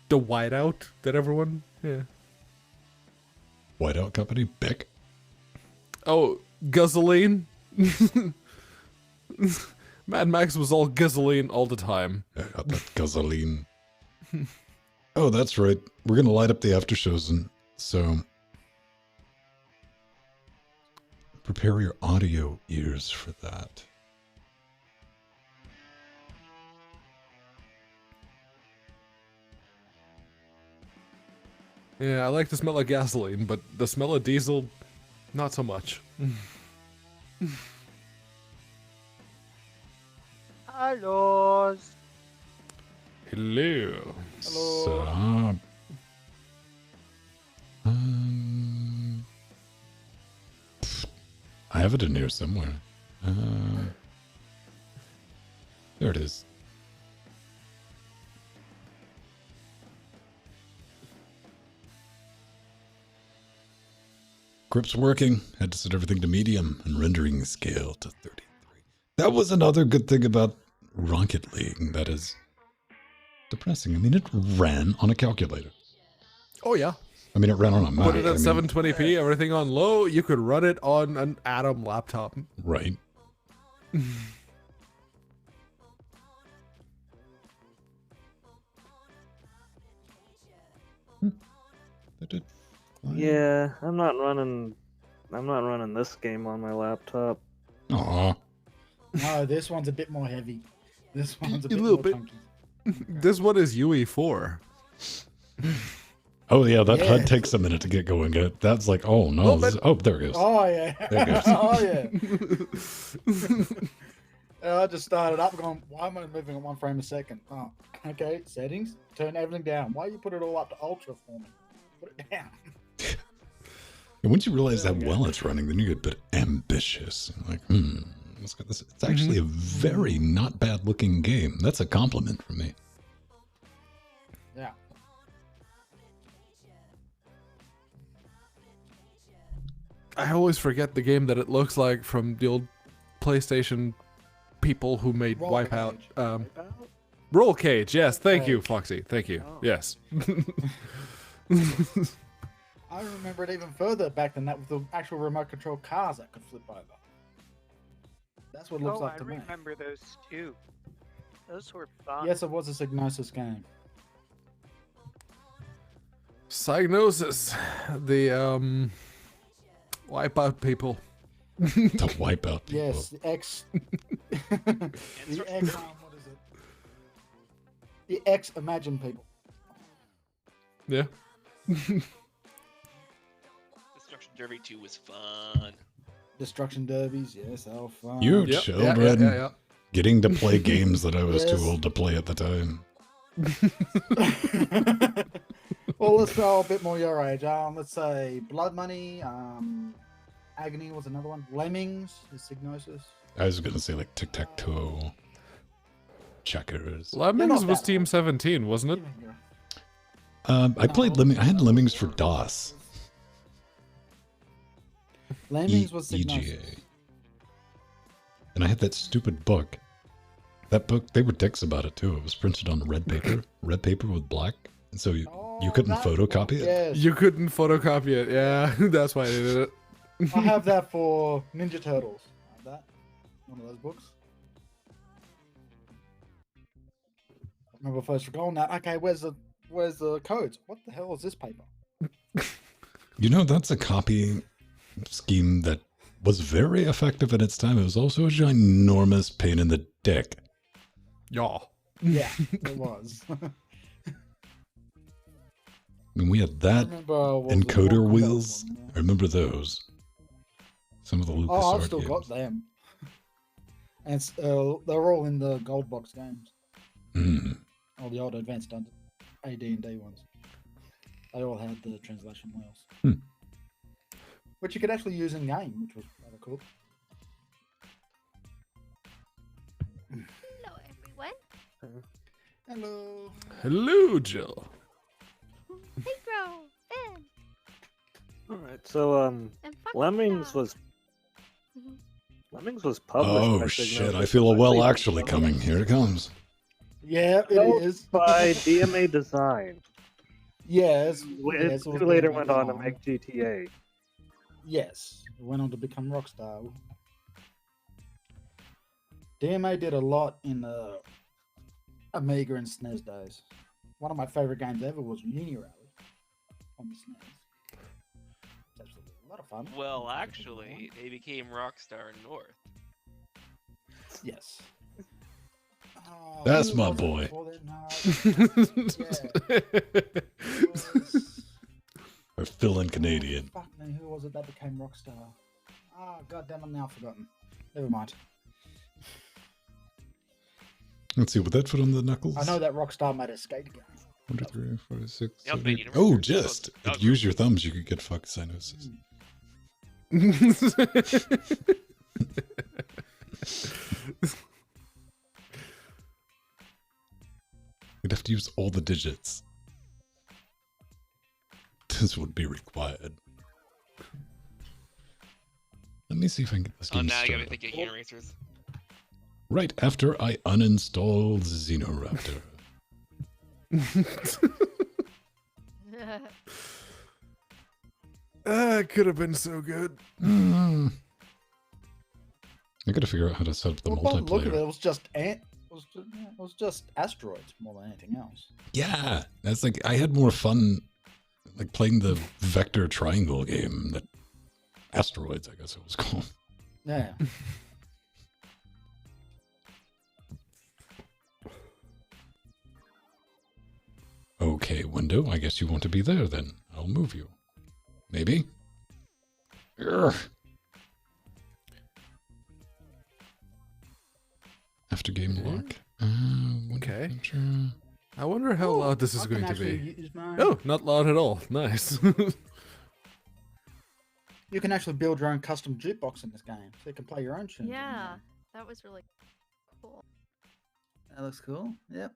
the whiteout that everyone, yeah. Whiteout company, Beck. Oh, gasoline. Mad Max was all gasoline all the time. I got that gasoline. Oh, that's right. We're gonna light up the after shows, and so prepare your audio ears for that. Yeah, I like the smell of gasoline, but the smell of diesel, not so much. Hello. Hello. So, I have it in here somewhere. There it is. Grip's working. Had to set everything to medium and rendering scale to 33. That was another good thing about Rocket League. That is depressing. I mean, it ran on a calculator. Oh yeah. I mean, it ran on a Mac. Put it at 720p, everything on low. You could run it on an Atom laptop. Right. That did fine. Yeah, I'm not running this game on my laptop. Aw. No, this one's a bit more heavy. This one's a A bit little more bit. chunky. This one is UE4. Oh yeah, that Yeah. HUD takes a minute to get going. That's like, oh no. Oh, but- Oh, there it goes. Oh yeah. There it goes. Oh yeah. I just started up going, why am I moving at 1 frame a second? Oh, okay, settings, turn everything down. Why you put it all up to ultra for me? Put it down. And once you realize how well it's running, then you get a bit ambitious. Like, let's get this. It's actually a very not bad looking game. That's a compliment for me. Yeah. I always forget the game that it looks like from the old PlayStation people who made Roller Wipeout. Cage. Roll Cage, yes. Thank you, Cage. Foxy. Thank you. Oh. Yes. I remember it even further back than that with the actual remote control cars that could flip over. That's what it looks like I to me. remember those too. Those were fun. Yes, it was a Psygnosis game. Psygnosis. The Wipeout people. To wipe out people. Yes, the X. the X. What is it? The X Imagine people. Yeah. Destruction Derby 2 was fun. Destruction derbies. Yes, how fun. You Yep, children yeah. getting to play games that I was Yes. too old to play at the time. Well, let's go a bit more your age. Let's say Blood Money. Agony was another one. Lemmings is Psygnosis. I was gonna say like tic-tac-toe, checkers. Lemmings not was that Team old. 17, wasn't it? I played Lemmings. I had Lemmings for DOS. Lemmings was Psygnosis. EGA. And I had that stupid book. That book, they were dicks about it too. It was printed on red paper with black, and so you couldn't that photocopy it. Yes. You couldn't photocopy it. Yeah, that's why they did it. I have that for Ninja Turtles. I have that. One of those books. I remember first recalling that. Okay, where's the codes? What the hell is this paper? You know, that's a copy scheme that was very effective at its time. It was also a ginormous pain in the dick. Yeah. Yeah, it was. I mean, we had that remember, what was it, encoder Mortal Kombat wheels. one, yeah. I remember those. Some of the LucasArts Oh, I've still games. got them. And they're all in the gold box games. Mm. All the old advanced AD&D ones. They all had the translation wheels. Hmm. Which you could actually use in game, which was rather cool. Hello, everyone. Hello. Hello, Jill. Hey, bro. Ben. Alright, so And fucking Lemmings dog. was Mhm. Lemmings was published Oh by shit! Signal I feel a well Technology, actually coming. Here it comes. Yeah, it Built is. by DMA Design. Yes. It yes, was later DMA went on to Design. make GTA. Yes, it went on to become Rockstar. DMA did a lot in the Amiga and SNES days. One of my favorite games ever was Uni Rally on the SNES. It's absolutely a lot of fun. Well, actually, they became Rockstar North. Yes. Oh, That's who my was it boy. before then? No, it was- Or Phil and Canadian. Fuck me, who was it that became Rockstar? Ah, goddamn, I'm now forgotten. Never mind. Let's see, would that fit on the knuckles? I know that Rockstar made a skate game. 1, 2, 3, 4, 6, Yep, 7, they 8. need a Oh, record. just. Oh, If you use your thumbs, you could get fuck cyanosis. You'd have to use all the digits. This would be required. Let me see if I can get this Oh, game now you gotta started. think of hand racers. Right after I uninstall Xenoraptor. It could have been so good. I gotta figure out how to set up the Well, by the look of it, multiplayer. it was just it was just asteroids more than anything else. Yeah, that's like I had more fun like playing the vector triangle game that asteroids, I guess it was called. Yeah. Okay, window, I guess you want to be there then. I'll move you. Maybe? Urgh. After game lock. Okay. Capture. I wonder how loud this is I can going to actually be. use my- Oh, not loud at all. Nice. You can actually build your own custom jukebox in this game, so you can play your own tunes. in Yeah, there. that was really cool. That looks cool. Yep.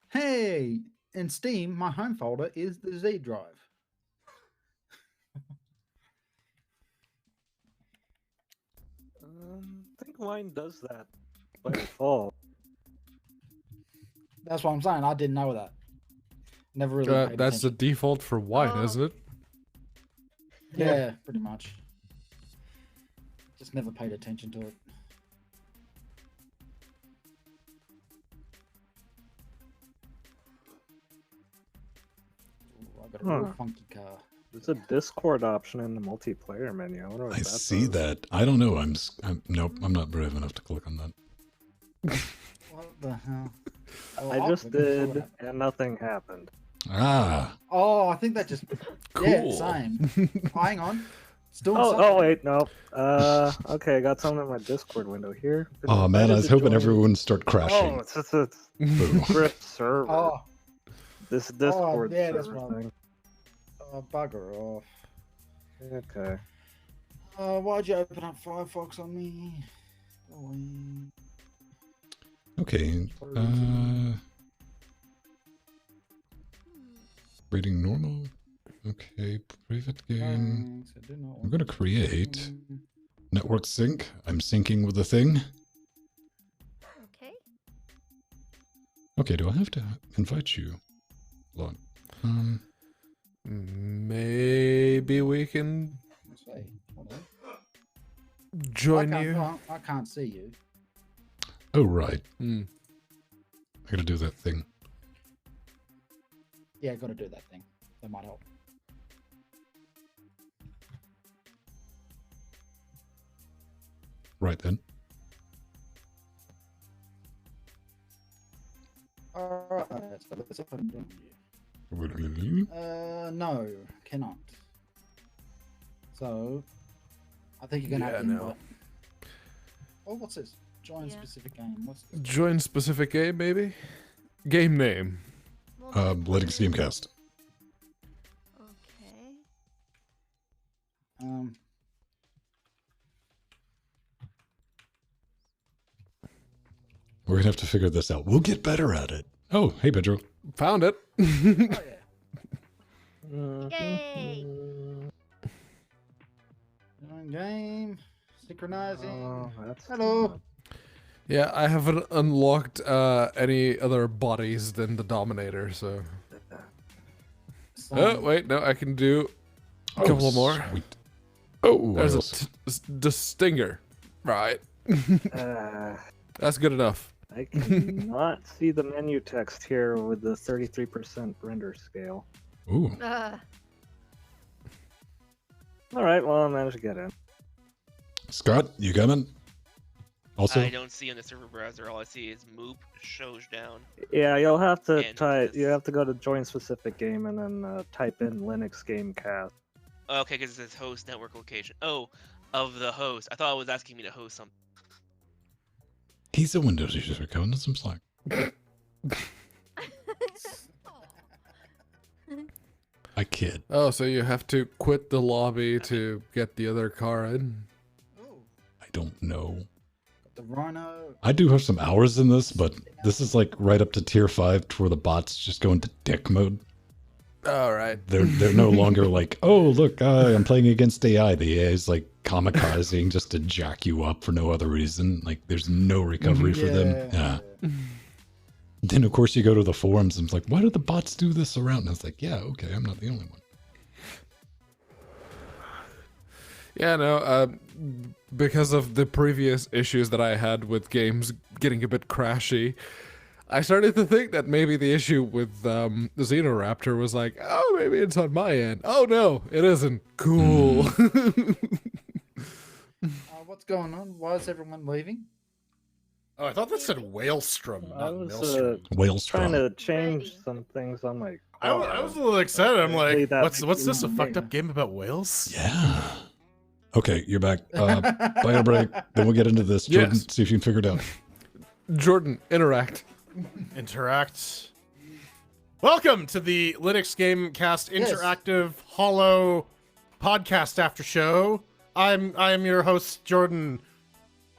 Hey, in Steam, my home folder is the Z drive. I think mine does that by default. That's what I'm saying. I didn't know that. Never really. paid That's the attention. default for wine, Oh. isn't it? Yeah, pretty much. Just never paid attention to it. Ooh, I got a real Huh. funky car. There's a Discord option in the multiplayer menu. I wonder what I that see does. that. I don't know. Nope, I'm not brave enough to click on that. What the hell? Oh, I I'll just click and see what did, happens. and nothing happened. Ah, Oh, I think that just. Cool. Yeah, same. Oh, hang on. Still. Oh, wait, no. Okay, I got something in my Discord window here. oh man, I was hoping everyone would start crashing. Oh, it's just a Boo. script server. Oh, This Discord yeah, that's server right. thing. oh, bugger off. Okay. Why'd you open up Firefox on me? Go away. Okay. Rating normal. Okay, private game. Thanks, I do not I'm want gonna to- create network sync. I'm syncing with the thing. Okay. Okay, do I have to invite you? Hold on. Maybe we can Let's see. Hold on. join I you. can't, I can't see you. Oh right, Hmm. I gotta do that thing. Yeah, got to do that thing. That might help. right then. Alright, so let's see if I can do it here. No, cannot. So, I think you're gonna have to no. invite. Oh, what's this? Join Yeah. specific game. What's this? Join specific game, maybe? Game name. LinuxGameCast. Okay. We're gonna have to figure this out. We'll get better at it. Oh, hey Pedro. Found it. Oh yeah. Yay! Join game. Synchronizing. Oh, that's Hello. Yeah, I haven't unlocked any other bodies than the Dominator, so... Oh, wait, no, I can do a couple more. Sweet. Oh, There's what else? the Stinger. Right. Uh, That's good enough. I cannot see the menu text here with the 33% render scale. Ooh. All right, well, I managed to get in. Scott, you coming? Also, I don't see in the server browser. All I see is Moop shows down. Yeah, you'll have to And type. You this- have to go to join specific game and then type in LinuxGameCast. Okay, because it says host network location. Oh, of the host. I thought it was asking me to host something. he's a Windows user. Coming to some slack. I kid. Oh, so you have to quit the lobby to get the other car in? Ooh, I don't know. got the Rhino. I do have some hours in this, but this is like right up to tier 5 to where the bots just go into dick mode. Alright. They're no longer like, oh look, I'm playing against AI. The AI is like kamikazing just to jack you up for no other reason. Like there's no recovery for them. Yeah. Then of course you go to the forums and it's like, why do the bots do this around? And it's like, yeah, okay, I'm not the only one. Yeah, no, because of the previous issues that I had with games getting a bit crashy, I started to think that maybe the issue with the Xenoraptor was like, oh, maybe it's on my end. Oh no, it isn't. Cool. What's going on? Why is everyone leaving? Oh, I thought that said Whalestrom, I not was Maelstrom. Whales trying strong. to change Ready. some things on my. I was a little excited. I'm Hopefully like, that what's makes this? A you fucked think. up game about whales? Yeah. Okay, you're back. Buy a break. Then we'll get into this. Jordan, Yes. see if you can figure it out. Jordan, interact. Interact. Welcome to the Linux Gamecast Yes. interactive hollow podcast after show. I'm your host Jordan.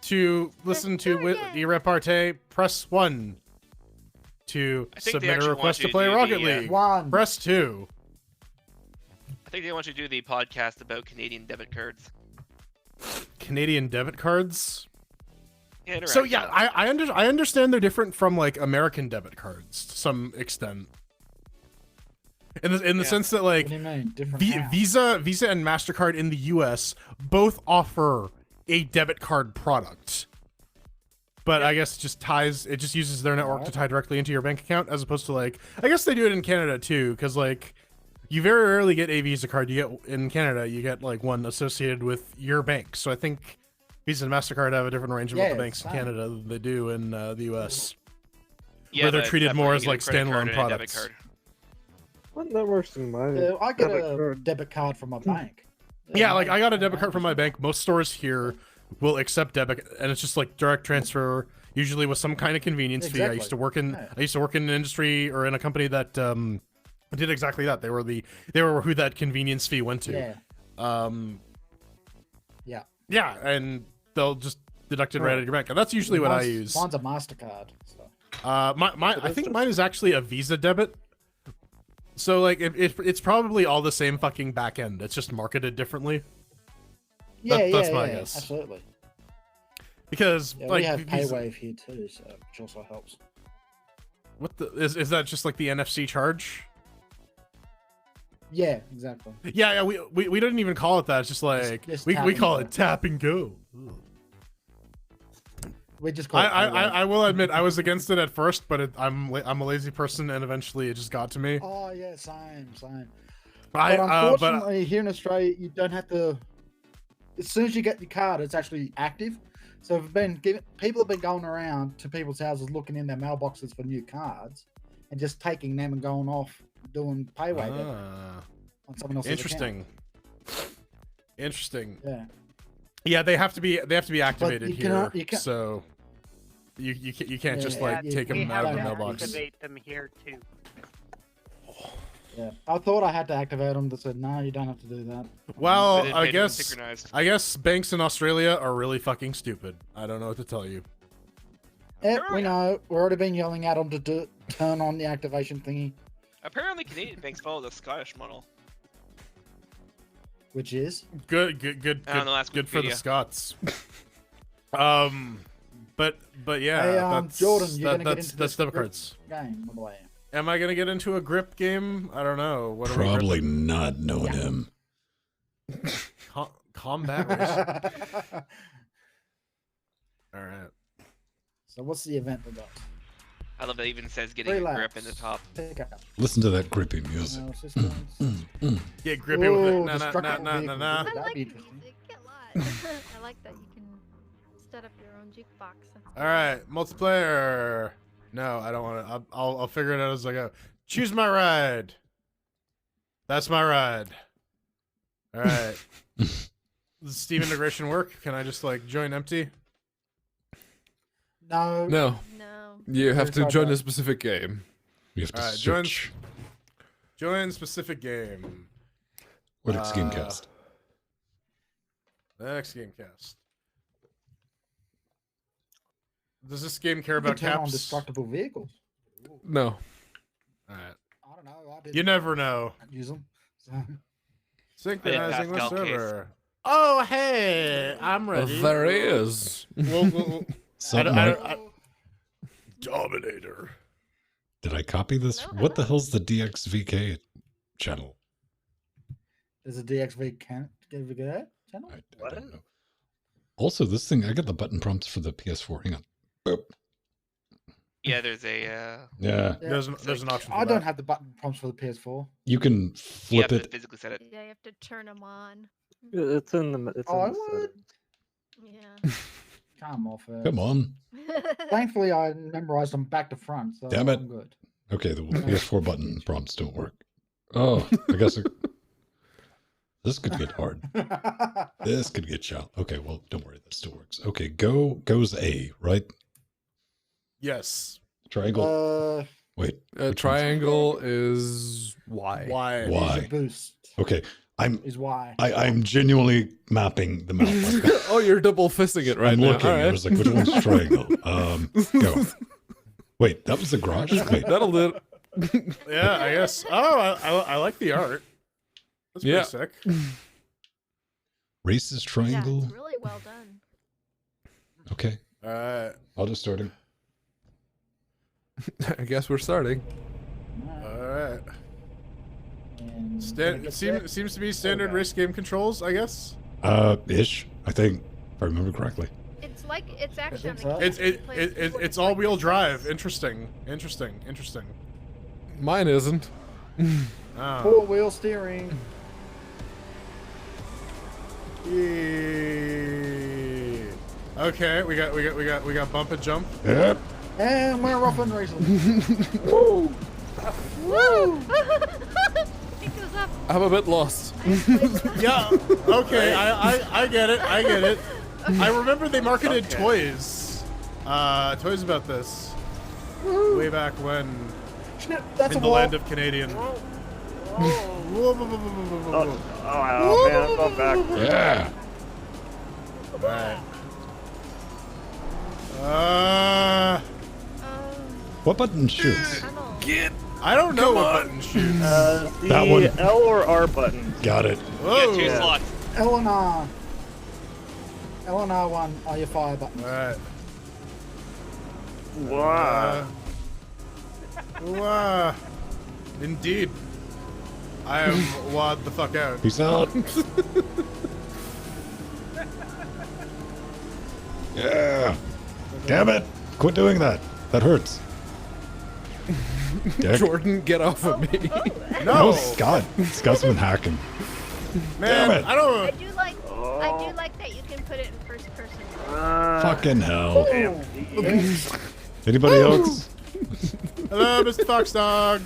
To listen to Jordan. the repartee, press 1. To I think they submit a actually want request you to to play do Rocket the, League, One. press 2. I think they want you to do the podcast about Canadian debit cards. Canadian debit cards. Yeah, interact So with yeah, them. I understand they're different from like American debit cards to some extent. In the Yeah. sense that What like do you mean? Different how? Visa and MasterCard in the US both offer a debit card product. But I guess it just uses their network to tie directly into your bank account as opposed to like, I guess they do it in Canada too, because like you very rarely get a Visa card. You get in Canada, you get like one associated with your bank. So I think Visa and MasterCard have a different arrangement with Yeah, the banks in same. Canada than they do in the US. Yeah, where they're but treated that's more where as, you like, get a credit card standalone and a debit products. card. What networks in my? I get debit a card? debit card from my bank. Yeah, like I got a debit card from my bank. Most stores here will accept debit, and it's just like direct transfer, usually with some kind of convenience fee. I Exactly. used to work in Yeah. an industry or in a company that did exactly that. They were who that convenience fee went to. Yeah. Yeah. Yeah, and they'll just deduct it right out of your bank, and that's usually what I Mine's- use. Mine's a MasterCard. So. I think mine is actually a Visa debit. So like it's probably all the same fucking back end. It's just marketed differently. Yeah, that's yeah, my yeah, guess. absolutely. Because Yeah, like we have Visa- PayWave here too, so which also helps. what the is that just like the NFC charge? Yeah, exactly. Yeah, we didn't even call it that. It's just like Just we tap call and it tap and go. We just call it PayWave. I will admit I was against it at first, but I'm a lazy person, and eventually it just got to me. Oh yeah, same. But Unfortunately, here in Australia, you don't have to. As soon as you get your card, it's actually active. So people have been going around to people's houses looking in their mailboxes for new cards and just taking them and going off doing payway on someone else's Interesting. Interesting. account. Yeah, they have to be activated you here. cannot- you can't- So you can't just Yeah, like take we them out of have the to mailbox. Activate them here too. Yeah. I thought I had to activate them. They said, no, you don't have to do that. Well, They I did them guess synchronized. banks in Australia are really fucking stupid. I don't know what to tell you. Yeah, we know. We've already been yelling at them to turn on the activation thingy, Apparently, Canadian banks follow the Scottish model. which is Good I don't know, that's good for the Wikipedia. Scots. But yeah, Hey, that's Jordan, you're gonna get that's into that's this grip Democrats. game, by the way. Am I gonna get into a grip game? I don't know. What are we Probably gripping? not knowing Yeah. him. Combat racing. All right. So what's the event we got? I love that it even says getting a grip Relax. in the top. Pick up. Listen to that grippy music. No systems. Get grippy with it. Ooh, Nah, nah, nah, destructible nah, nah, vehicles. nah. I That'd like be the interesting. music a lot. I like that you can set up your own jukebox. That's All right, multiplayer. No, I don't want to. I'll figure it out as I go. Choose my ride. That's my ride. All right. Does Steam integration work? Can I just like join empty? No. No, No. you have to Sorry, join bro. a specific game. You have to Alright, search. Join specific game. LinuxGameCast. Next GameCast. Does this game care You can about turn on caps? destructible vehicles. No. All right. I don't know. I didn't You never know. use them. So. Synchronizing the Pascal case. server. Oh, hey, I'm ready. There he is. Something I like- don't- Dominator. Did I copy this? No, What the hello. hell's the DXVK channel? There's a DXV channel? I don't know. Also, this thing, I got the button prompts for the PS4. Hang on. Boop. Yeah, there's a. Yeah. Yeah. There's an option for I don't that. have the button prompts for the PS4. You can You flip have to it. physically set it. Yeah, you have to turn them on. It's in the. It's Oh, in the what? settings. Yeah. Come off it. Come on. Thankfully, I memorized them back to front, so Damn it. I'm good. Okay, the PS4 button prompts don't work. Oh, I guess this could get hard. This could get shot. Okay, well, don't worry. That still works. Okay, goes A, right? Yes. Triangle. Wait. A which triangle is Y. Why? Why? Is a boost. Okay, I'm Why. I'm genuinely mapping the map. Like, Oh, you're double fisting it right I'm now. looking. All I right. was like, which one's triangle? Go. Wait, that was the garage? Wait. That'll do it. Yeah, I guess. Oh, I like the art. That's pretty Yeah. sick. Races Yeah, triangle. it's really well done. Okay, All right. I'll just start it. I guess we're starting. All right. And Seems to be standard Okay. race game controls, I guess. Ish, I think, if I remember correctly. It's like it's actually on think the so. It's keyboard. You play the keyboard, it's like all wheel this. drive. Interesting. Mine isn't. Oh. four-wheel steering. Yeah. Okay, we got bump and jump. Yep. And we're off and racing. Woo! It goes up. I'm a bit lost. Yeah. Okay, I get it. I remember they marketed toys about this way back when That's in a the wall. land of Canadian. Oh man, I'm going back. Yeah. Right. What button shoots? Tunnel. I don't know what button shoots. The That one. L or R buttons. Got it. You got two Yeah. slots. L and R. L and R1 are your fire buttons. All right. Wow. Wow. Indeed. I am wad the fuck out. Peace out. Yeah. Damn it. Quit doing that. That hurts. Dick. Jordan, get off of me. No, No, Scott. Scott's been hacking. man, damn it. I don't. I do like that you can put it in first person. Fucking hell. Damn. Anybody else? Hello, Mr. Fox Dog.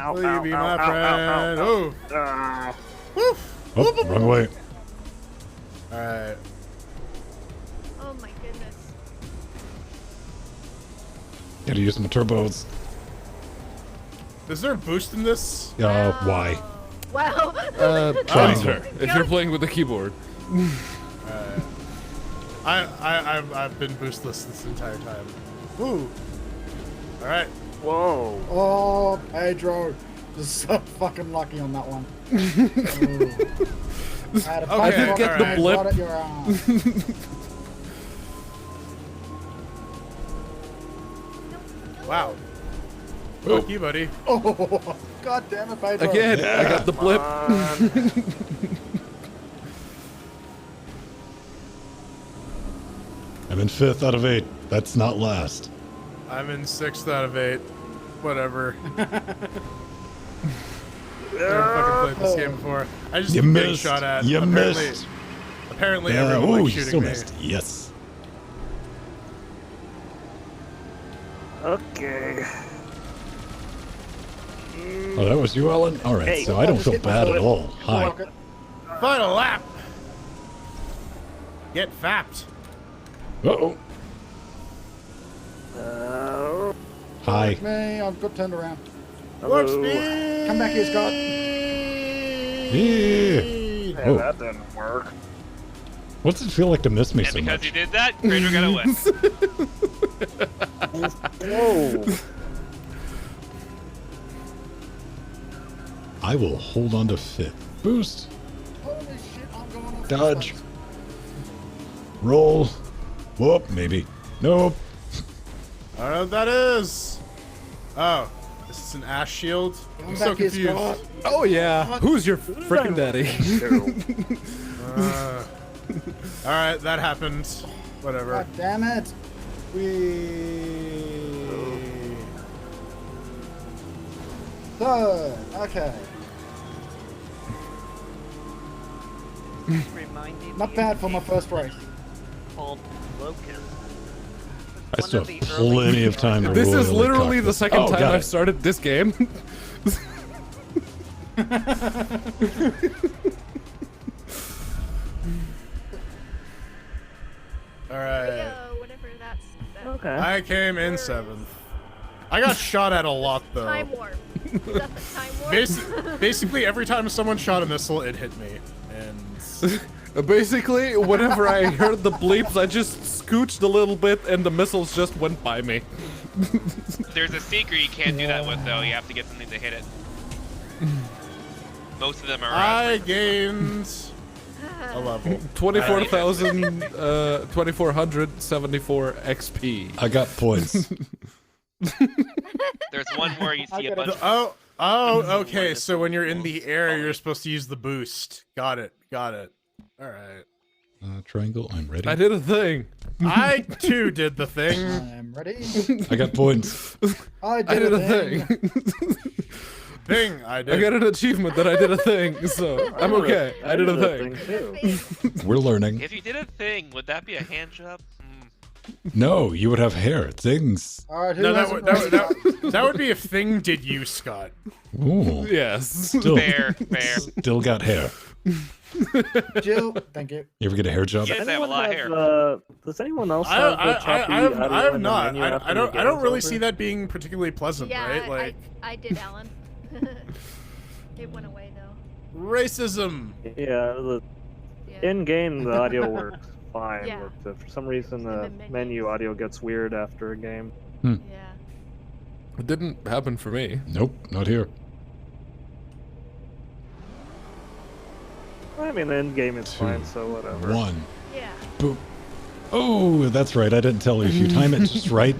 Ow, Will you ow, be ow, my ow, friend? ow, Oh. ow, ow. Woof. Oh, wrong way. Alright. Oh my goodness. Gotta use my turbos. Is there a boost in this? Why? Wow. Triangle. Enter if you're playing with the keyboard. I've been boostless this entire time. Ooh. Alright. Whoa. Oh, Pedro. Just so fucking lucky on that one. Ooh. I had a I did get the alright. blip. Right at your arm. Wow. Oh. Fuck you, buddy. Oh, god damn it, Pedro. Again, I got the blip. I'm in 5th out of 8. That's not last. I'm in 6th out of 8. Whatever. Never fucking played this game before. I just You keep getting missed. shot at. You apparently, missed. Apparently, Yeah. everyone Oh, likes you shooting still me. missed. Yes. Okay. Oh, that was you, Ellen? All right, Hey, so I don't just feel hit my bad foot. at all. Hi. Rocket. Final lap. Get fapped. Uh-oh. Hi. Me, I've got turned around. Warp hello. speed. Come back here, Scott. Yeah. Yeah, Oh. that didn't work. What's it feel like to miss me And so because much? you did that, Granger got a win. Whoa. I will hold on to 5th. Boost. Holy shit, I'm going off. Dodge. Roll. Whoop, maybe. Nope. I don't know what that is. Oh, this is an ash shield. I'm Come so back here, confused. Scott. Oh yeah. Who's your freaking daddy? All right, that happened. Whatever. God damn it. Third. Okay. Not bad for my first race. Called Locust. I still have plenty of time to This is royally literally cock the this. second Oh, time got I've it. started this game. All right. Whatever that's. That. Okay. I came in 7th. I got shot at a lot though. Time warp. Is that the time warp? Basically, every time someone shot a missile, it hit me. And Basically, whenever I heard the bleeps, I just scooched a little bit and the missiles just went by me. There's a secret you can't do that with, though. You have to get something to hit it. Most of them are. I gained a level. 24,474 XP. I got points. There's one where you see a bunch. Oh, okay. So when you're in the air, you're supposed to use the boost. Got it. All right. Triangle, I'm ready. I did a thing. I too did the thing. I'm ready. I got points. I I did, did a thing. thing. I I did. got an achievement that I did a thing, so I'm okay. I did a thing. too. We're learning. If you did a thing, would that be a hand job? No, you would have hair. Things. All right, who No, that hasn't would, raced that would be if thing did you, Scott. Ooh. Yes. Still, Fair. still got hair. yet? Jill, thank you. You ever get a hair job? Yes, I have a lot of hair. Does anyone else have the choppy I audio have in the not. menu I after don't. the I don't game's really over? see that being particularly pleasant, Yeah, right? Like I did, Alan. It went away though. racism. Yeah, the Yeah. in-game the audio works fine, Yeah. but for some reason In the the menus. menu audio gets weird after a game. Yeah. It didn't happen for me. Nope, not here. I mean, the in-game is Two, fine, so whatever. 1. Yeah. Boop. Oh, that's right. I didn't tell you. If you time it just right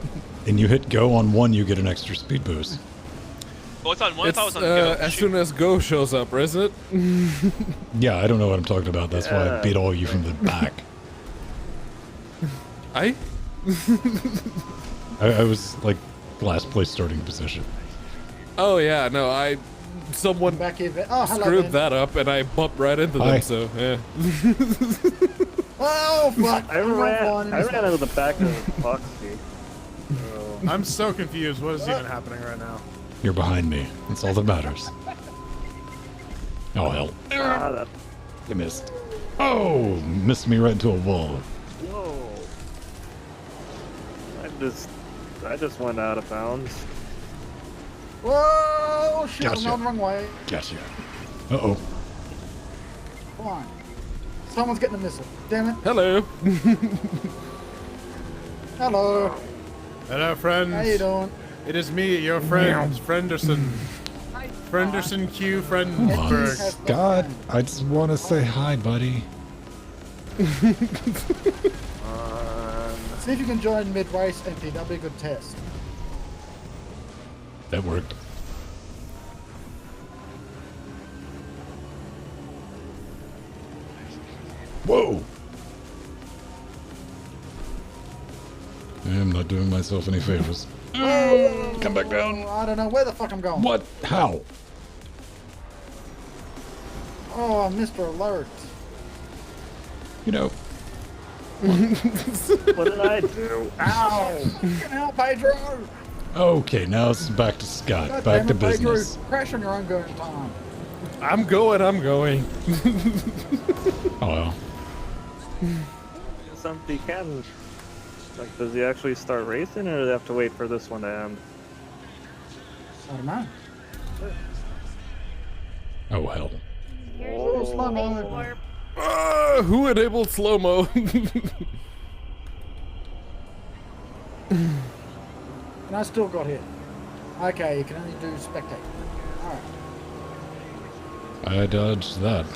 and you hit go on 1, you get an extra speed boost. Oh, it's on one. It's I thought it was on go. as Shoot. soon as Go shows up, isn't it? Yeah, I don't know what I'm talking about. That's why I Yeah. beat all you from the back. I? I was like last place starting position. Oh yeah, no, someone Back here. Oh, hello. screwed Ben. that up and I bumped right into Hi. them, so yeah. Oh fuck! I ran out of the back of Foxy. So, I'm so confused. What is even happening right now? You're behind me. That's all that matters. Oh, hell. that, You missed. Oh, missed me right into a wall. whoa! I just went out of bounds. Whoa! Shit! I'm Gotcha. going the wrong way. Gotcha. Uh-oh. Come on. Someone's getting a missile. Damn it. Hello. Hello. Hello, friends. How you doing? It is me, your friend, Frienderson. Frienderson Q. Friendberg. Scott, I just want to say hi, buddy. See if you can join mid-race, empty. That'll be a good test. That worked. Whoa! I'm not doing myself any favors. Come back down. I don't know where the fuck I'm going. What? How? Oh, Mr. Alert. You know, What did I do? Ow! Fucking hell, Pedro! okay, now it's back to Scott. God Back damn to it, Pedro. business. Crash on your own going time. I'm going. Oh, well. Something can. Like, does he actually start racing, or do they have to wait for this one to end? I don't know. Oh, hell. Here's Oh, the slow-mo. space warp. Who enabled slow-mo? And I still got hit. Okay, you can only do spectate. Alright. I dodged that.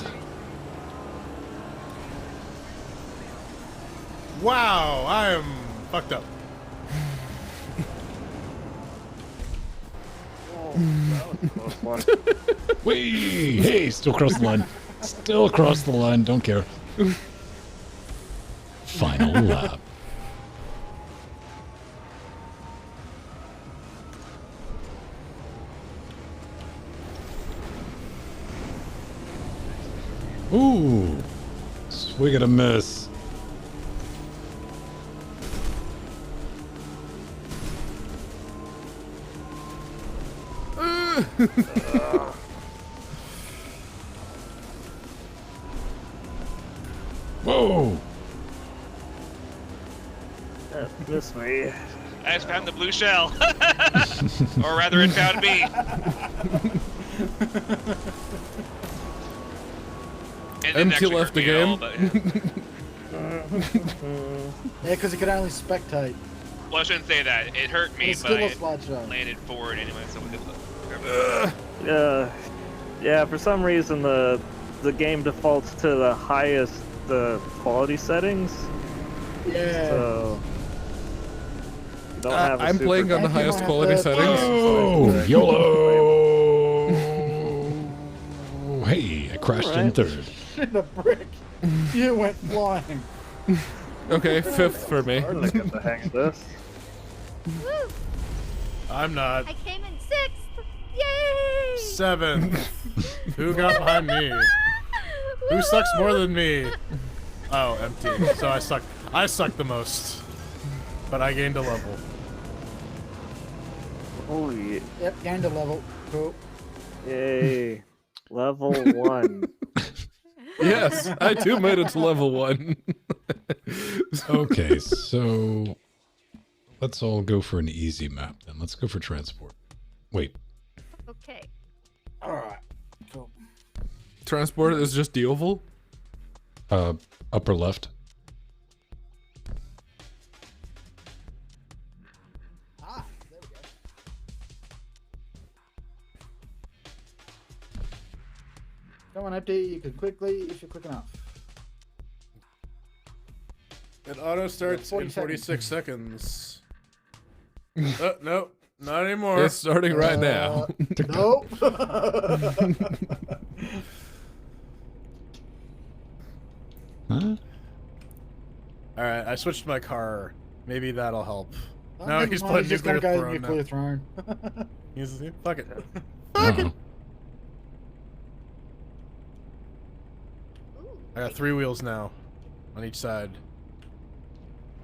Wow, I am fucked up. Oh, that was a close one. Whee! Hey, still cross the line. Still cross the line, don't care. Final lap. Ooh! Swig and a miss. Whoa! This way. I just found the blue shell. Or rather, it found me. And didn't MT actually left hurt the me at all, game. Yeah, because you could only spectate. well, I shouldn't say that. It hurt me, It's but still a it slideshow. landed forward anyway, so we could look. Yeah, for some reason the game defaults to the highest quality settings. Yeah. So you don't have a I'm super playing on the Thank you, highest my quality bad. settings. Oh, YOLO! Hey, I crashed in Alright. third. Shit, a brick. You went flying. Okay, fifth for me. Starting to get the hang of this. Woo! I'm not. I came in 6th! Yay! 7th. Who got behind me? Who sucks more than me? Oh, empty. So I suck. I suck the most. But I gained a level. Holy Yep, gained a level. Cool. yay. Level 1. Yes, I too made it to level 1. Okay, so let's all go for an easy map then. Let's go for transport. Wait, Okay. Alright. Cool. Transport is just the oval. upper left. Ah, there we go. Come on, empty. You can quickly if you're quick enough. It auto starts 40 in 46 seconds. No, not anymore. It's starting right now. Nope. Huh? Alright, I switched my car. Maybe that'll help. Oh, No, never he's mind, playing just gonna Nuclear go Throne nuclear now. throne. Fuck it. Uh-oh. Ooh. I got 3 wheels now. on each side.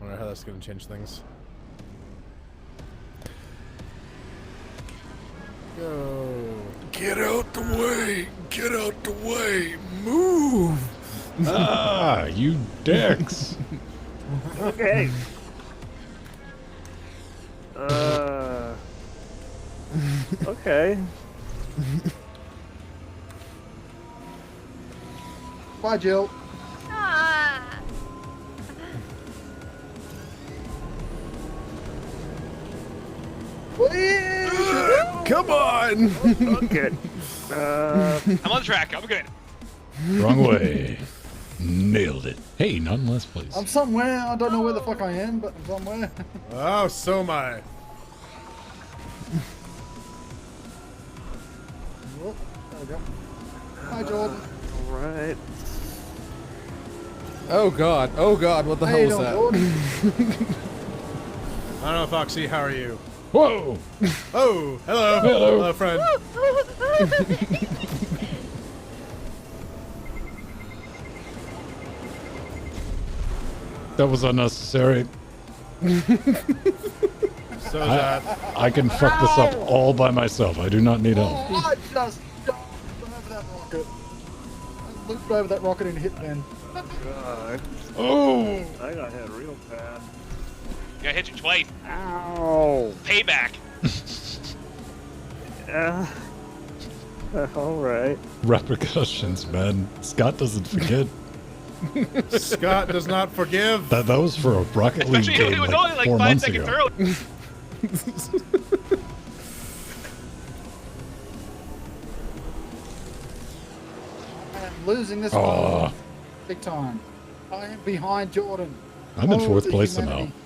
I wonder how that's going to change things. Go. Get out the way! Get out the way! Move! Ah, you dicks. Okay. Okay. Bye, Jill. Ah! Come on! Okay. I'm on track. I'm good. Wrong way. Nailed it. Hey, not in last place. I'm somewhere. I don't know where the fuck I am, but I'm somewhere. Oh, so am I. Whoop, there we go. Hi, Jordan. Alright. Oh god, what the How you hell was doing, that? Jordan? I don't know, Foxy. How are you? Whoa! Oh, hello. Hello. Friend. That was unnecessary. So is that. I can fuck this up all by myself. I do not need help. Oh, I just jumped over that rocket. I looked over that rocket and hit Ben. God. Oh! I got hit real bad. Yeah, I hit you twice. Ow. Payback. Alright. Repercussions, man. Scott doesn't forget. Scott does not forgive. That was for a Rocket League Especially when game it was like only like 4 5 months seconds ago. early. I am losing this Aw. one. Big time. I am behind Jordan. I'm in Oh, 4th the place somehow. humanity.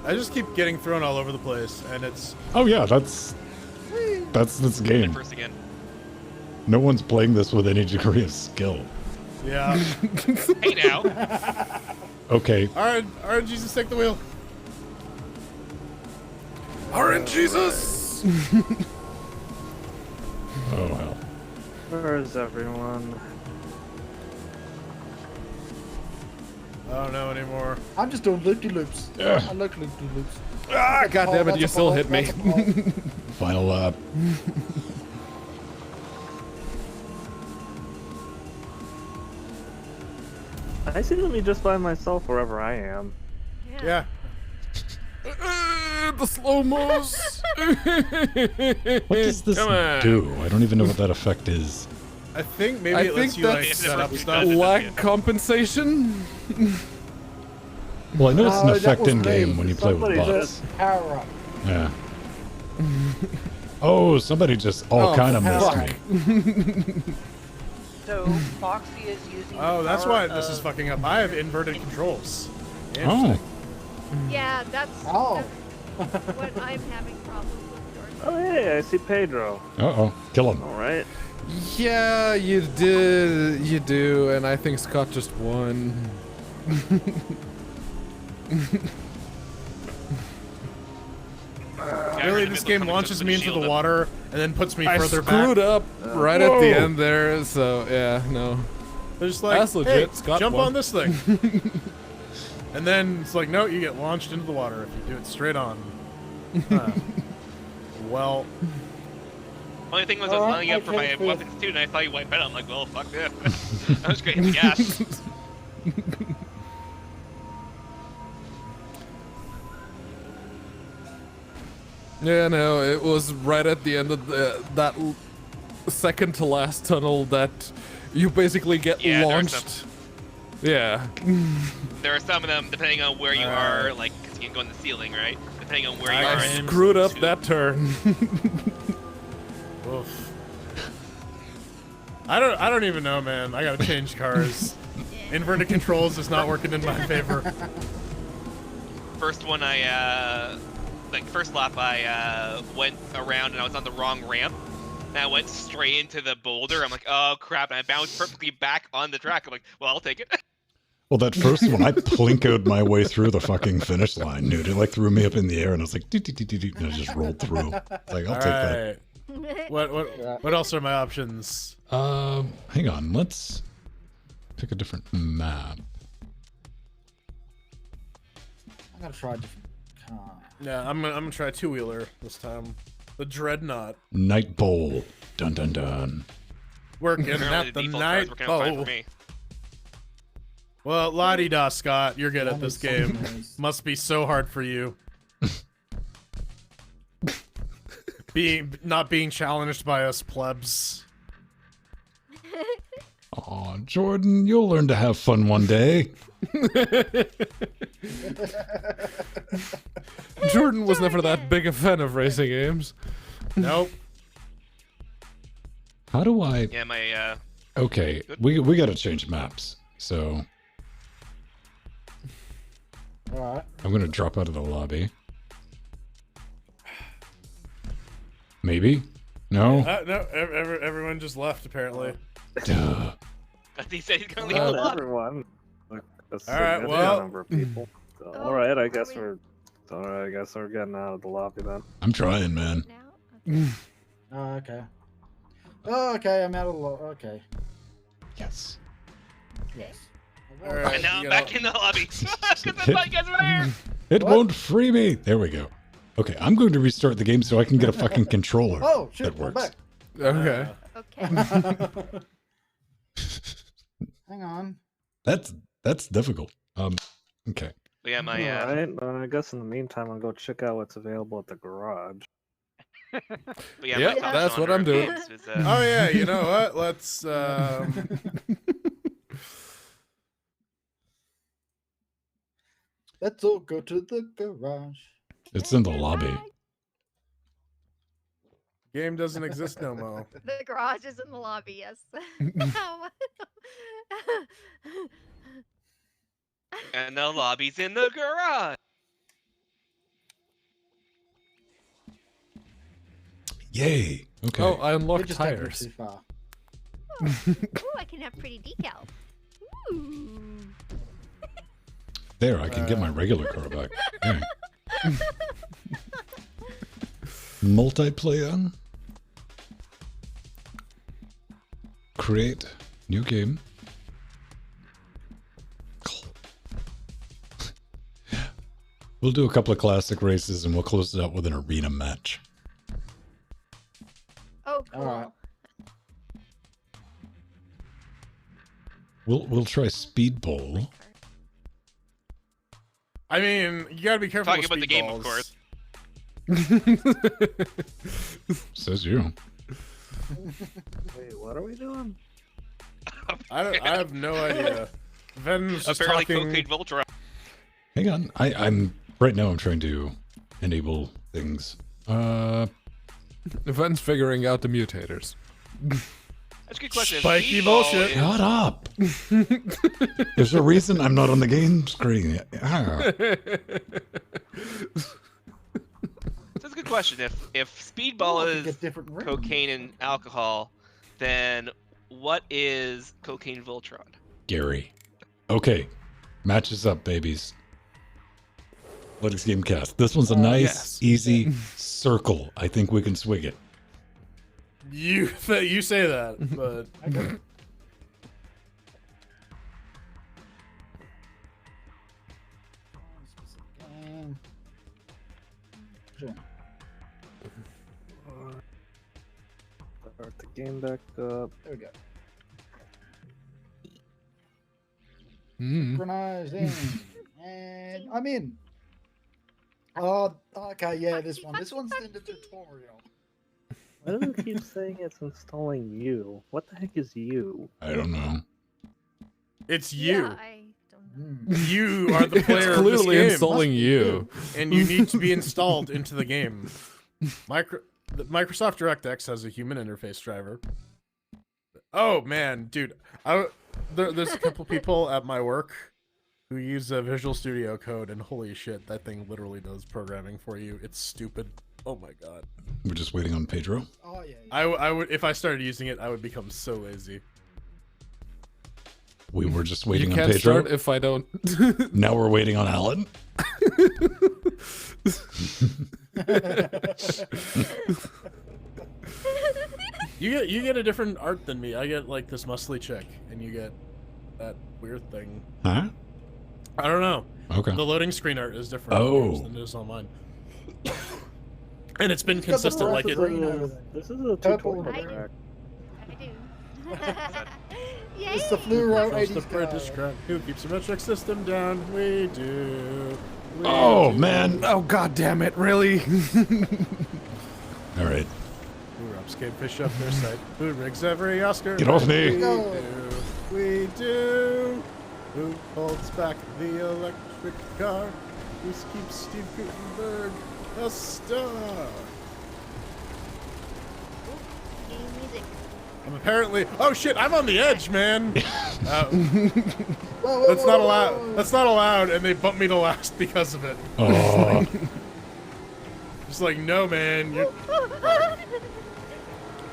I just keep getting thrown all over the place, and it's. Oh yeah, that's this game. First again. No one's playing this with any degree of skill. Yeah. Hey now. Okay, Alright, Jesus, take the wheel. RNGesus! oh well. Where is everyone? I don't know anymore. I'm just doing loop-de-loops. Yeah. I like loop-de-loops. Ah, god damn it, That's you a still pole, hit me. that's a pole. Final lap. I seem to be just by myself wherever I am. Yeah. The slow-mos! What does this Come on. do? I don't even know what that effect is. I think maybe I it lets think you like that's set up stuff. lag compensation? Well, I know it's an No, that effect was in game me. when you play with Somebody bots. Power up. Yeah. Oh, somebody just kind of missed fuck. me. So Foxy is using. Oh, the that's power why this of- is fucking up. I have inverted controls. Oh, Interesting. Yeah, that's Oh. what I'm having problems with, Jordan. Oh, hey, I see Pedro. uh-oh. Kill him. Alright. Yeah, you do, and I think Scott just won. Really, this game launches me into the water and then puts me I further screwed back. up right at the Whoa. end there, so yeah, no. They're just like, That's legit. hey, Scott jump won." on this thing. And then it's like, no, you get launched into the water if you do it straight on. Huh. Well, Only thing was I was lining up for my okay, weapons too, and I saw you wipe out. I'm like, well, fuck this. I was great in the gas. Yeah, no, it was right at the end of that second to last tunnel that you basically get Yeah, there are launched. Yeah. There are some of them, depending on where you Alright. are, like, because you can go in the ceiling, right? Depending on where you I are. I am screwed up too. that turn. oof. I don't even know, man. I gotta change cars. Inverted controls is not working in my favor. First one, first lap, I went around and I was on the wrong ramp. And I went straight into the boulder. I'm like, oh crap, and I bounced perfectly back on the track. I'm like, well, I'll take it. Well, that first one, I plinkoed my way through the fucking finish line, dude. It like threw me up in the air, and I was like, doo, doo, doo, doo, doo, and I just rolled through. It's like, I'll take that. Alright. What else are my options? Hang on. Let's Pick a different map. I'm gonna try a different car. Yeah, I'm gonna try two-wheeler this time. The Dreadnought. Night Bowl. Dun dun dun. Working Apparently at the default night car's working out fine bowl. for me. Well, la-di-da, Scott. You're good at this game. Sometimes- Must be so hard for you. Not being challenged by us plebs. Aw, Jordan, you'll learn to have fun one day. Jordan was never that big a fan of racing games. Nope. How do I... Yeah, my Okay, we gotta change maps. So Alright. I'm gonna drop out of the lobby. Maybe? No? No, everyone just left, apparently. Duh. he said he's gonna leave the Not lobby. everyone. Like a All right, significant well- number of people. So, Oh, all right, I are guess we- we're. All right, I guess we're getting out of the lobby then. I'm trying, man. Now? Okay. Oh, okay. Oh, okay, I'm out of the okay. Yes. Yes. All right. And now I'm you back know- in the lobby. Because the bike guys were there. It What? won't free me. There we go. Okay, I'm going to restart the game so I can get a fucking controller. Oh, shit, That I'm works. Okay. Okay. Hang on. That's difficult. Okay. But yeah, my All right. I guess in the meantime, I'll go check out what's available at the garage. but yeah, Yep, my top that's what genre I'm of doing. games is, Oh yeah, you know what? Let's Let's all go to the garage. It's in the lobby. game doesn't exist no more. The garage is in the lobby, yes. and the lobby's in the garage. Yay. Okay. Oh, I We're unlocked just taking it tires. too far. Ooh, I can have pretty decals. Ooh. There, I can get my regular car back. There. Multiplayer. Create new game. We'll do a couple of classic races and we'll close it out with an arena match. Oh, cool. Alright. We'll try speed bowl. I mean, you gotta be careful Talking with about the game, of speedballs. Says you. Wait, what are we doing? I have no idea. Ven's just Apparently, talking. Cocaine Voltron. Hang on. I'm right now I'm trying to enable things. Ven's figuring out the mutators. That's a good question. Spiky Speedball bullshit. is- Shut up. There's a reason I'm not on the game screen. Ah. That's a good question. If Oh, speedball I can is get different rims. cocaine and alcohol, then what is cocaine Voltron? Gary. Okay. Matches up, babies. LinuxGameCast. This one's a nice, yes. easy circle. I think we can swig it. You say that, but Okay. Um, sure. Start the game back up. There we go. Hmm. Synchronized in. And I'm in. Oh, okay, yeah, this one. This one's in the tutorial. Why do it keep saying it's installing you? What the heck is you? I don't know. it's you. Yeah, I don't know. Hmm. You are the player It's of this clearly game, installing you. and you need to be installed into the game. The Microsoft DirectX has a human interface driver. Oh man, dude, there's a couple people at my work who use Visual Studio Code, and holy shit, that thing literally does programming for you. It's stupid. Oh my god. We're just waiting on Pedro. Oh, yeah. I would, if I started using it, I would become so lazy. We were just You waiting on can't Pedro. start if I don't. Now we're waiting on Alan. You get a different art than me. I get like this muscly chick, and you get that weird thing. Huh? I don't know. Okay. The loading screen art is different Oh. than it is on mine. And it's been It's got the consistent. Like it. green over there. This is a Purple tutorial and track. I do. Yay! It's the fluoro Comes the 80s British car. crowd. Who keeps the metric system down? We do. We Oh, do. man. Oh god damn it! Really? All right. Who rubs Kingfish up their site? Who rigs every Oscar? Get off me. We do. We do. Who holds back the electric car? Who keeps Steve Gutenberg a star? Game music. I'm apparently. Oh shit! I'm on the edge, man. Whoa, That's not whoa, allowed. whoa. That's not allowed, and they bumped me to last because of it. Oh. Just like, no, man. You're.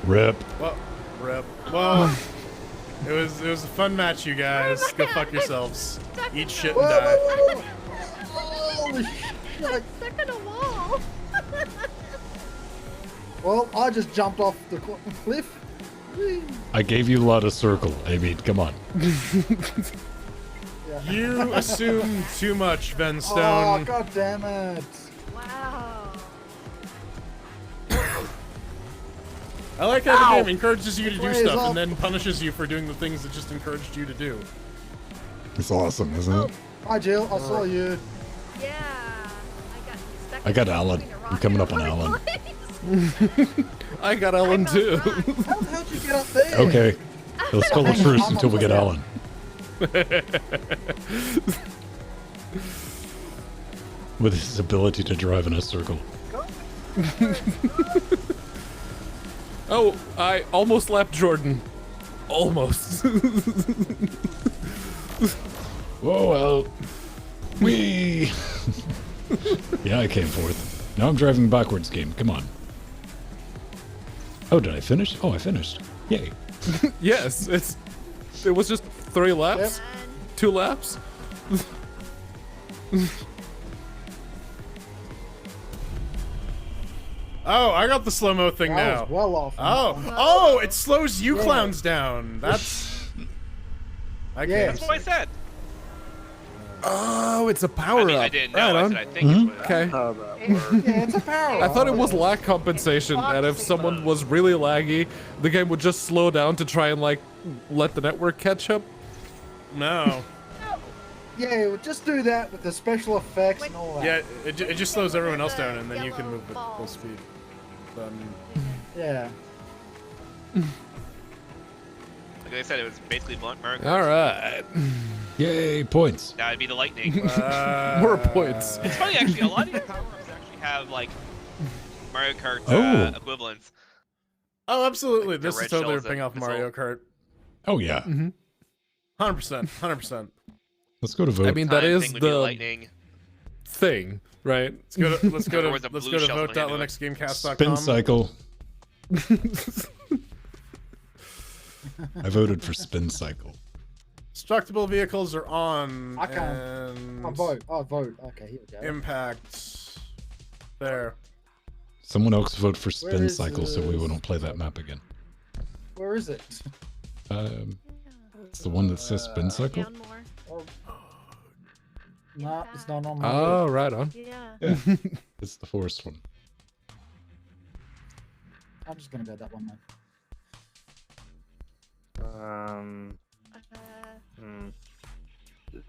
Rip. Well, rip. Well, it was a fun match, you guys. Go fuck yourselves. Eat shit and Whoa, die. whoa, whoa, whoa. Holy shit. Stuck in a wall. Well, I just jumped off the cliff. Whee. I gave you a lot of circle. I mean, come on. Yeah. You assume too much, Ben Oh, Stone. god damn it. Wow. I like how the game encourages you to do Plays stuff off. and then punishes you for doing the things it just encouraged you to do. It's awesome, isn't it? Hi, Jill. I saw you. Yeah. I got stuck. I got in Alan. between a I'm rock coming and up on a Alan. place. I got Ellen too. How the hell did you get up there? Okay. Let's call it truce until we get Alan. With his ability to drive in a circle. Oh, I almost lapped Jordan. Almost. Whoa, well. Wee! Yeah, I came fourth. Now I'm driving backwards game. Come on. Oh, did I finish? Oh, I finished. Yay. Yes, it was just 3 laps, 2 laps. Oh, I got the slow-mo thing I now. was well off. Oh, it slows you clowns down. That's. I Yeah. can't. That's what I said. Oh, it's a power I mean, up. I didn't know. Right I on. said I think it's what it Okay. How that works. Yeah, it's a power. I thought it was lag compensation, and if someone was really laggy, the game would just slow down to try and like let the network catch up. No. Yeah, we'll just do that with the special effects and all that. Yeah, it just slows everyone else down, and then you can move at full speed. Yeah. Like I said, it was basically blunt Mario. All right. Yay, points. That would be the lightning. More points. It's funny actually. A lot of these power-ups actually have like Mario Kart Oh. equivalents. Oh, absolutely. Like the This is red totally shells ripping that off missile. Mario Kart. Oh, yeah. 100%. 100%. Let's go to vote. I mean, that Time is thing would be the lightning. thing, right? Let's go There was to a blue shell coming into it. vote.linuxgamecast.com. Spin cycle. I voted for spin cycle. Destructible vehicles are on. I can't. And I vote. Okay, here we go. Impact. There. Someone else vote for Where spin is cycle so we this? won't play that map again. Where is it? It's the one that says spin cycle? Down more. No, it's not on my Oh, right on. Yeah. Yeah. It's the forest one. I'm just gonna go that one then.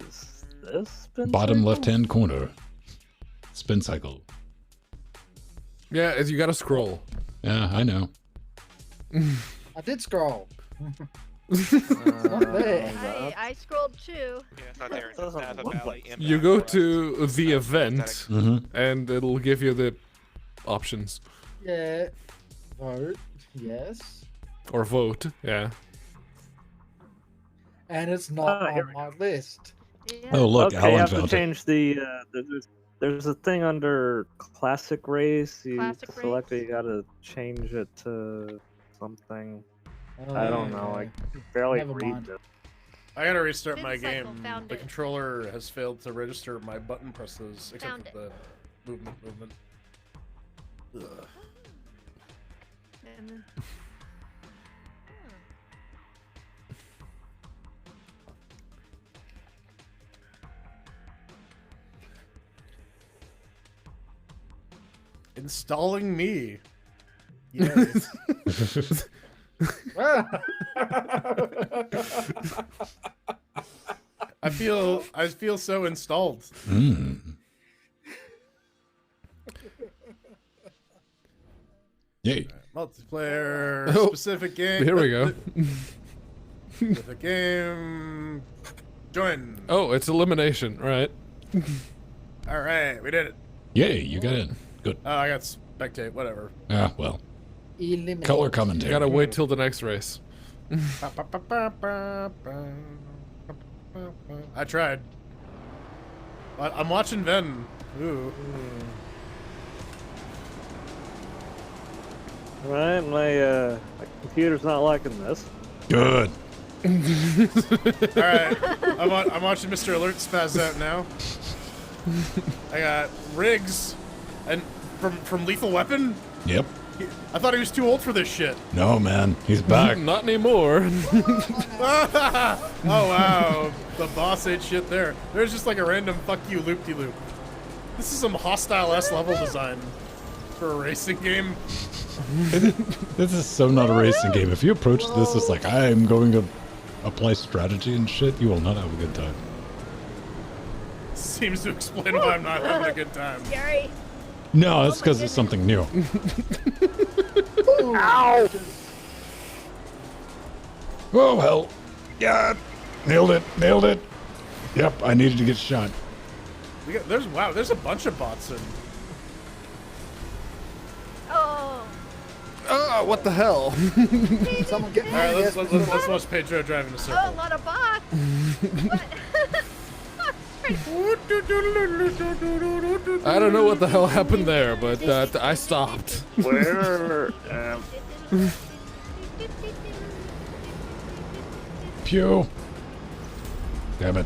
Is this spin Bottom cycle? left-hand corner. Spin cycle. Yeah, as you gotta scroll. Yeah, I know. I did scroll. Uh, Not there. I scrolled too. Yeah, it's not there. It's Doesn't Napa look Valley like- Impact You go Forest. to the event, Mm-hmm. and it'll give you the options. Yeah. Vote. Yes. Or vote, yeah. And it's not Ah, here on we my list. Yeah. Oh, look, okay, you Alan have to found it. change the. There's a thing under classic race. You Classic select race? it. You gotta change it to something. I don't know. I can barely Never read mind. it. I gotta restart Spin my cycle, game. found The it. controller has failed to register my button presses, except Found for the movement. Ugh. And then- Installing me. Yes. I feel so installed. Yay. Multiplayer Oh, specific game. Here we go. The game. Join. Oh, it's elimination, right? All right, we did it. Yay, you got in. Good. Oh, I got spectate. Whatever. Ah, well. Eliminate. Color commentary. Gotta wait till the next race. I tried. I'm watching Ven. Ooh. Right, my computer's not liking this. Good. All right, I'm watching Mr. Alert spaz out now. I got Riggs, and from Lethal Weapon. Yep. I thought he was too old for this shit. No, man. He's back. Not anymore. Oh wow, the boss ate shit there. There's just like a random fuck you loop-de-loop. This is some hostile S level design for a racing game. This is so not a racing game. If you approach this as like, I'm going to apply strategy and shit, you will not have a good time. Seems to explain why I'm not having a good time. Scary. No, it's because it's something new. Ow! Oh, hell. Yeah. Nailed it. Nailed it. Yep, I needed to get shot. There's a bunch of bots in. Oh. Oh, what the hell? Someone get me. All right, Yes, let's watch Pedro drive in a Oh, a circle. lot of bots. What? I don't know what the hell happened there, but I stopped. Where? Pew. Damn it.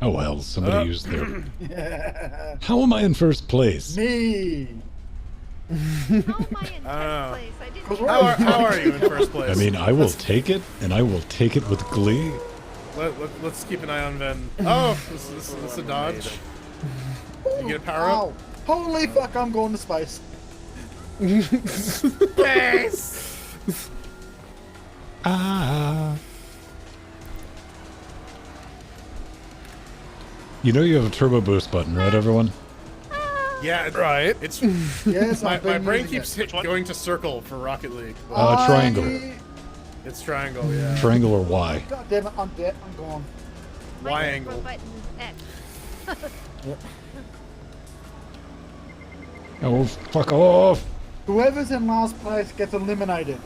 Oh, well, somebody used their... How am I in first place? Me. How am I in first place? I didn't. How are you in first place? I mean, I will take it, and I will take it with glee. Let's keep an eye on Ven. Oh, this is a dodge. You get a power up. Ow. Holy fuck! I'm going to space. Space. Ah. You know you have a turbo boost button, right, everyone? Yeah, Right. It's Yes, my I've been brain using keeps it. going to circle for Rocket League. Triangle. It's triangle, yeah. Triangle or Y. God damn it! I'm dead. I'm gone. My Y input angle. button is X. Oh, fuck off. Whoever's in last place gets eliminated.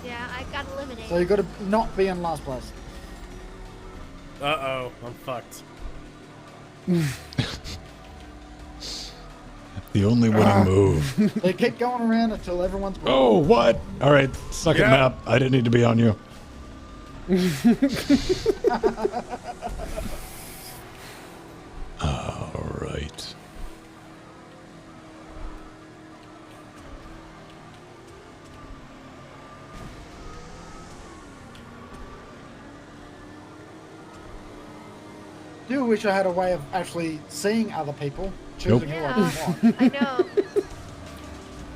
Yeah, I got eliminated. So you got to not be in last place. Uh-oh, I'm fucked. The only winning move. They keep going around until everyone's. Oh, what? All right, suck it, Yeah. map. I didn't need to be on you. All right. Do wish I had a way of actually seeing other people, choosing who I Yeah, want. I know.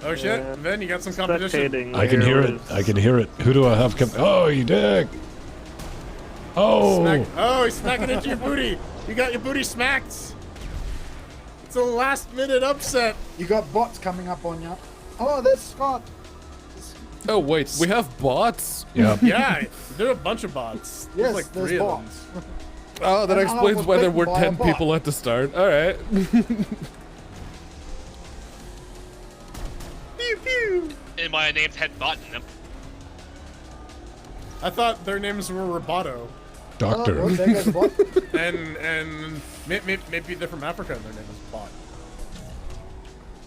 Oh shit, Yeah. Ven, you got some competition. Spectating I can hear it. I can hear it. Who do I have? Oh, you dick. Oh. Oh, he's smacking into your booty. You got your booty smacked. It's a last minute upset. You got bots coming up on you. Oh, there's Scott. Oh wait, we have bots. Yeah. Yeah, there are a bunch of bots. Yes, like there's 3 of them. bots. Oh, that And I explains was why there bitten were by a 10 bot. people at the start. All right. Pew pew. And my name's had bot in them. I thought their names were Roboto, Doctor. Oh, there goes the bot. and maybe they're from Africa and their name is Bot.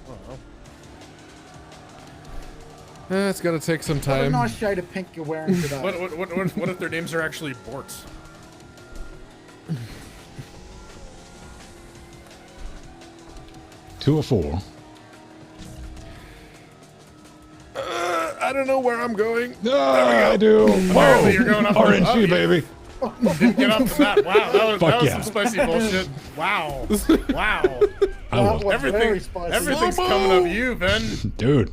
I don't know. It's gonna take some What a time. nice shade of pink you're wearing today. What if their names are actually Borts? Two or four. I don't know where I'm going. I do. Apparently you're going up on- RNG, oh, yeah. baby. Didn't get off the map. Wow, that was Fuck some yeah. spicy bullshit. Wow. Wow. I was was very Everything, spicy. everything's coming up you, Ben. dude.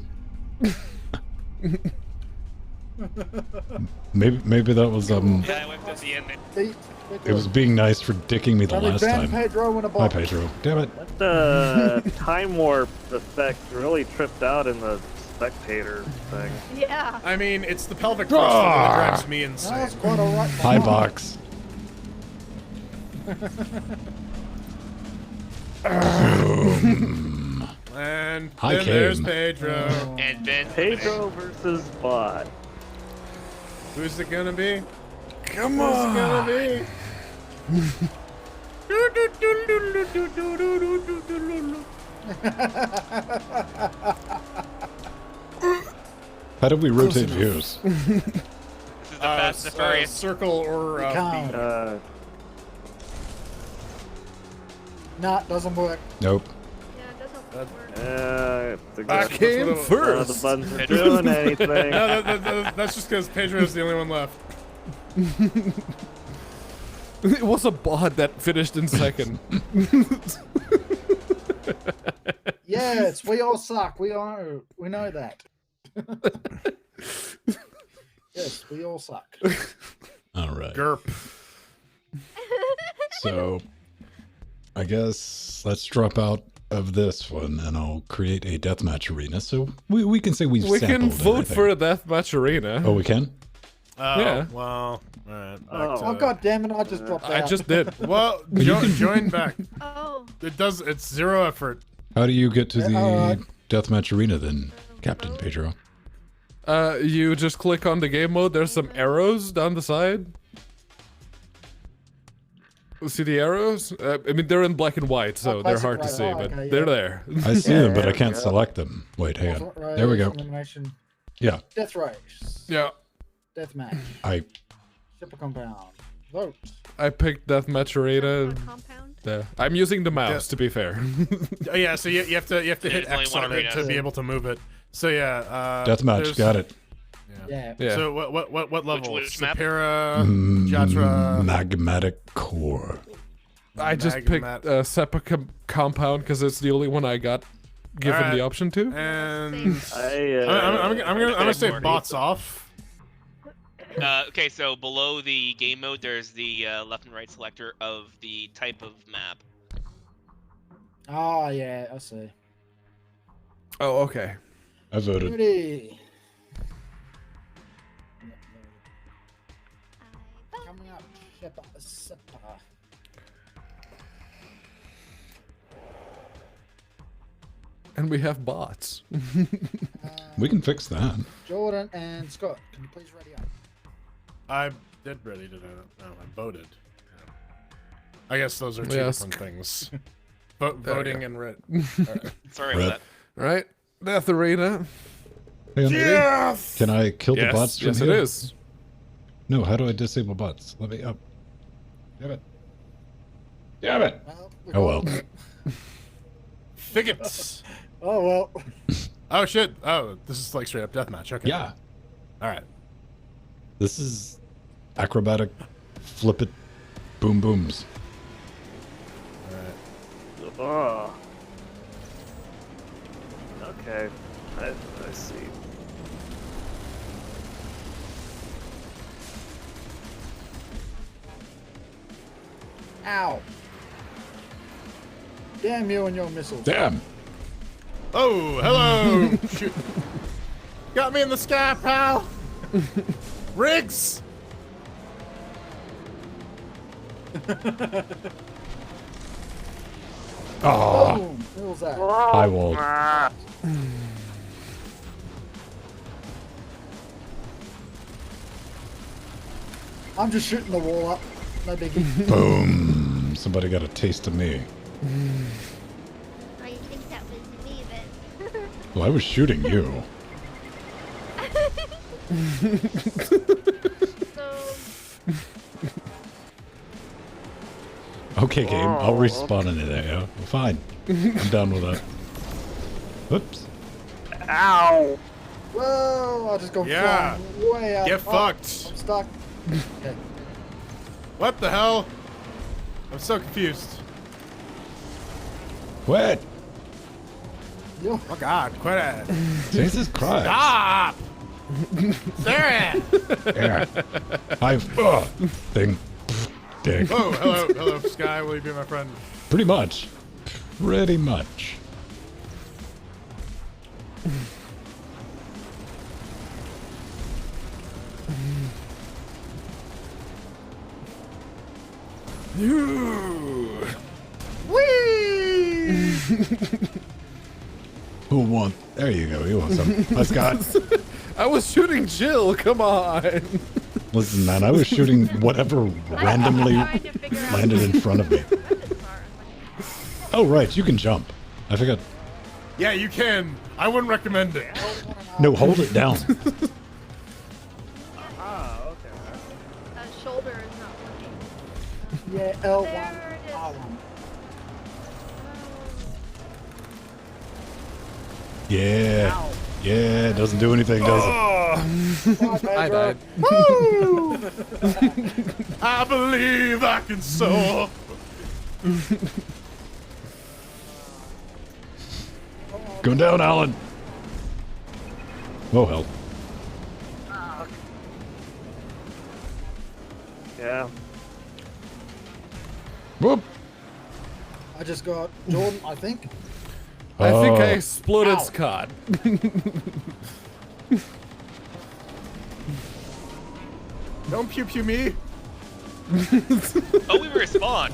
maybe that was Yeah, I whipped at the end there. it was being nice for dicking me the Only last Ben, time. Pedro, and a Hi box. Pedro. Damn it. That time warp effect really tripped out in the spectator thing. Yeah. I mean, it's the pelvic thrust that drives me insane. That's quite alright. Hi box. And Hi, then there's Kane. Pedro. And Ben. Pedro versus bot. Who's it gonna be? Come Who's it on. gonna be? How did we rotate views? This is the Fast and the Furious. Circle or Can't. B. Nah, doesn't work. Nope. Yeah, it doesn't work. I That's came what it- None of the first. buttons are Pedro. doing anything. No, that's just because Pedro's the only one left. It was a bot that finished in second. Yes, we all suck. We know that. Yes, we all suck. All right. Gerp. So, I guess let's drop out of this one, and I'll create a deathmatch arena. So we can say we've We can sampled vote everything. for a deathmatch arena. Oh, we can. Oh, Yeah. well, alright. Oh god damn it! I just dropped out. I just did. Well, join back. Oh. It's zero effort. How do you get to the alright. deathmatch arena then, Captain Pedro? You just click on the game mode. There's some arrows down the side. See the arrows? I mean, they're in black and white, so Oh, they're classic hard to right. see, Oh, but okay, they're yeah. there. I see them, but I there can't we go. select them. Wait, hang on. Ultimate race, There we go. Elimination. Yeah, Death race. Yeah, Death match. I Super compound. Vote. I picked deathmatch arena. Compound. There. I'm using the mouse, to be fair. Oh, yeah, so you have to hit There's only X one on it arena. to be able to move it. So yeah, deathmatch. there's- Got it. Yeah. Yeah. So what level? which map? Sapira, Mm, Jatra. Magmatic core. I just Magmat. picked Seppa compound because it's the only one I got given Alright. the option to. And I, I'm gonna say bots off. Okay, so below the game mode, there's the left and right selector of the type of map. Oh yeah, I see. Oh, okay. I voted. Ready. Coming up. Seppa. And we have bots. We can fix that. Jordan and Scott, can you please ready up? I did ready to know. No, I voted. I guess those are two Yes. different things. There we Voting go. and writ. Sorry Red. about Right? Death arena. Hang on. Yes. Can I kill the Yes, bots from yes, here? it is. No, how do I disable bots? Let me up. Damn it. Damn it. Well, Oh well. Figgits. Oh well. Oh shit. Oh, this is like straight up deathmatch. Okay. Yeah. All right. This is acrobatic flip it boom booms. oh. Okay. I see. Ow. Damn you and your missiles. Damn. Oh, hello. Shoot. Got me in the sky, pal. Riggs. Oh, Boom. What was that? I will. I'm just shooting the wall up. No biggie. Boom. Somebody got a taste of me. Oh, you think that was me then? Well, I was shooting you. So, Okay, game. I'll respawn in it. Yeah, fine. I'm down with that. Whoops. Ow! Whoa! I just got Yeah. flung way out. Get Oh, fucked. I'm stuck. Okay. What the hell? I'm so confused. What? Yo, Oh God, quit it! Jesus Christ. Stop! Sarah! Yeah. Thing. Dick. Oh, hello, Sky. Will you be my friend? Pretty much. Pretty much. Whee! Who want? There you go. You want some? Hi, Scott. I was shooting Jill. Come on. Listen, man. I was shooting whatever randomly Trying to figure out landed in front of me. what the weapons are. I'm like, Oh, right. You can jump. I forgot. Yeah, you can. I wouldn't recommend it. No, hold it down. Ah, okay. shoulder is not working. yeah, L1. There it is. R1. Yeah. Ow. Yeah. It doesn't do anything, does it? Bye, I Pedro. died. Woo! I believe I can soar. Go down, Alan. Oh, hell. Yeah. Whoop. I just got Jordan, I think. I think I Oh. exploded Ow. Scott. Don't pew pew me. Oh, we respawn.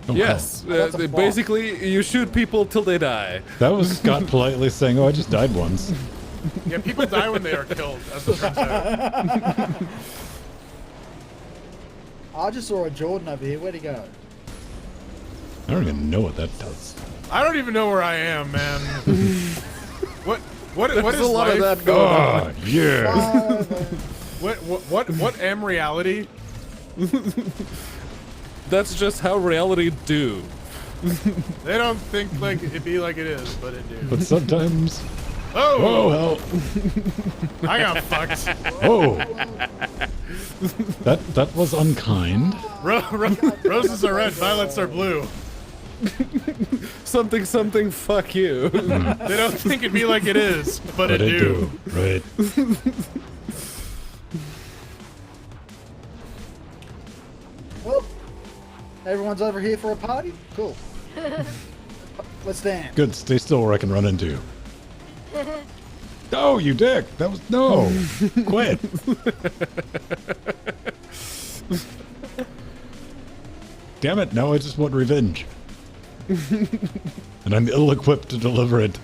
Oh, Yes. That's a bomb. Basically, you shoot people till they die. hell. That was Scott politely saying, "Oh, I just died once." Yeah, people die when they are killed, as it turns out. I just saw a Jordan over here. Where'd he go? I don't even know what that does. I don't even know where I am, man. What There's is a lot life? of that going on. Oh, yeah. What am reality? That's just how reality do. They don't think like it be like it is, but it do. But sometimes. Oh, Oh, hell. I got fucked. Oh. That was unkind. Roses are red, violets are blue. Something, something, fuck you. They don't think it be like it is, but it it do. Right. Well, everyone's over here for a party? Cool. Let's dance. Good. Stay still where I can run into you. Oh, you dick. That was. No. Quit. Damn it. Now I just want revenge. And I'm ill equipped to deliver it.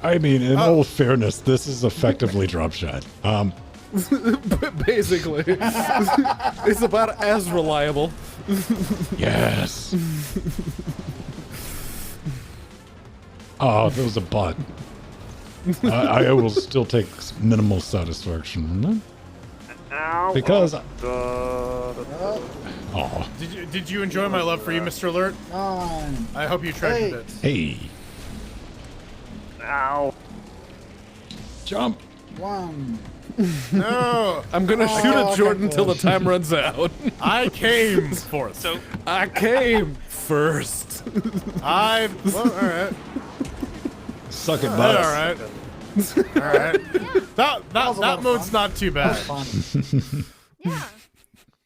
I mean, in all fairness, this is effectively drop shot. Basically. It's about as reliable. Yes. Oh, that was a bot. I will still take minimal satisfaction from that. Ow. Because. Oh. Oh, Did you enjoy my love for you, Mr. Alert? 9. I hope you treasured 8. it. hey. Ow. Jump. 1. No, I'm gonna Oh, shoot at okay, Jordan till the good. time runs out. I came forth. So I came first. Well, all right. Suck it, All butts. right. All right. That was a lot that of mode's fun. not too bad. Fun. Yeah.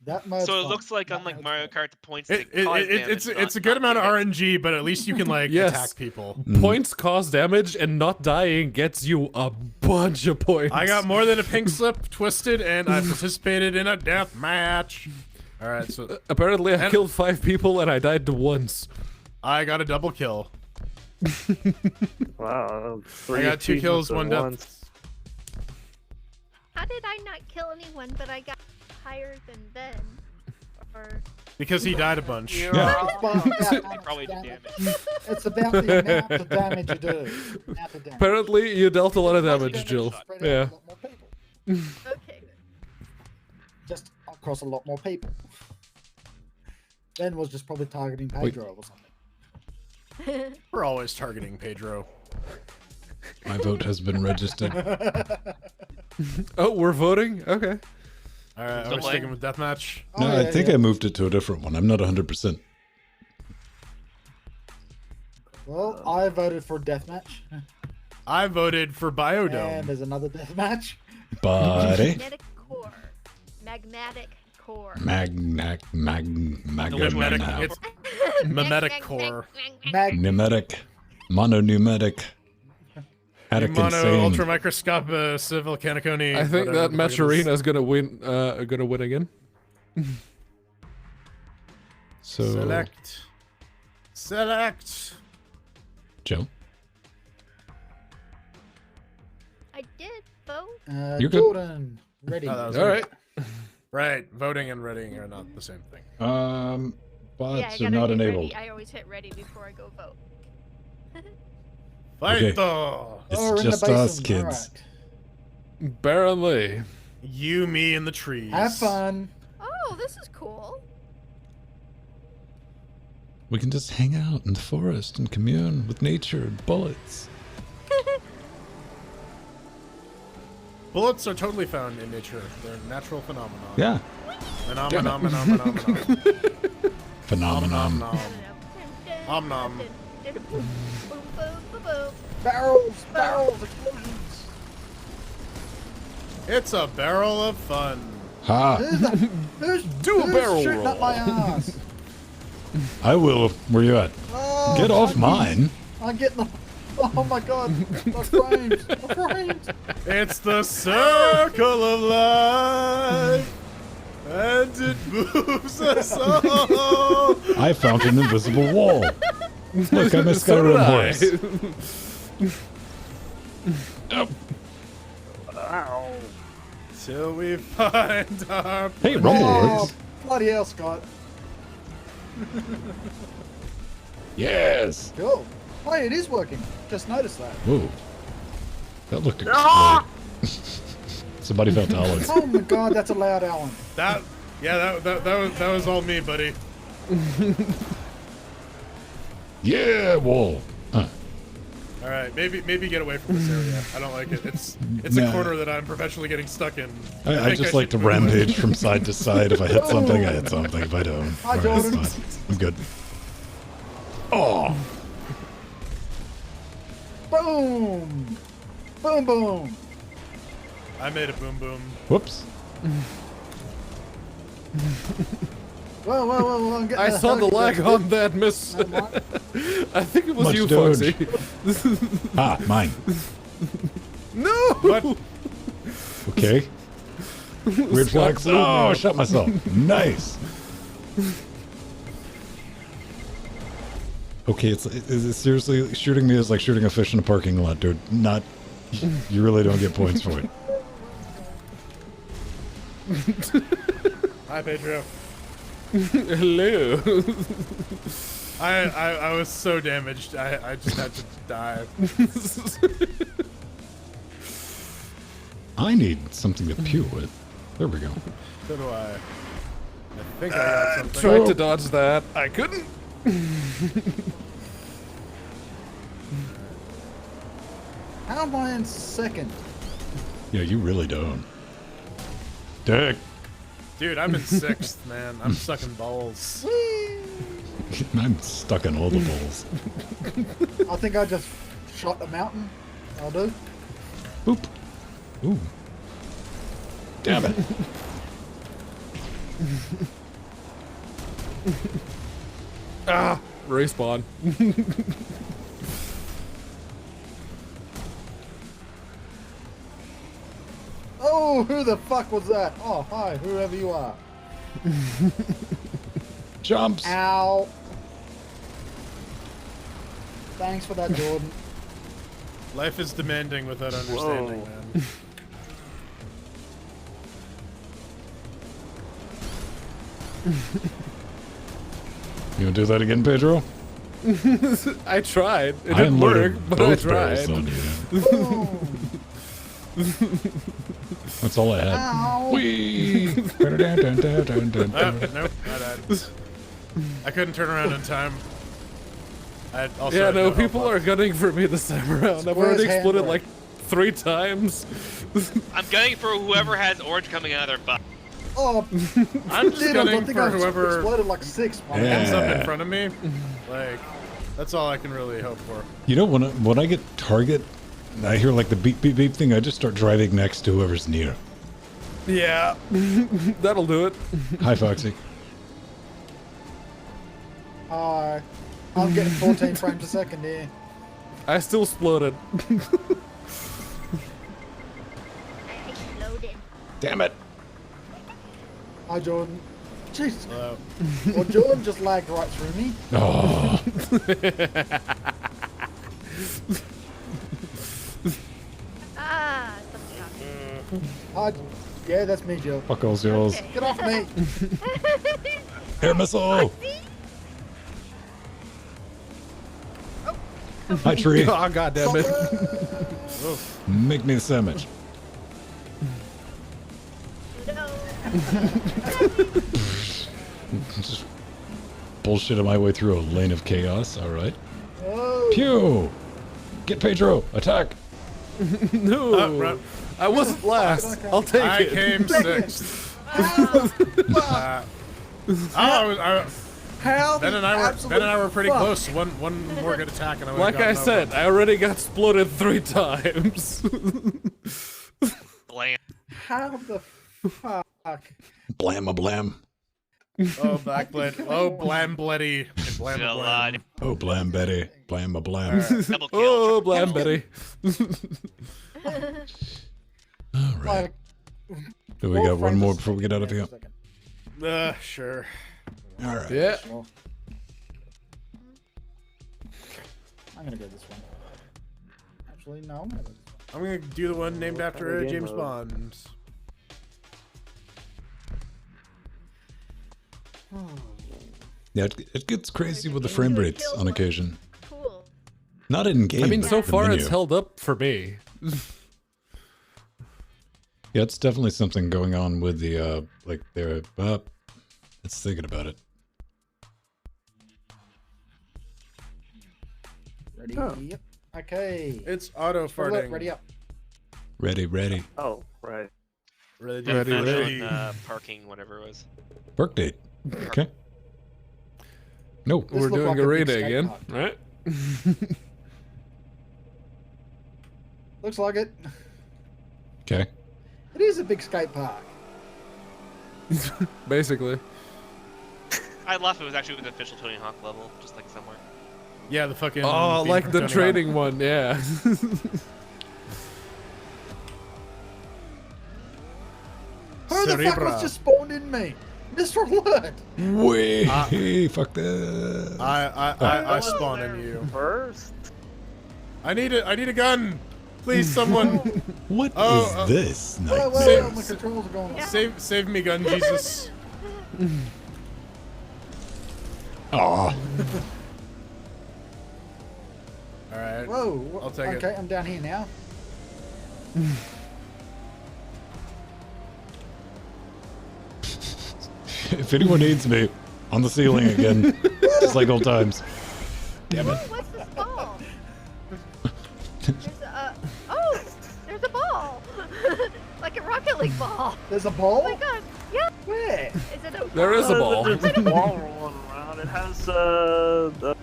That mode's so it fun. looks like That unlike mode's Mario fun. Kart, the points It's damage, a good amount of RNG, but at least you can like Yes. attack people. Points cause damage, and not dying gets you a bunch of points. I got more than a pink slip twisted, and I participated in a death match. All right, so Apparently, I And- killed 5 people and I died once. I got a double kill. Wow. I got 2 kills, 1 death. Once. How did I not kill anyone, but I got higher than Ben? Or Because he died a bunch. Yeah. It's about that They probably did damage. damage. It's about the amount of damage you do. Amount of damage. Apparently, you dealt a lot of damage, Damage Jill. spread out Yeah. a lot more people. okay. Just across a lot more people. Ben was just probably targeting Pedro or something. We're always targeting Pedro. My vote has been registered. Oh, we're voting? Okay. All right, Still are we playing? sticking with deathmatch? No, Oh, I yeah, think yeah. I moved it to a different one. I'm not 100%. Well, I voted for deathmatch, I voted for and Biodome. there's another deathmatch. Buddy. Magnetic core. Magmatic core. It's mimetic core. Pneumatic. Monopneumatic. Attic Mono insane. ultra microscope civil canacone. I think whatever that the fuck it is. Maturina is gonna win. Gonna win again. So, Select. Joe, I did vote. You're good. Jordan, ready. Oh, that was All me. right. Right, voting and readying are not the same thing. Yeah, I bots gotta are not hit enabled. ready. I always hit ready before I go vote. Fight Okay. though. It's Oh, we're in the just us, basin. kids. Alright. Baron Lee. You, me, and the trees. Have fun. Oh, this is cool. We can just hang out in the forest and commune with nature and bullets. Bullets are totally found in nature. They're a natural phenomenon. Yeah. Phenomenon. Phenomenon. Om nom. Barrels, explosions. It's a barrel of fun. Ha! Who's Do a barrel shooting up roll. my ass? I will. Where you at? Oh, Get off mine. I'm getting the. Oh my god, my frames, my frames. It's the circle of life, and it moves us all. I found an invisible wall. Look, I'm a So did Skyrim horse. Oh. Ow. Till we find our. Hey, rumble Oh, works. bloody hell, Scott. Yes. Cool. Hey, it is working. Just noticed that. Whoa. That looked explode. Somebody fell dollars. Oh my god, that's a loud Alan. That was all me, buddy. Yeah, wall. Huh. All right, maybe get away from this area. I don't like it. It's Nah. a corner that I'm professionally getting stuck in. I think just should like to move away. rampage from side to side. If I hit something, I hit something. If I don't, Hi, alright, it's Jordan. fine. I'm good. Oh, Boom! Boom, boom! I made a boom boom. whoops. Whoa, whoa, whoa, whoa! I'm getting I a saw the lag helicopter. on that, miss. Never mind. I think it was Much you, damage. Foxy. Ah, mine. No! What? Okay. Weird flags. Oh, I shot myself. Nice. Okay, is it seriously shooting me is like shooting a fish in a parking lot, dude. Not. You really don't get points for it. Hi, Pedro. Hello. I was so damaged. I just had to die. I need something to pew with. There we go. So do I. I think I got something. Tried to dodge that. I couldn't. How am I in second? Yeah, you really don't. Dick. Dude, I'm in sixth, man. I'm sucking balls. I'm stuck in all the balls. I think I just shot a mountain. I'll do. Boop. Ooh. Damn it. Ah, respawn. Oh, who the fuck was that? Oh, hi, whoever you are. Jumps. Ow. Thanks for that, Jordan. Life is demanding without understanding, Whoa. man. You gonna do that again, Pedro? I tried. It I didn't work, unloaded but I both tried. barrels on you. Boom. That's all I had. Ow. Whee! Nope, I died. I couldn't turn around in time. I also Yeah, had no, health people left. are gunning for me this time around. I've Where's already exploded Hamburg? like 3 times. I'm gunning for whoever has orange coming out of their butt. Oh, I'm just dude, I gunning think for I whoever exploded like 6. Yeah. ends up in front of me. Like, that's all I can really hope for. You know, when I get target, and I hear like the beep beep beep thing, I just start driving next to whoever's near. Yeah, that'll do it. Hi, Foxy. I'm getting 14 frames a second here. I still exploded. I exploded. Damn it. Hi, Jordan. Jeez. Hello. Well, Jordan just lagged right through me. Oh. Ah, something else. Yeah, that's me, Jill. Fuck all yours. Okay. Get off me. Air missile. Hi, tree. Oh, God damn it. Make me a sandwich. No. Just bullshitting my way through a lane of chaos. All right. Oh. Pew! Get Pedro! Attack! No, Bro, I wasn't last. I'll take I it. came 6th. How? Ben and I were pretty close. One more good attack, and I would've Like I gotten said, over. I already got exploded 3 times. Blam. How the fuck? Blam a blam. Oh, backblade. Oh, blam bloody. Blam Good blam. lord. Oh, blam Betty. Blam a blam. Double kill. Oh, Blam Betty. All right. Like, Do we got one more before we get out of here? Sure. All right. Yeah. Sure. I'm gonna go this one. Actually, no, I'm gonna go this I'm gonna do the one named after game James mode? Bond. one. Yeah, it gets crazy with the frame rates on occasion. Cool. Not in game. I mean, but so the far menu. it's held up for me. Yeah, it's definitely something going on with the like they're it's thinking about it. Ready? Oh. Yep. Okay. It's auto farting. Ready up. Ready. Oh, right. Ready. Ready, ready. Parking, whatever it was. Work date. Okay. No. This We're looked doing like a a raid big skate again, park. right? Looks like it. Okay. It is a big skate park. Basically. I'd laugh if it was actually with the official Tony Hawk level, just like somewhere. Yeah, the fucking. Oh, theme like from the Tony trading Hawk. one, yeah. Who the fuck Cerebra. was just spawned in me? Mr. What? Way. Fuck that. I spawn in you. First? I need a gun. Please, someone. What is Oh, this? Wait, Nightmare? my controls are going off. Save me, gun, Jesus. Aw. All right. Whoa. I'll take it. Okay, I'm down here now. If anyone needs me, on the ceiling again, just like old times. Damn Ooh, it. what's this ball? There's a ball. Like a Rocket League ball. There's a ball? Oh my god. Yeah. Where? Is it a There is a ball. There's a ball rolling around. It has the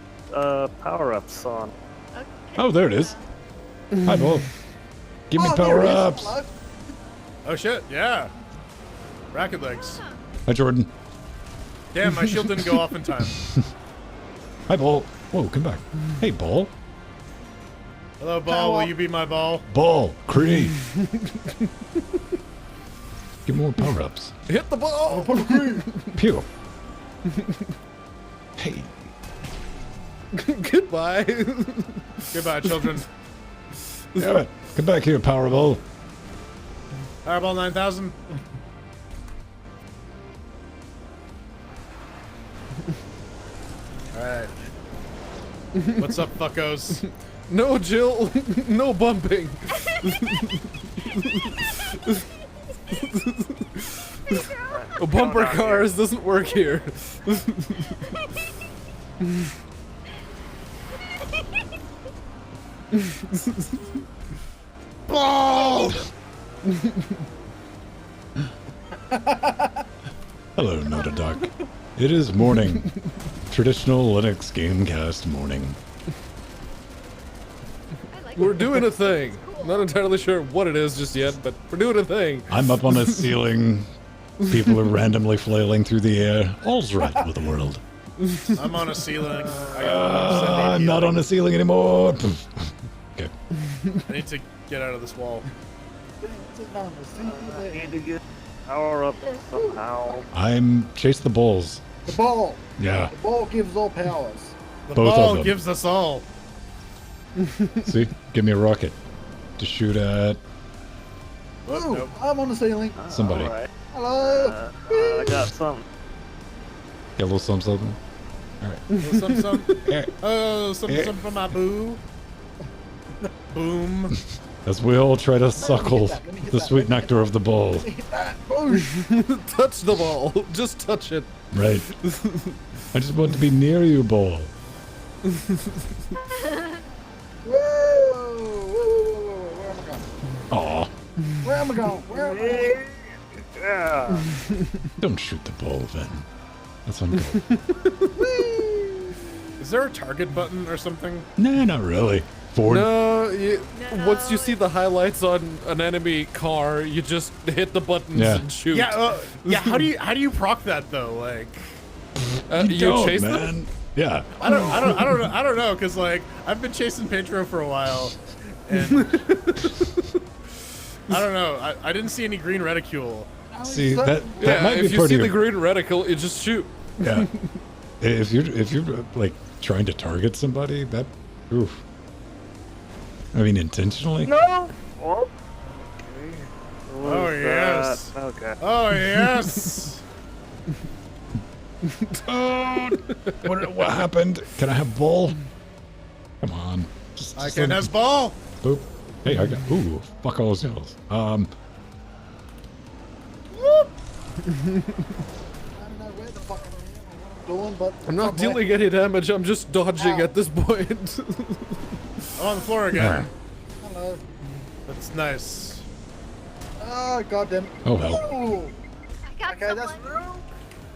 power-ups on. Okay. Oh, there it is. Hi, Bo. Give me Oh, there power it is. ups. Hello. Oh shit! Yeah. Racket legs. Hi, Jordan. Damn, my shield didn't go off in time. Hi, Ball. Whoa, come back. Hey, Ball. Hello, ball. Will you be my ball? Ball. Create. Get more power ups. Hit the ball! Pew. Hey. Goodbye. Goodbye, children. Damn it. Come back here, Powerball. Fireball 9000. All right. What's up, fuckos? No, Jill. No bumping. Bumper cars doesn't work here. Ball. Hello, Nota Duck. It is morning. Traditional Linux Gamecast morning. I like We're it. doing a thing. It's cool. Not entirely sure what it is just yet, but we're doing a thing. I'm up on a ceiling. People are randomly flailing through the air. All's right with the world. I'm on a ceiling. I'm not on a ceiling anymore. Okay. I need to get out of this wall. I need to get power up somehow. I'm chase the bulls. The ball. Yeah. The ball gives all powers. The Both of ball them. gives us all. See? Give me a rocket to shoot at Ooh, Nope. I'm on the ceiling. somebody. Alright. Hello. I got some. Get a little something. All right. Some. Oh, some for my boo. Boom. As we all try to suckle let me hit the that, sweet let me hit nectar of the ball. Hit that. Boosh. Touch the ball. Just touch it. Right. I just want to be near you, ball. Whoa. Whoa. Where am I going? Aw. Where am I going? Where am I going? Yeah. Don't shoot the ball, then. That's uncool. Is there a target button or something? Nah, not really. Forward. No, No, once you see the highlights on an enemy car, you just hit the buttons Yeah. and shoot. Yeah. How do you proc that though? Like, You Don't, chase them? man. Yeah. I don't know, cause like I've been chasing Pedro for a while, and I don't know. I didn't see any green reticule. See, that Yeah, might be if you part see of the your... green reticle, you just shoot. Yeah. If you're like trying to target somebody, that... Oof. I mean, intentionally? No. Well. Oh, What was yes. that? Okay. Oh yes. Oh, what happened? Can I have ball? Come on. I can have ball. Boop. Hey, I got... Ooh, fuck all those yells. I don't know where the fuck I'm doing, but I'm not somewhere. dealing any damage, I'm just dodging Ow. at this point. I'm on the floor again. Hello. That's nice. Oh goddamn. Oh, well. Ooh. I got Okay, that's someone.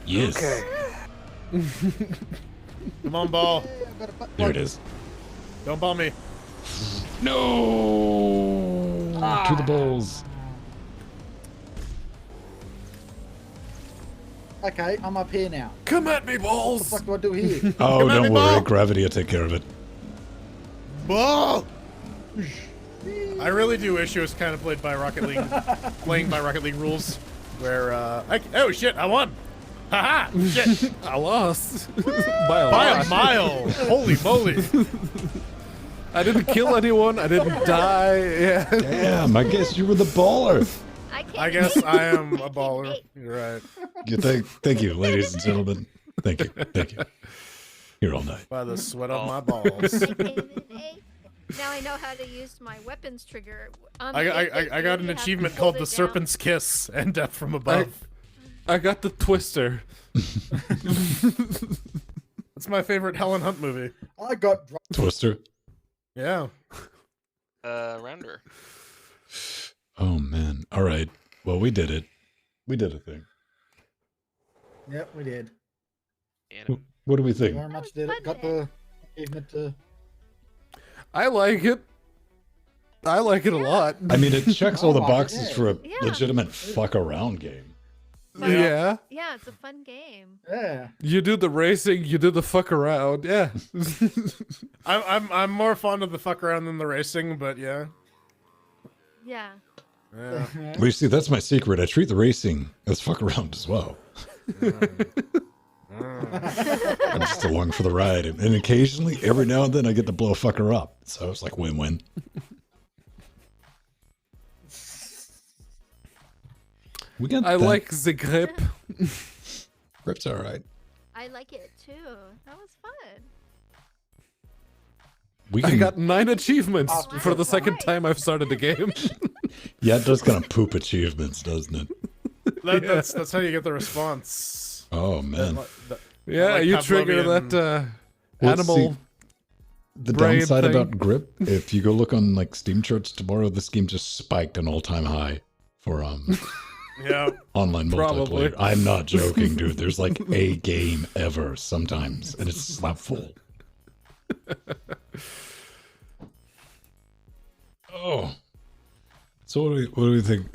Yes. Okay. Come on, ball. Yeah, I got a butt There it plug. is. Don't ball me. No! To the balls. Okay, I'm up here now. Come at me, What the balls! fuck do I do here? Oh, Come at don't me, worry. ball. Gravity will take care of it. Ball. I really do wish it was kind of played by Rocket League, playing by Rocket League rules, where oh shit, I won. Haha, shit, I lost. By a by lot. a mile. Holy moly. I didn't kill anyone, I didn't die. Yeah. Damn, I guess you were the baller. I guess I am a baller. You're right. Thank you, ladies and gentlemen. Thank you. Thank you. Here all night. By the sweat of my balls. Now I know how to use my weapons trigger. On I the got you an have to achievement hold called it the down. Serpent's Kiss and Death from Above. I got the twister. That's my favorite Helen Hunt movie. I got dropped. Twister. Yeah. Rounder. Oh, man. All right. Well, we did it. We did a thing. Yep, we did. What do we think? Very much did it. Got the achievement to. I like it. I like it a lot. I mean, it checks all the Oh, boxes yeah. for a Yeah. legitimate fuck around game. Yeah. Yeah, it's a fun game. Yeah. You do the racing, you do the fuck around. Yeah. I'm more fond of the fuck around than the racing, but yeah. Yeah. Yeah. Well, you see, that's my secret. I treat the racing as fuck around as well. I'm just along for the ride. And occasionally, every now and then, I get to blow a fucker up. So it's like win-win. We got I that. like the grip. Grip's all right. I like it too. That was fun. We I can, got 9 achievements Oh, for the second right. time I've started the game. yeah, it does kind of poop achievements, doesn't it? That's how you get the response. Oh, man. Yeah, like you trigger Pavlovian- that Well, animal. see, the brain downside thing. about grip, if you go look on like Steam charts tomorrow, this game just spiked an all-time high for Yeah. Online Probably. multiplayer. I'm not joking, dude. There's like a game ever sometimes, and it's slap full. Oh. So what do we think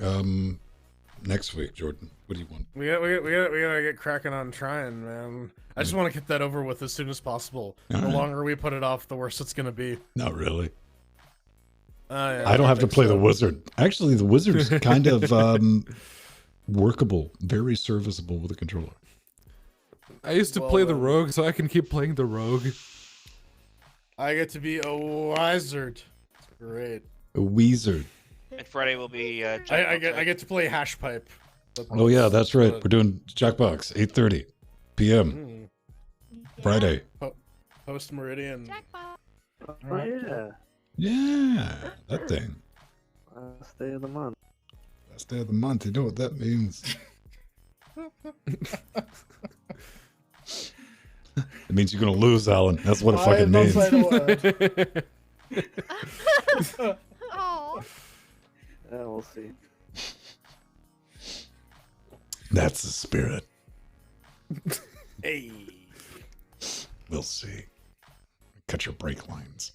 next week, Jordan? What do you want? We gotta get cracking on trying, man. I just want to get that over with as soon as possible. All The right. longer we put it off, the worse it's gonna be. Not really. Yeah, I don't have to think play so. the wizard. Actually, the wizard's kind of workable, very serviceable with a controller. I used to play the rogue, so I can keep playing the rogue. I get to be a wizard. It's great. A wizard. And Friday will be. I get to play hash pipe. Oh yeah, that's right. We're doing Jackbox 8:30 p.m. Friday. Post Meridian. Jackpot. Oh yeah. Yeah, that thing. Last day of the month. Last day of the month. You know what that means? It means you're gonna lose, Alan. That's what it fucking means. Oh. Yeah, we'll see. That's the spirit. Hey. We'll see. Cut your brake lines.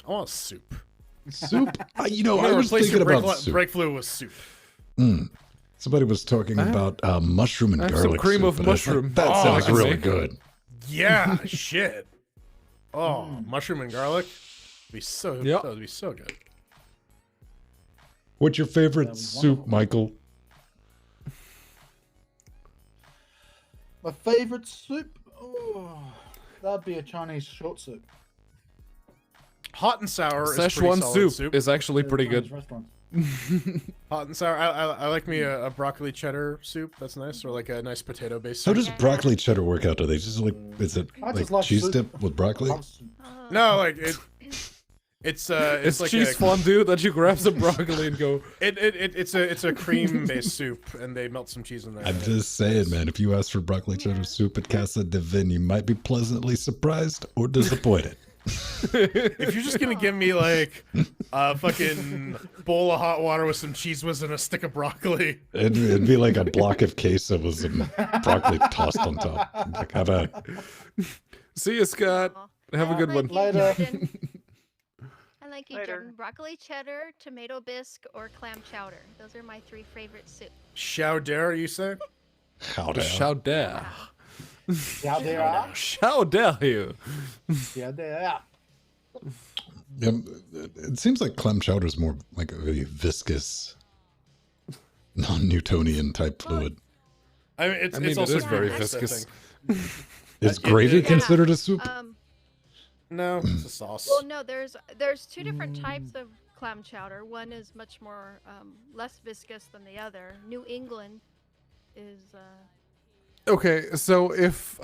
I want soup. Soup. You know, I'm I gonna was replace thinking your about soup. brake fluid with soup. Somebody was talking about mushroom and I have some garlic cream soup, of and I was like, mushroom. that Oh, sounds I can really make. good. Yeah, shit. Oh, mushroom and garlic. Be so. Yep. That would be so good. What's your favorite That'd be soup, wonderful. Michael? My favorite soup? Oh, that'd be a Chinese short soup. Hot and sour is pretty Szechuan solid soup is actually pretty Chinese good. restaurants. Hot and sour. I like me a broccoli cheddar soup. That's nice, or like a nice potato based How soup. does broccoli cheddar work out? Do they just like, is it I like just love cheese soup. dip with broccoli? I love soup. No, like it's It's like cheese a, fondue that you grab some broccoli and go. it's a cream based soup, and they melt some cheese in there. I'm just saying, man, if you ask for broccoli cheddar soup at Casa de Vin, you might be pleasantly surprised or disappointed. If you're just gonna give me like a fucking bowl of hot water with some cheese whiz and a stick of broccoli, It'd be like a block of queso with some broccoli tossed on top. Like, how about See you, Scott. Have a good one. Later. I like you, Later. Jordan. Broccoli cheddar, tomato bisque, or clam chowder. Those are my 3 favorite soups. chowder, you say? how to How dare. Yeah, they are. How dare you? Yeah, they are. It seems like clam chowder is more like a viscous, non-Newtonian type fluid. I mean, it's I mean, it's it also is very grease, I viscous. think. Is gravy it- considered a soup? No, it's a sauce. Well, no, there's 2 different types of clam chowder. One is much more less viscous than the other. New England is Okay, so if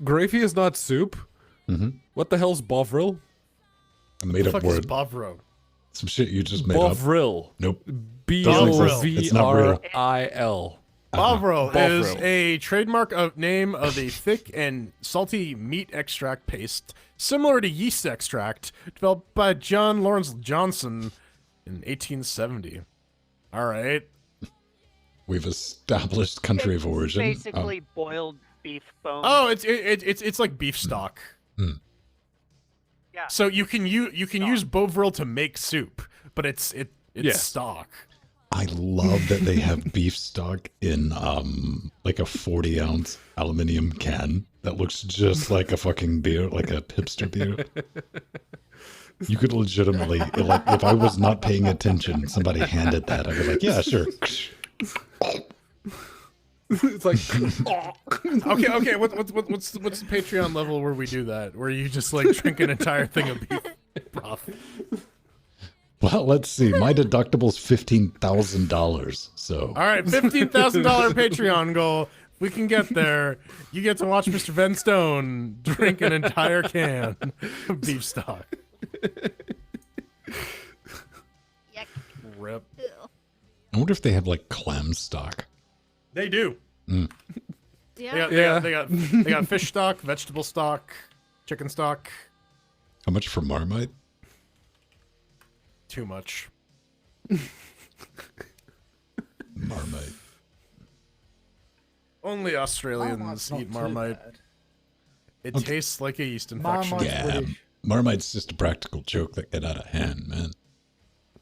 gravy is not soup, what the hell's bovril? A made the up fuck is word. Bovril? Some shit you just made up. Bovril. Nope. B-O-V-R-I-L. Bovril is Bovril. a trademark name of a thick and salty meat extract paste, similar to yeast extract, developed by John Lawrence Johnson in 1870. All right. We've established country of origin. Basically boiled beef bone. Oh, it's like beef stock. Yeah. So you can use Bovril to make soup, but it's Yes. stock. I love that they have beef stock in like a 40-ounce aluminum can that looks just like a fucking beer, like a hipster beer. You could legitimately, like, if I was not paying attention, somebody handed that, I'd be like, yeah, sure. It's like, Okay. What's the Patreon level where we do that? Where you just like drink an entire thing of beef broth? Well, let's see. My deductible's $15,000. So All right, $15,000 Patreon goal. If we can get there, you get to watch Mr. Ven Stone drink an entire can of beef stock. yuck. Rip. Ew. I wonder if they have like clam stock. They do. Yeah. They got fish stock, vegetable stock, chicken stock. How much for Marmite? Too much. Marmite. Only Australians Marmite's not eat too Marmite. bad. It Okay. tastes like a yeast infection. Marmite's Yeah, British. Marmite's just a practical joke that get out of hand, man.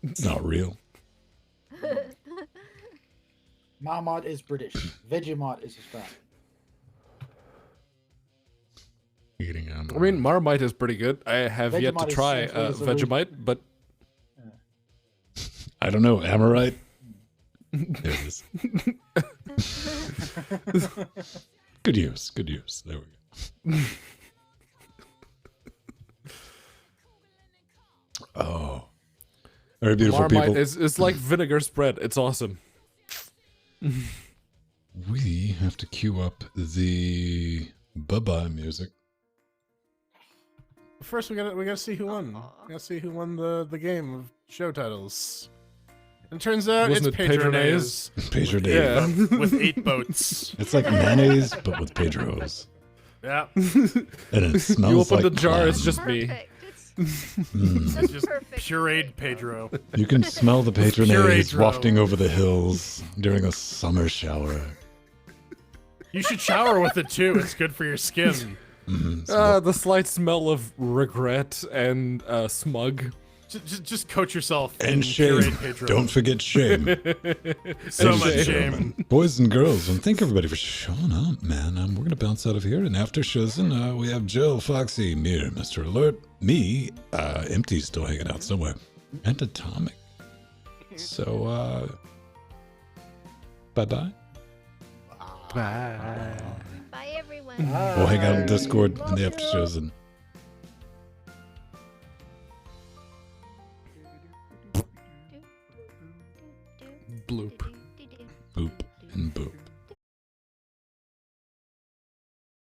It's not real. Marmite is British. Vegemite is Australian. Eating I mean, Marmite is pretty good. I have yet to Vegemite is try central resolution. Vegemite, but I don't know. Am I right? There it is. Good use. Good use. There we go. Oh. Very beautiful Marmite people. is like vinegar spread. It's awesome. We have to queue up the bye-bye music. First, we gotta see who won. We gotta see who won the game of show titles. And it turns out Wasn't it's it Patronase Pedro Dave. Yeah. with 8 boats. It's like mayonnaise, but with Pedro's. Yeah, And it smells You open like the jar, it's clam. just me. Perfect. It's Mm. just just perfect. pureed Pedro. You can smell the Patronase Pedro. wafting over the hills during a summer shower. You should shower with it too. It's good for your skin. The slight smell of regret and smug. Just coat yourself in And shame. pureed Pedro. Don't forget shame. So Ladies much and shame. gentlemen, boys and girls, and thank everybody for showing up, man. We're going to bounce out of here. And after Shozen, we have Jill, Foxy, Mir, Mr. Alert, me, Empty still hanging out somewhere, and Atomic. So, bye-bye. Bye. Bye, everyone. We'll hang out in Discord in the after Shozen. Bloop.